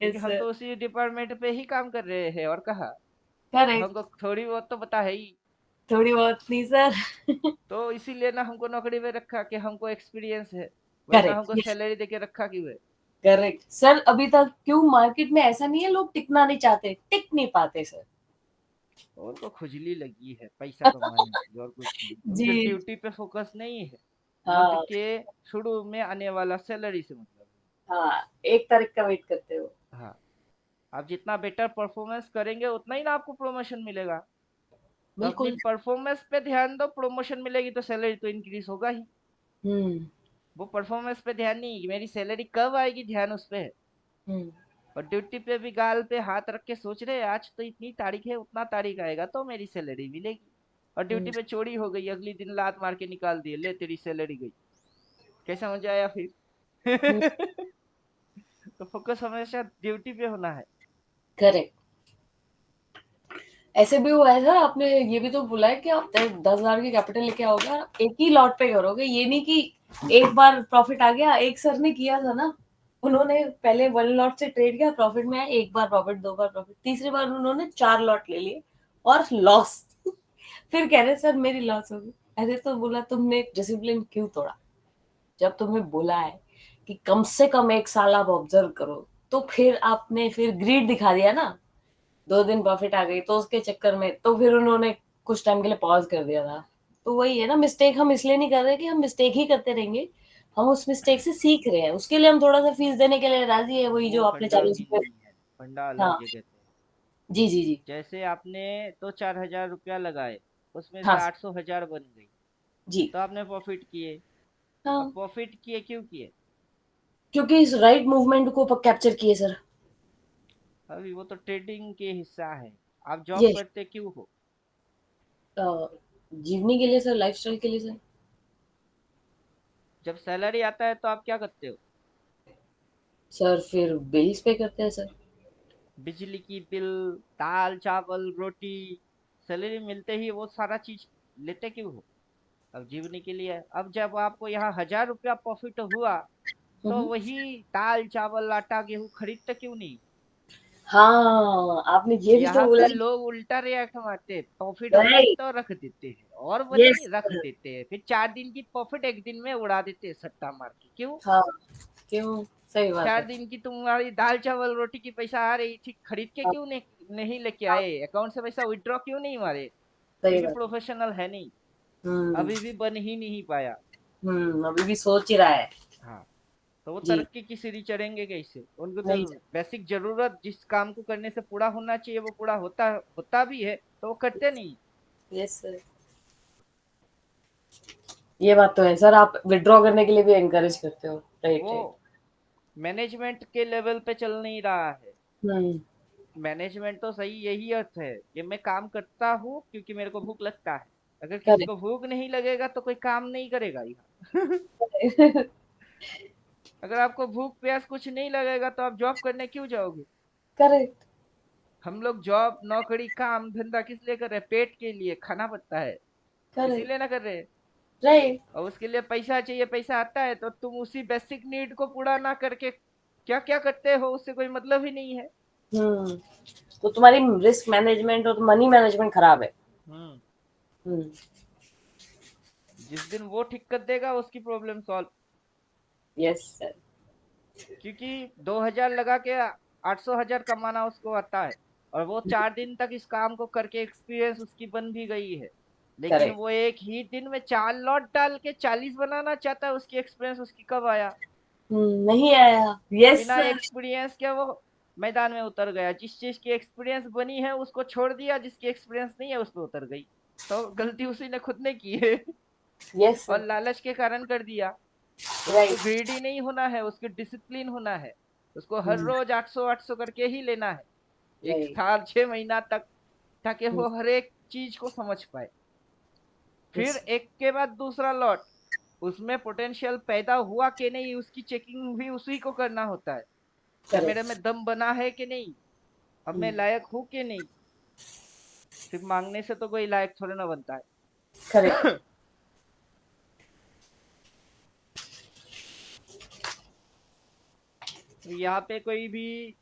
क्योंकि यस हम सर। तो उसी डिपार्टमेंट पे ही काम कर रहे हैं और कहा। तो करेक्ट। हमको थोड़ी बहुत तो पता है ही। थोड़ी बहुत नहीं सर। तो इसीलिए ना हमको नौकरी में रखा कि हमको एक्सपीरियंस है, वरना करेक्ट। हमको यस। सैलरी देके रखा क्यों है। Correct sir. अभी तक क्यों मार्केट में ऐसा नहीं है, लोग टिकना नहीं चाहते, टिक नहीं पाते सर। उनको खुजली लगी है पैसा कमाने की और कुछ नहीं, जी। उनके ड्यूटी पे फोकस नहीं है, मंथ हाँ। के शुरू में आने वाला सैलरी से मतलब हाँ। 1 तारीख का वेट करते हो। है। हाँ, आप जितना बेटर परफॉर्मेंस करेंगे उतना ही ना आपको प्रमोशन मिलेगा। तो अपनी बिल्कुल। परफॉर्मेंस पे ध्यान दो, प्रमोशन मिलेगी तो सैलरी तो इंक्रीज होगा ही। हम्म। वो परफॉर्मेंस पे ध्यान नहीं कि मेरी सैलरी कब आएगी, ध्यान उस पे है। हम्म। और ड्यूटी पे भी गाल पे हाथ रख के सोच रहे हैं आज तो इतनी तारीख है, उतना तारीख आएगा तो मेरी सैलरी मिलेगी। और ड्यूटी हम्म। पे चोरी हो गई, अगली दिन लात मार के निकाल दिए, ले तेरी सैलरी गई। कैसा मजा आया फिर हम्म। तो फोकस हमेशा ड्यूटी पे होना है। करेक्ट। ऐसे भी हुआ है सर, आपने ये भी तो बोला है कि आप 10,000 की कैपिटल लेके आओगे और एक ही लॉट पे करोगे, ये नहीं कि एक बार प्रॉफिट आ गया। एक सर ने किया था ना, उन्होंने पहले 1 लॉट से ट्रेड किया, प्रॉफिट में आया, एक बार प्रॉफिट, 2 बार प्रॉफिट, तीसरी बार उन्होंने 4 लॉट ले लिए और लॉस। फिर कह रहे सर मेरी लॉस होगी। अरे तो बोला तुमने डिसिप्लिन क्यों तोड़ा, जब तुम्हें बोला है कि कम से कम 1 साल आप ऑब्जर्व करो, तो फिर आपने फिर ग्रीड दिखा दिया ना। 2 दिन प्रॉफिट आ गई तो उसके चक्कर में तो फिर उन्होंने कुछ टाइम के लिए पॉज कर दिया था। तो वही है ना, मिस्टेक हम इसलिए नहीं कर रहे कि हम मिस्टेक ही करते रहेंगे, हम उस मिस्टेक से सीख रहे हैं, उसके लिए हम थोड़ा सा फीस देने के लिए राजी है, वही वो जो आपने फंडा 40 रुपए। मीनिंग है, फंडा हाँ। अलग जगह पे। जी जी जी। जैसे आपने तो 4,000 रुपया लगाए, उसमें से हाँ सर। 800,000 बन गई, जी। तो आपने प्रॉफिट किए। अब हाँ, प्रॉफिट किए क्यों किए। क्योंकि इस राइट मूवमेंट को कैप्चर किए सर। अभी वो तो ट्रेडिंग के हिस्सा है, आप जॉब ये करते क्यों हो। जीवनी के लिए सर, लाइफस्टाइल के लिए सर। जब सैलरी आता है तो आप क्या करते हो? सर फिर बिल्स पे करते हैं सर। बिजली की बिल, दाल चावल रोटी, सैलरी मिलते ही वो सारा चीज लेते क्यों हो? अब जीवनी के लिए। अब जब आपको यहाँ 1000 रुपया प्रॉफिट हुआ तो हम्म। वही दाल चावल आटा गेहूं खरीदते क्यों नहीं? हाँ, आपने ये भी तो यहाँ बोला। पे लोग उल्टा रिएक्ट मारते हैं, प्रॉफिट हुई राइट। तो रख देते हैं और यस बनी रख सर। देते हैं, फिर 4 दिन की प्रॉफिट एक दिन में उड़ा देते हैं सट्टा मार के। क्यों? हाँ, क्यों? सही बात है। 4 दिन की तुम्हारी दाल चावल रोटी की पैसा आ रही थी, खरीद के हाँ, क्यों नहीं लेके हाँ, आए? अकाउंट से पैसा विड्रॉ क्यों नहीं मारे? सही क्योंकि बात। प्रोफेशनल है नहीं, हम्म। अभी भी बन ही नहीं पाया। अभी भी सोच ही रहा है। हाँ, तो वो जी। तरक्की की सीढ़ी चढ़ेंगे कैसे? उनको तो नहीं बेसिक जरूरत जिस काम को करने से पूरा होना चाहिए वो पूरा होता होता भी है तो वो करते नहीं। यस सर, ये बात तो है सर। आप विड्रॉ करने के लिए भी एनकरेज करते हो। राइट, वो राइट। मैनेजमेंट के लेवल पे चल नहीं रहा है। हम्म। मैनेजमेंट तो सही यही अर्थ है कि मैं काम करता हूँ क्योंकि मेरे को भूख लगता है। अगर किसी को करेक्ट। भूख नहीं लगेगा तो कोई काम नहीं करेगा यहाँ। अगर आपको भूख प्यास कुछ नहीं लगेगा तो आप जॉब करने क्यों जाओगे? करेक्ट। हम लोग जॉब नौकरी काम धंधा किस लिए कर रहे हैं? पेट के लिए, खाना पड़ता है, करेक्ट। इसीलिए ना कर रहे हैं। राइट। और उसके लिए पैसा चाहिए, पैसा आता है तो तुम उसी बेसिक नीड को पूरा ना करके क्या क्या करते हो, उससे कोई मतलब ही नहीं है। हम्म। तो तुम्हारी रिस्क मैनेजमेंट और मनी मैनेजमेंट खराब है। हम्म। हम्म। जिस दिन वो ठीक कर देगा उसकी प्रॉब्लम सॉल्व। Yes sir. क्योंकि 2000 लगा के 800 हजार कमाना उसको आता है, और वो 4 दिन तक इस काम को करके एक्सपीरियंस उसकी बन भी गई है। लेकिन करेक्ट। वो एक ही दिन में 4 लॉट डाल के 40 बनाना चाहता है, उसकी एक्सपीरियंस उसकी कब आया? नहीं आया। यस बिना सर। एक्सपीरियंस के वो मैदान में उतर गया। जिस चीज की एक्सपीरियंस बनी है उसको छोड़ दिया, जिसकी एक्सपीरियंस नहीं है उस पर उतर गई। तो गलती उसी ने खुद ने की है। यस और सर। लालच के कारण कर दिया। तो उसको राइट। ग्रीडी नहीं होना है, उसको डिसिप्लिन होना है। उसको हर राइट। रोज 800 800 करके ही लेना है, 1 साल 6 महीना तक, ताकि वो हर एक चीज को समझ पाए। फिर यस। एक के बाद दूसरा लॉट, उसमें पोटेंशियल पैदा हुआ कि नहीं उसकी चेकिंग भी उसी को करना होता है कि मेरे करेक्ट। में दम बना है कि नहीं, अब मैं लायक हूँ कि नहीं। सिर्फ मांगने से तो कोई लायक थोड़ा ना बनता करेक्ट। है। यहाँ पे कोई भी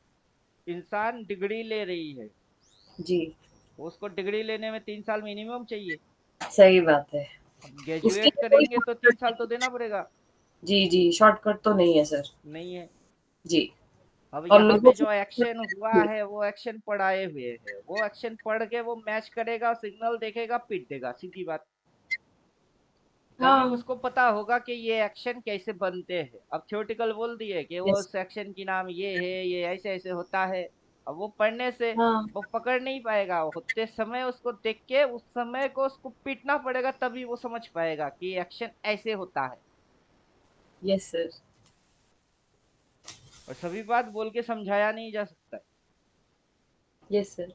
इंसान डिग्री ले रही है, जी। उसको डिग्री लेने में 3 साल मिनिमम चाहिए। सही बात है। अब उसके ग्रेजुएट लिए कोई करेंगे तो 3 साल तो देना पड़ेगा। जी, जी, शॉर्टकट तो नहीं है सर। नहीं है। जी। अब और यहाँ लोगों पे को जो एक्शन हुआ है वो एक्शन पढ़ाए हुए है, वो एक्शन पढ़ के वो मैच करेगा, सिग्नल देखेगा, पीट देगा, सीधी बात। तभी हाँ। उसको पता होगा कि ये एक्शन कैसे बनते हैं। अब थ्योरेटिकल बोल दिए कि वो यस। उस एक्शन की नाम ये है, ये ऐसे ऐसे होता है। अब वो पढ़ने से हाँ। वो पकड़ नहीं पाएगा, होते समय उसको देख के उस समय को उसको पीटना पड़ेगा, तभी वो समझ पाएगा कि एक्शन ऐसे होता है। Yes sir. और सभी बात बोल के समझाया नहीं जा सकता है। Yes sir.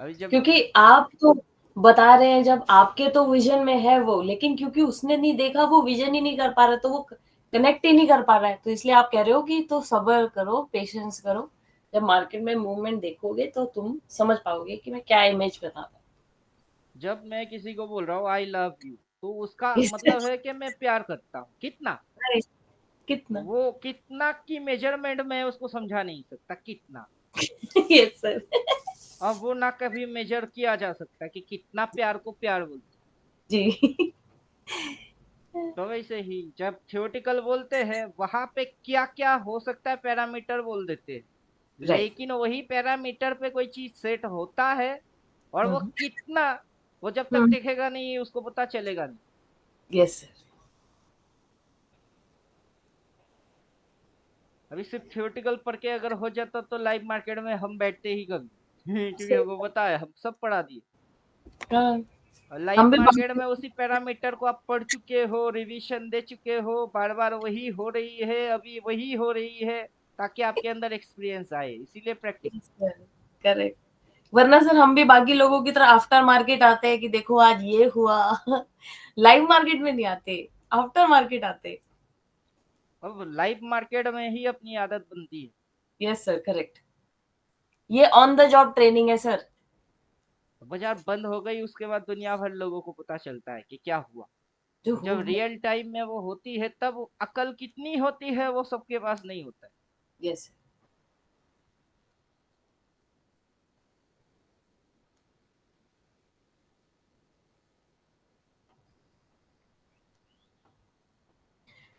अभी जब क्योंकि आप तो बता रहे हैं, जब आपके तो विजन में है वो, लेकिन क्योंकि उसने नहीं देखा, वो विजन ही नहीं कर पा रहा, तो वो कनेक्ट ही नहीं कर पा रहा है, तो इसलिए आप कह रहे हो कि तो सब्र करो, पेशेंस करो। जब मार्केट में मूवमेंट देखोगे तो तुम समझ पाओगे कि मैं क्या इमेज बता रहा जब मैं किसी को बोल रहा हूँ आई लव यू, तो उसका हूँ। मतलब है कि मैं प्यार करता हूँ कितना। कितना? वो कितना की मेजरमेंट में उसको समझा नहीं सकता कितना। Yes sir. अब वो ना कभी मेजर किया जा सकता कि कितना प्यार को प्यार बोलते। जी। तो वैसे ही जब थियोटिकल बोलते हैं वहां पे क्या क्या हो सकता है पैरामीटर बोल देते हैं, राइट। लेकिन वही पैरामीटर पे कोई चीज सेट होता है, और वो कितना, वो जब तक देखेगा नहीं उसको पता चलेगा नहीं। Yes sir. अभी सिर्फ थियोटिकल पढ़ के अगर हो जाता तो लाइव मार्केट में हम बैठते ही कभी। क्योंकि हमको पता है, हम सब पढ़ा दिए। हाँ, और लाइव हम भी मार्केट में उसी पैरामीटर को आप पढ़ चुके हो, रिवीजन दे चुके हो, बार बार वही हो रही है, अभी वही हो रही है, ताकि आपके अंदर एक्सपीरियंस आए, इसीलिए प्रैक्टिस। करेक्ट। वरना सर हम भी बाकी लोगों की तरह आफ्टर मार्केट आते हैं कि देखो आज ये हुआ। लाइव मार्केट में नहीं आते। आफ्टर मार्केट आते हैं। अब लाइव मार्केट में ही अपनी आदत बनती है। Yes sir, correct. ये ऑन द जॉब ट्रेनिंग है सर। बाजार बंद हो गई उसके बाद दुनिया भर लोगों को पता चलता है कि क्या हुआ। जो जब रियल टाइम में वो होती है तब अकल कितनी होती है वो सबके पास नहीं होता है। Yes.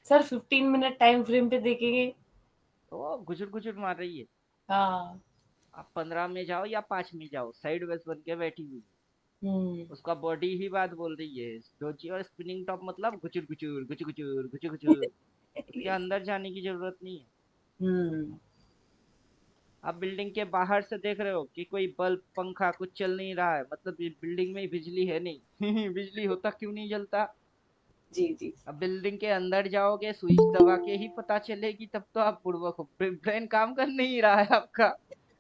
Sir 15 minute time frame पे देखेंगे। तो वो गुजर गुजर मार रही है। हाँ। आप 15 में जाओ या 5 में जाओ, साइड वेज बन के बैठी हुई है। हम्म। उसका बॉडी ही बात बोल रही है। डोजी और स्पिनिंग टॉप मतलब गुचुर गुचुर गुचुर गुचुर गुचुर गुचुर। उसके अंदर जाने की जरूरत नहीं है। हम्म। आप बिल्डिंग के बाहर से देख रहे हो कि कोई बल्ब पंखा कुछ चल नहीं रहा है, मतलब ये बिल्डिंग में बिजली है नहीं। बिजली होता क्यों नहीं जलता। जी जी। अब बिल्डिंग के अंदर जाओगे, स्विच दबा के ही पता चलेगी, तब तो आप बुड़बक हो, ब्रेन काम कर नहीं रहा है आपका,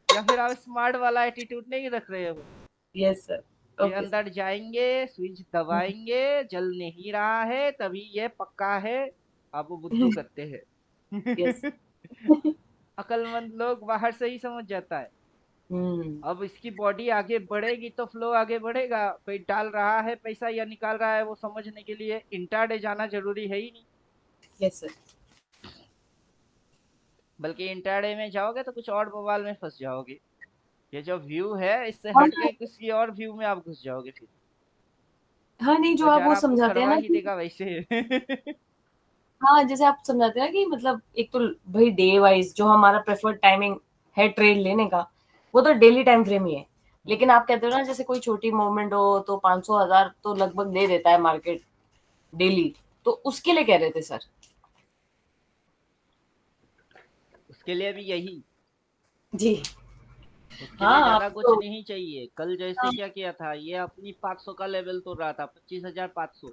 या फिर आप स्मार्ट वाला एटीट्यूड नहीं रख रहे हो यस सर। कि ओके अंदर जाएंगे स्विच सर। दबाएंगे जल नहीं रहा है तभी ये पक्का है। आप वो बुद्धू करते यस। हैं। अक्लमंद लोग बाहर से ही समझ जाता है। हम्म। अब इसकी बॉडी आगे बढ़ेगी तो फ्लो आगे बढ़ेगा। कोई डाल रहा है पैसा या निकाल रहा है वो समझने के लिए इंट्राडे जाना जरूरी है ही नहीं। Yes sir. बल्कि इंट्राडे में जाओगे तो कुछ और बवाल में फंस जाओगे। ये जो व्यू है इससे हाँ हट के किसी और व्यू में आप घुस जाओगे फिर। हाँ, नहीं जो आप बाजार वो आपको समझाते हैं करवा ना ही कि देगा वैसे। हाँ, जैसे आप समझाते हैं ना कि मतलब एक तो भाई डे वाइज जो हमारा प्रेफर्ड टाइमिंग है ट्रेड लेने का, वो तो डेली टाइम फ्रेम ही है। लेकिन आप कहते हो ना जैसे कोई छोटी मूवमेंट हो तो 500 1000 तो लगभग दे देता है मार्केट डेली, तो उसके लिए कह रहे थे सर। उसके लिए भी यही। जी। उसके लिए हाँ ज्यादा आप कुछ तो नहीं चाहिए। कल जैसे क्या किया था, ये अपनी 500 का लेवल तो रहा था, 25,500।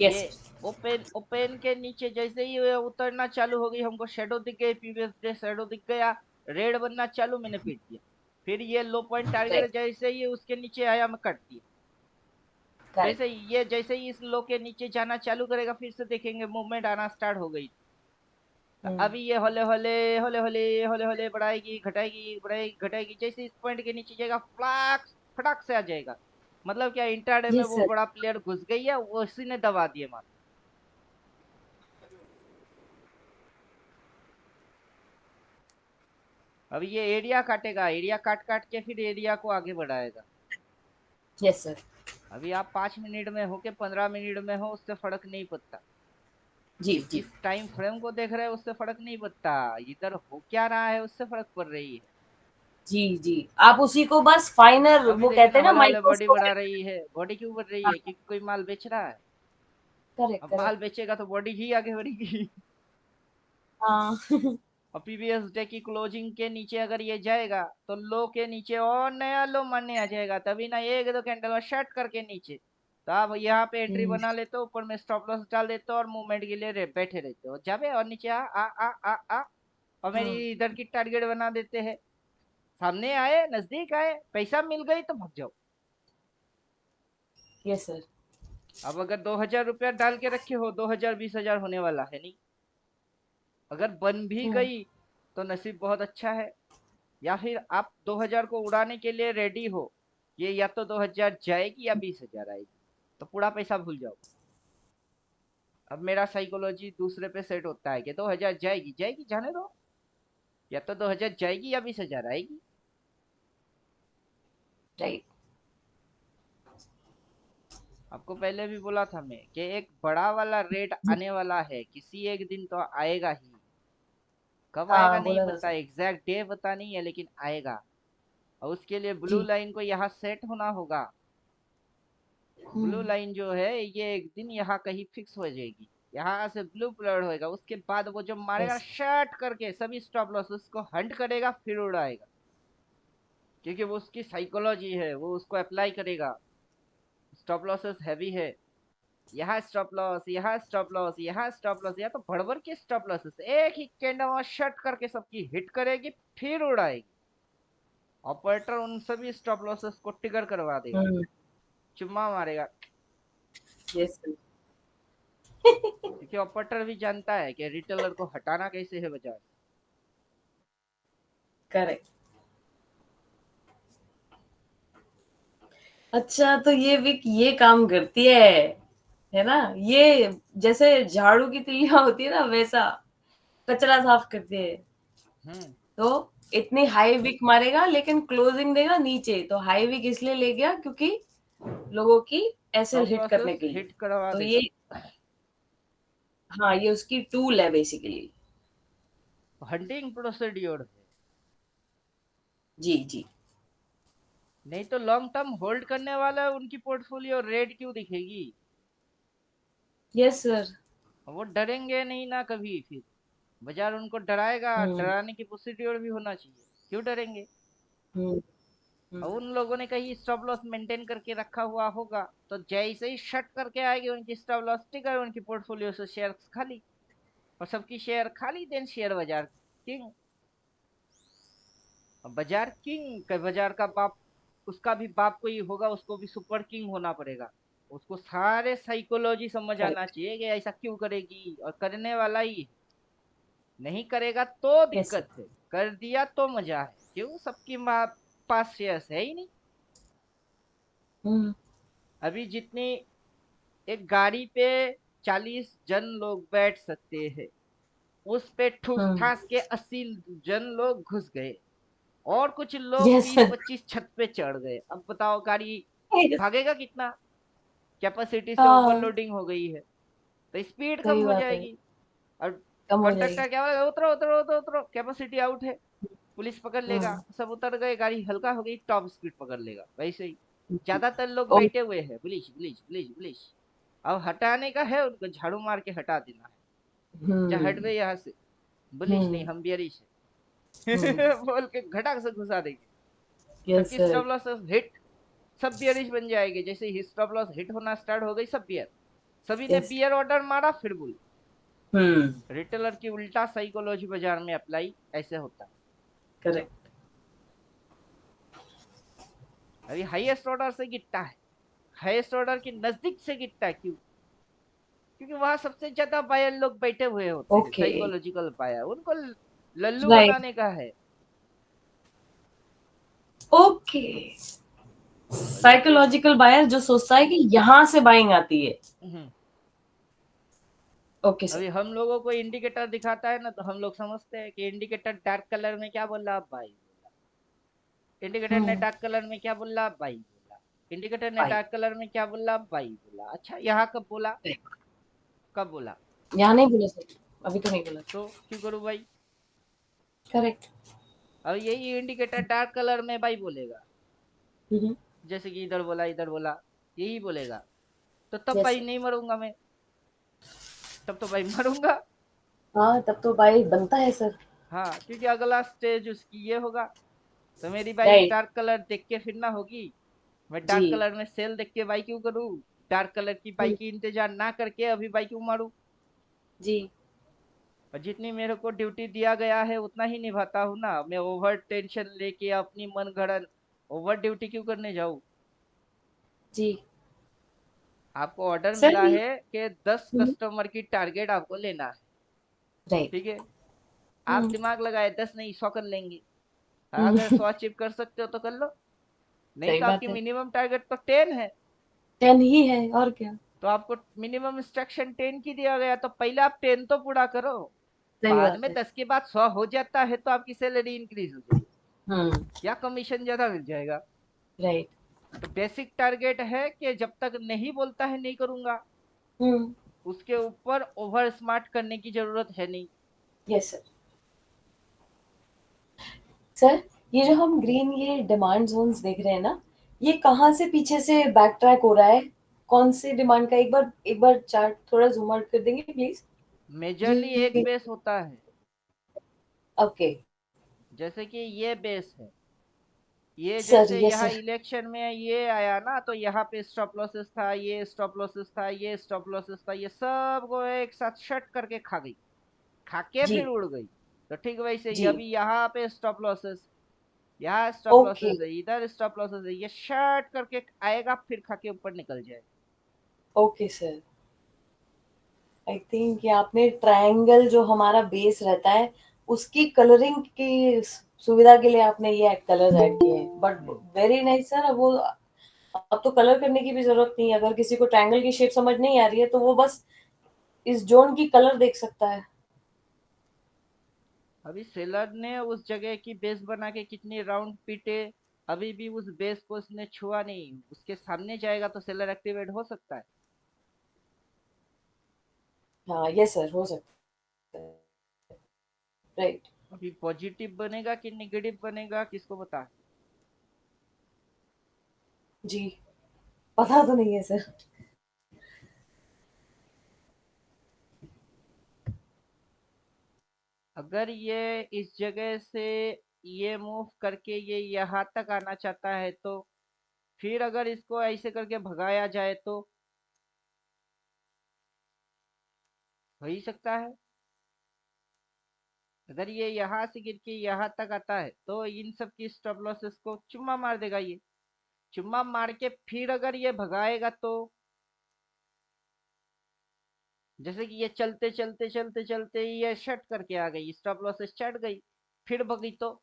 यस ये ओपन ओपन के नीचे जैसे ही ये उतरना चालू हो गई, हमको शेडो दिख गई, प्रीवियस डे शेडो दिख गया, रेड बनना चालू, मैंने पीट दिया। फिर ये लो पॉइंट टारगेट करेक्ट जैसे ही उसके नीचे आया मैं कट दिया। वैसे करेक्ट। ही ये जैसे ही इस लो के नीचे जाना चालू करेगा फिर से देखेंगे मूवमेंट आना स्टार्ट हो गई। तो हम्म। अभी ये हौले हौले हौले हौले हौले हौले बढ़ाएगी घटाएगी बढ़ाएगी घटाएगी, जैसे इस पॉइंट के नीचे जाएगा फ्लाक फटाक से आ जाएगा। मतलब क्या इंट्राडे में यस वो सर। बड़ा प्लेयर घुस गई है, वो उसी ने दबा दिए मार। अब ये एरिया काटेगा, एरिया काट काट के फिर एरिया को आगे बढ़ाएगा। Yes sir. अभी आप 5 मिनट में हो के 15 मिनट में हो उससे फर्क नहीं पड़ता। जी जी। जिस टाइम फ्रेम को देख रहे हो उससे फर्क नहीं पड़ता, इधर हो क्या रहा है उससे फर्क पड़ रही है। जी जी। आप उसी को बस फाइनर अभी वो देखिए कहते ना हैं ना हौले हौले बॉडी बढ़ा माइक्रोस्कोपिक। रही है। बॉडी क्यों बढ़ रही हाँ, है? क्योंकि कोई माल बेच रहा है। करेक्ट अब माल करेक्ट। बेचेगा तो बॉडी ही आगे बढ़ेगी। हाँ। और प्रीवियस डे की क्लोजिंग के नीचे अगर ये जाएगा तो लो के नीचे और नया लो मानने आ जाएगा, तभी ना एक दो कैंडल और शर्ट करके नीचे। तो आप यहाँ पे एंट्री हम्म। बना लेते हो, ऊपर में स्टॉप लॉस डाल देते हो और मूवमेंट के लिए बैठे रहते हो, जाबे और नीचे आ आ आ आ आ। और मेरी हम्म। इधर की टारगेट बना देते हैं। सामने आए नजदीक आए पैसा मिल गई तो भाग जाओ। Yes sir. अब अगर 2,000 रुपया डाल के रखे हो, 2,000 20,000 होने वाला है नहीं। अगर बन भी हम्म। गई तो नसीब बहुत अच्छा है। या फिर आप 2,000 को उड़ाने के लिए रेडी हो, ये या तो 2,000 जाएगी या 20,000 आएगी, तो पूरा पैसा भूल जाओ। अब मेरा साइकोलॉजी दूसरे पे सेट होता है कि 2,000 जाएगी जाएगी जाने दो, या तो 2,000 जाएगी या 20,000 आएगी। राइट। आपको पहले भी बोला था मैं कि एक बड़ा वाला रेट आने वाला है, किसी एक दिन तो आएगा ही। कब आएगा हाँ नहीं बोला था पता, सर। एग्जैक्ट डे पता नहीं है, लेकिन आएगा। और उसके लिए ब्लू जी। लाइन को यहाँ सेट होना होगा। ब्लू हम्म। लाइन जो है ये एक दिन यहाँ कहीं फिक्स हो जाएगी, यहाँ से ब्लू प्लड होएगा, उसके बाद वो जो मारेगा यस। शर्ट करके सभी स्टॉप लॉस उसको हंट करेगा फिर उड़ाएगा। क्योंकि वो उसकी साइकोलॉजी है, वो उसको अप्लाई करेगा। स्टॉप लॉसेस हैवी है, यहाँ स्टॉप लॉस यहाँ स्टॉप लॉस यहाँ स्टॉप लॉस, या तो भड़बड़ के स्टॉप लॉसेस एक ही कैंडल शर्ट करके सबकी हिट करेगी फिर उड़ाएगी। ऑपरेटर उन सभी स्टॉप लॉसेस को ट्रिगर करवा देगा, हम्म। चुम्मा मारेगा। Yes sir. क्योंकि ऑपरेटर भी जानता है कि रिटेलर को हटाना कैसे है बाजार। करेक्ट। अच्छा, तो ये विक ये काम करती है ना? ये जैसे झाड़ू की तिल्लियां होती है ना, वैसा कचरा साफ करती है। हम्म। तो इतनी हाई विक मारेगा लेकिन क्लोजिंग देगा नीचे, तो हाई विक इसलिए ले गया क्योंकि लोगों की एसएल स्टॉप हिट करने लॉसेस के लिए। हिट करवा तो देगा। ये, हाँ, ये उसकी टूल है बेसिकली। हंटिंग प्रोसीड्योर है। जी जी। नहीं तो लॉन्ग टर्म होल्ड करने वाला उनकी पोर्टफोलियो रेड क्यों दिखेगी? Yes sir. वो डरेंगे नहीं ना कभी फिर। बाजार उनको डराएगा, हम्म डराने की प्रोसीड्योर भी होना चाहिए। क्यों डरेंगे? हम्म और हम्म। उन लोगों ने कहीं स्टॉप लॉस मेंटेन करके रखा हुआ होगा, तो जैसे ही शट करके आएगी उनकी स्टॉप लॉस टिकर, उनकी पोर्टफोलियो से शेयर खाली। और सबकी शेयर खाली, देन शेयर बाजार किंग। बाजार किंग का, बाजार का बाप, उसका भी बाप कोई होगा, उसको भी सुपर किंग होना पड़ेगा। उसको सारे साइकोलॉजी समझ आना करेक्ट। चाहिए कि ऐसा क्यों करेगी, और करने वाला ही है। नहीं करेगा तो यस सर। दिक्कत है, कर दिया तो मजा है। क्यों? सबकी पास शेयर्स है ही नहीं। हम्म अभी जितनी एक गाड़ी पे 40 जन लोग बैठ सकते हैं, उस पे ठूस हम्म। ठास के 80 जन लोग घुस गए, और कुछ लोग यस बीस सर। पच्चीस छत पे चढ़ गए। अब बताओ गाड़ी भागेगा कितना? कैपेसिटी से हाँ, ओवरलोडिंग हो गई है, तो स्पीड कम सही हो बात है। जाएगी। और कम हो जाएगी। कंडक्टर क्या बोलेगा? उतरो उतरो उतरो उतरो, कैपेसिटी आउट है। पुलिस पकड़ लेगा, हम्म। सब उतर गए, गाड़ी हल्का हो गई, टॉप स्पीड पकड़ लेगा। वैसे ही ज्यादातर लोग ओ। बैठे हुए हैं, पुलिस पुलिस पुलिस पुलिस। अब हटाने का है, उनको झाड़ू मार के हटा देना है। जा हट हम्म गए यहाँ से। पुलिस नहीं, हम्म हम बियरिश हम्म। है। बोल के घटाक से घुसा देंगे। यस सबकी सर। स्टॉप लॉस हिट, सब बियरिश बन जाएंगे। जैसे ही स्टॉप लॉस हिट होना स्टार्ट हो गई, सब बियर। सभी ने यस। बियर ऑर्डर मारा, फिर बुल। हम्म। रिटेलर की उल्टा साइकोलॉजी बाजार में अप्लाई ऐसे होता है। करेक्ट। अभी हाईएस्ट ऑर्डर से गिरता है, हाईएस्ट ऑर्डर के नजदीक से गिरता है। क्यों? क्योंकि वहां सबसे ज्यादा बायर लोग बैठे हुए होते हैं, ओके। Psychological buyer. उनको लल्लू राइट। बनाने का है। ओके। लेकिन साइकोलॉजिकल बायर जो सोचता है कि यहाँ से बाइंग आती है। हम्म, ओके सर। अभी हम लोगों को इंडिकेटर दिखाता है ना, तो हम लोग समझते हैं कि इंडिकेटर डार्क कलर में क्या बोल रहा, बाई बोला। इंडिकेटर ने हम्म। डार्क कलर में क्या बोला, बाई बोला। इंडिकेटर ने बाइंग। डार्क कलर में क्या बोला, बाई बोला। अच्छा, यहाँ कब बोला? कब बोला? यहाँ नहीं बोला सर, अभी तो नहीं बोला। तो क्यों करूँ भाई? करेक्ट। अब यही इंडिकेटर डार्क कलर में बाई बोलेगा, हम्म। जैसे कि इधर बोला, यही बोलेगा, तो तब यस भाई सर। नहीं मरूंगा मैं। तब तो भाई मरूंगा। हाँ, तब तो बाई बनता है सर। हाँ, क्योंकि अगला स्टेज उसकी ये होगा। तो मेरी बाई राइट। डार्क कलर देख के फिर ना होगी। मैं जी। डार्क कलर में सेल देख के बाई क्यों करूँ? डार्क कलर की बाई हम्म। की इंतजार ना करके अभी बाई क्यों मारूं? जी। और जितनी मेरे को ड्यूटी दिया गया है उतना ही निभाता हूँ ना। मैं ओवर टेंशन लेके अपनी मन गढ़ंत ओवर ड्यूटी क्यों करने जाऊँ? जी। आपको ऑर्डर सर मिला ये। है कि 10 कस्टमर की टारगेट आपको लेना है। राइट। ठीक है, आप हम्म दिमाग लगाए 10 नहीं 100 कर लेंगे। हाँ, अगर हम्म। 100 अचीव कर सकते हो तो कर लो। नहीं सही तो आपकी बात है। मिनिमम टारगेट तो 10 है। 10 ही है और क्या। तो आपको मिनिमम इंस्ट्रक्शन 10 की दिया गया, तो पहले आप 10 तो पूरा करो। सही बाद बात में है। 10 के बाद 100 हो जाता है तो आपकी सैलरी इंक्रीज हो जाएगी, हम्म। या कमीशन ज्यादा मिल जाएगा। राइट। तो बेसिक टारगेट है कि जब तक नहीं बोलता है नहीं करूंगा, हम्म। उसके ऊपर ओवर स्मार्ट करने की जरूरत है नहीं। Yes sir. सर, ये जो हम ग्रीन ये डिमांड जोन्स देख रहे हैं ना, ये कहाँ से पीछे से बैक ट्रैक हो रहा है? कौन से डिमांड का? एक बार चार्ट थोड़ा जूम आउट कर देंगे प्लीज? मेजरली एक जी। बेस होता है। ओके। जैसे कि ये बेस है, ये सर, जैसे यस यहाँ सर। इलेक्शन में ये आया ना, तो यहाँ पे स्टॉप लॉसेस था, ये स्टॉप लॉसेस था, ये स्टॉप लॉसेस था, ये सब को एक साथ शट करके खा गई, खा के जी फिर उड़ गई। तो ठीक वैसे ही जी। अभी यहाँ पे स्टॉप लॉसेस, यहाँ स्टॉप ओके। लॉसेस है, इधर स्टॉप लॉसेस है, ये शट करके आएगा फिर खा के ऊपर निकल जाएगा। Okay sir. आई थिंक ये आपने ट्रायंगल जो हमारा बेस रहता है उसकी कलरिंग की सुविधा के लिए आपने ये कलर्स ऐड किए हैं, but hmm, very nice sir. अब वो, अब तो कलर करने की भी जरूरत नहीं है। अगर किसी को ट्रायंगल की शेप समझ नहीं आ रही है तो वो बस इस जोन की कलर देख सकता है। अभी सेलर ने उस जगह की बेस बना के कितने राउंड पीटे, अभी भी उस बेस को उसने छुआ नहीं, उसके सामने जाएगा तो सेलर एक्टिवेट हो सकता है। हाँ ये सर हो सकता है। राइट। अभी पॉजिटिव बनेगा कि निगेटिव बनेगा किसको पता है। जी, पता तो नहीं है सर। अगर ये इस जगह से ये मूव करके ये यहाँ तक आना चाहता है तो फिर अगर इसको ऐसे करके भगाया जाए तो हो ही सकता है। अगर ये यहाँ से गिर के यहाँ तक आता है तो इन सब की स्टॉप लॉसेस को चुम्मा मार देगा ये। चुम्मा मार के फिर अगर ये भगाएगा तो जैसे कि ये चलते चलते चलते चलते ये शट करके आ गई, स्टॉप लॉसेस चढ़ गई, फिर भगी तो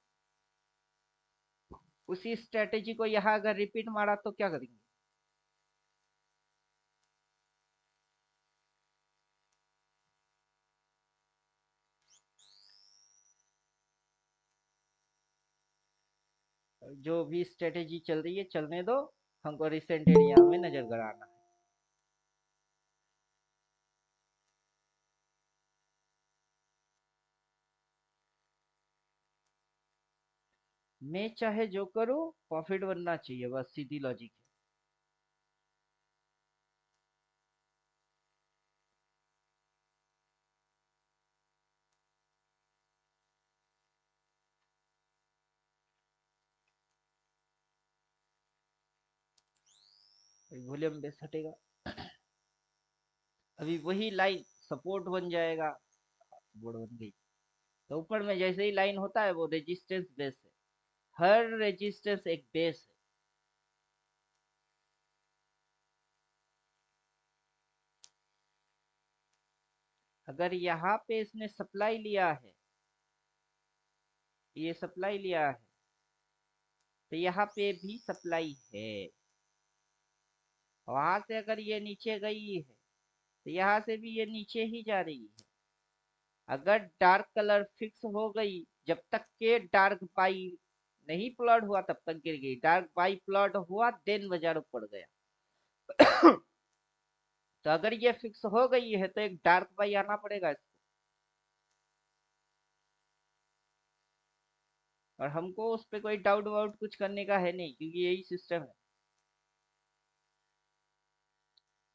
उसी स्ट्रेटेजी को यहाँ अगर रिपीट मारा तो क्या करेंगे। जो भी स्ट्रेटेजी चल रही है चलने दो, हमको रिसेंट एरिया में नजर गड़ाना है। मैं चाहे जो करूं प्रॉफिट बनना चाहिए, बस सीधी लॉजिक है। वॉल्यूम बेस हटेगा, अभी वही लाइन सपोर्ट बन जाएगा, बोर्ड बन गई। तो ऊपर में जैसे ही लाइन होता है वो रेजिस्टेंस बेस है, हर रेजिस्टेंस एक बेस है। अगर यहाँ पे इसने सप्लाई लिया है, ये सप्लाई लिया है, तो यहाँ पे भी सप्लाई है। वहां से अगर ये नीचे गई है तो यहाँ से भी ये नीचे ही जा रही है। अगर डार्क कलर फिक्स हो गई, जब तक के डार्क बाई नहीं प्लॉट हुआ तब तक गिर गई, डार्क बाई प्लॉट हुआ देन बाजार ऊपर गया। तो अगर ये फिक्स हो गई है तो एक डार्क बाई आना पड़ेगा इसको, और हमको उस पर कोई डाउट वाउट कुछ करने का है नहीं क्योंकि यही सिस्टम है।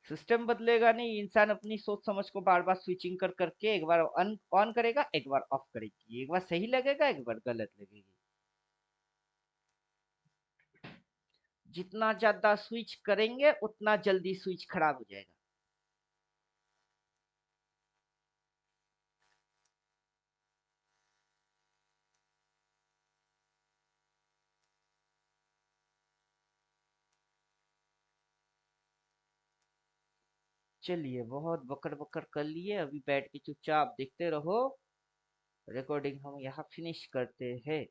सिस्टम बदलेगा नहीं, इंसान अपनी सोच समझ को बार बार स्विचिंग कर करके एक बार ऑन ऑन करेगा, एक बार ऑफ करेगी, एक बार सही लगेगा एक बार गलत लगेगी। जितना ज्यादा स्विच करेंगे उतना जल्दी स्विच खराब हो जाएगा। चलिए बहुत बकर बकर कर लिए, अभी बैठ के चुपचाप देखते रहो। रिकॉर्डिंग हम यहाँ फिनिश करते हैं।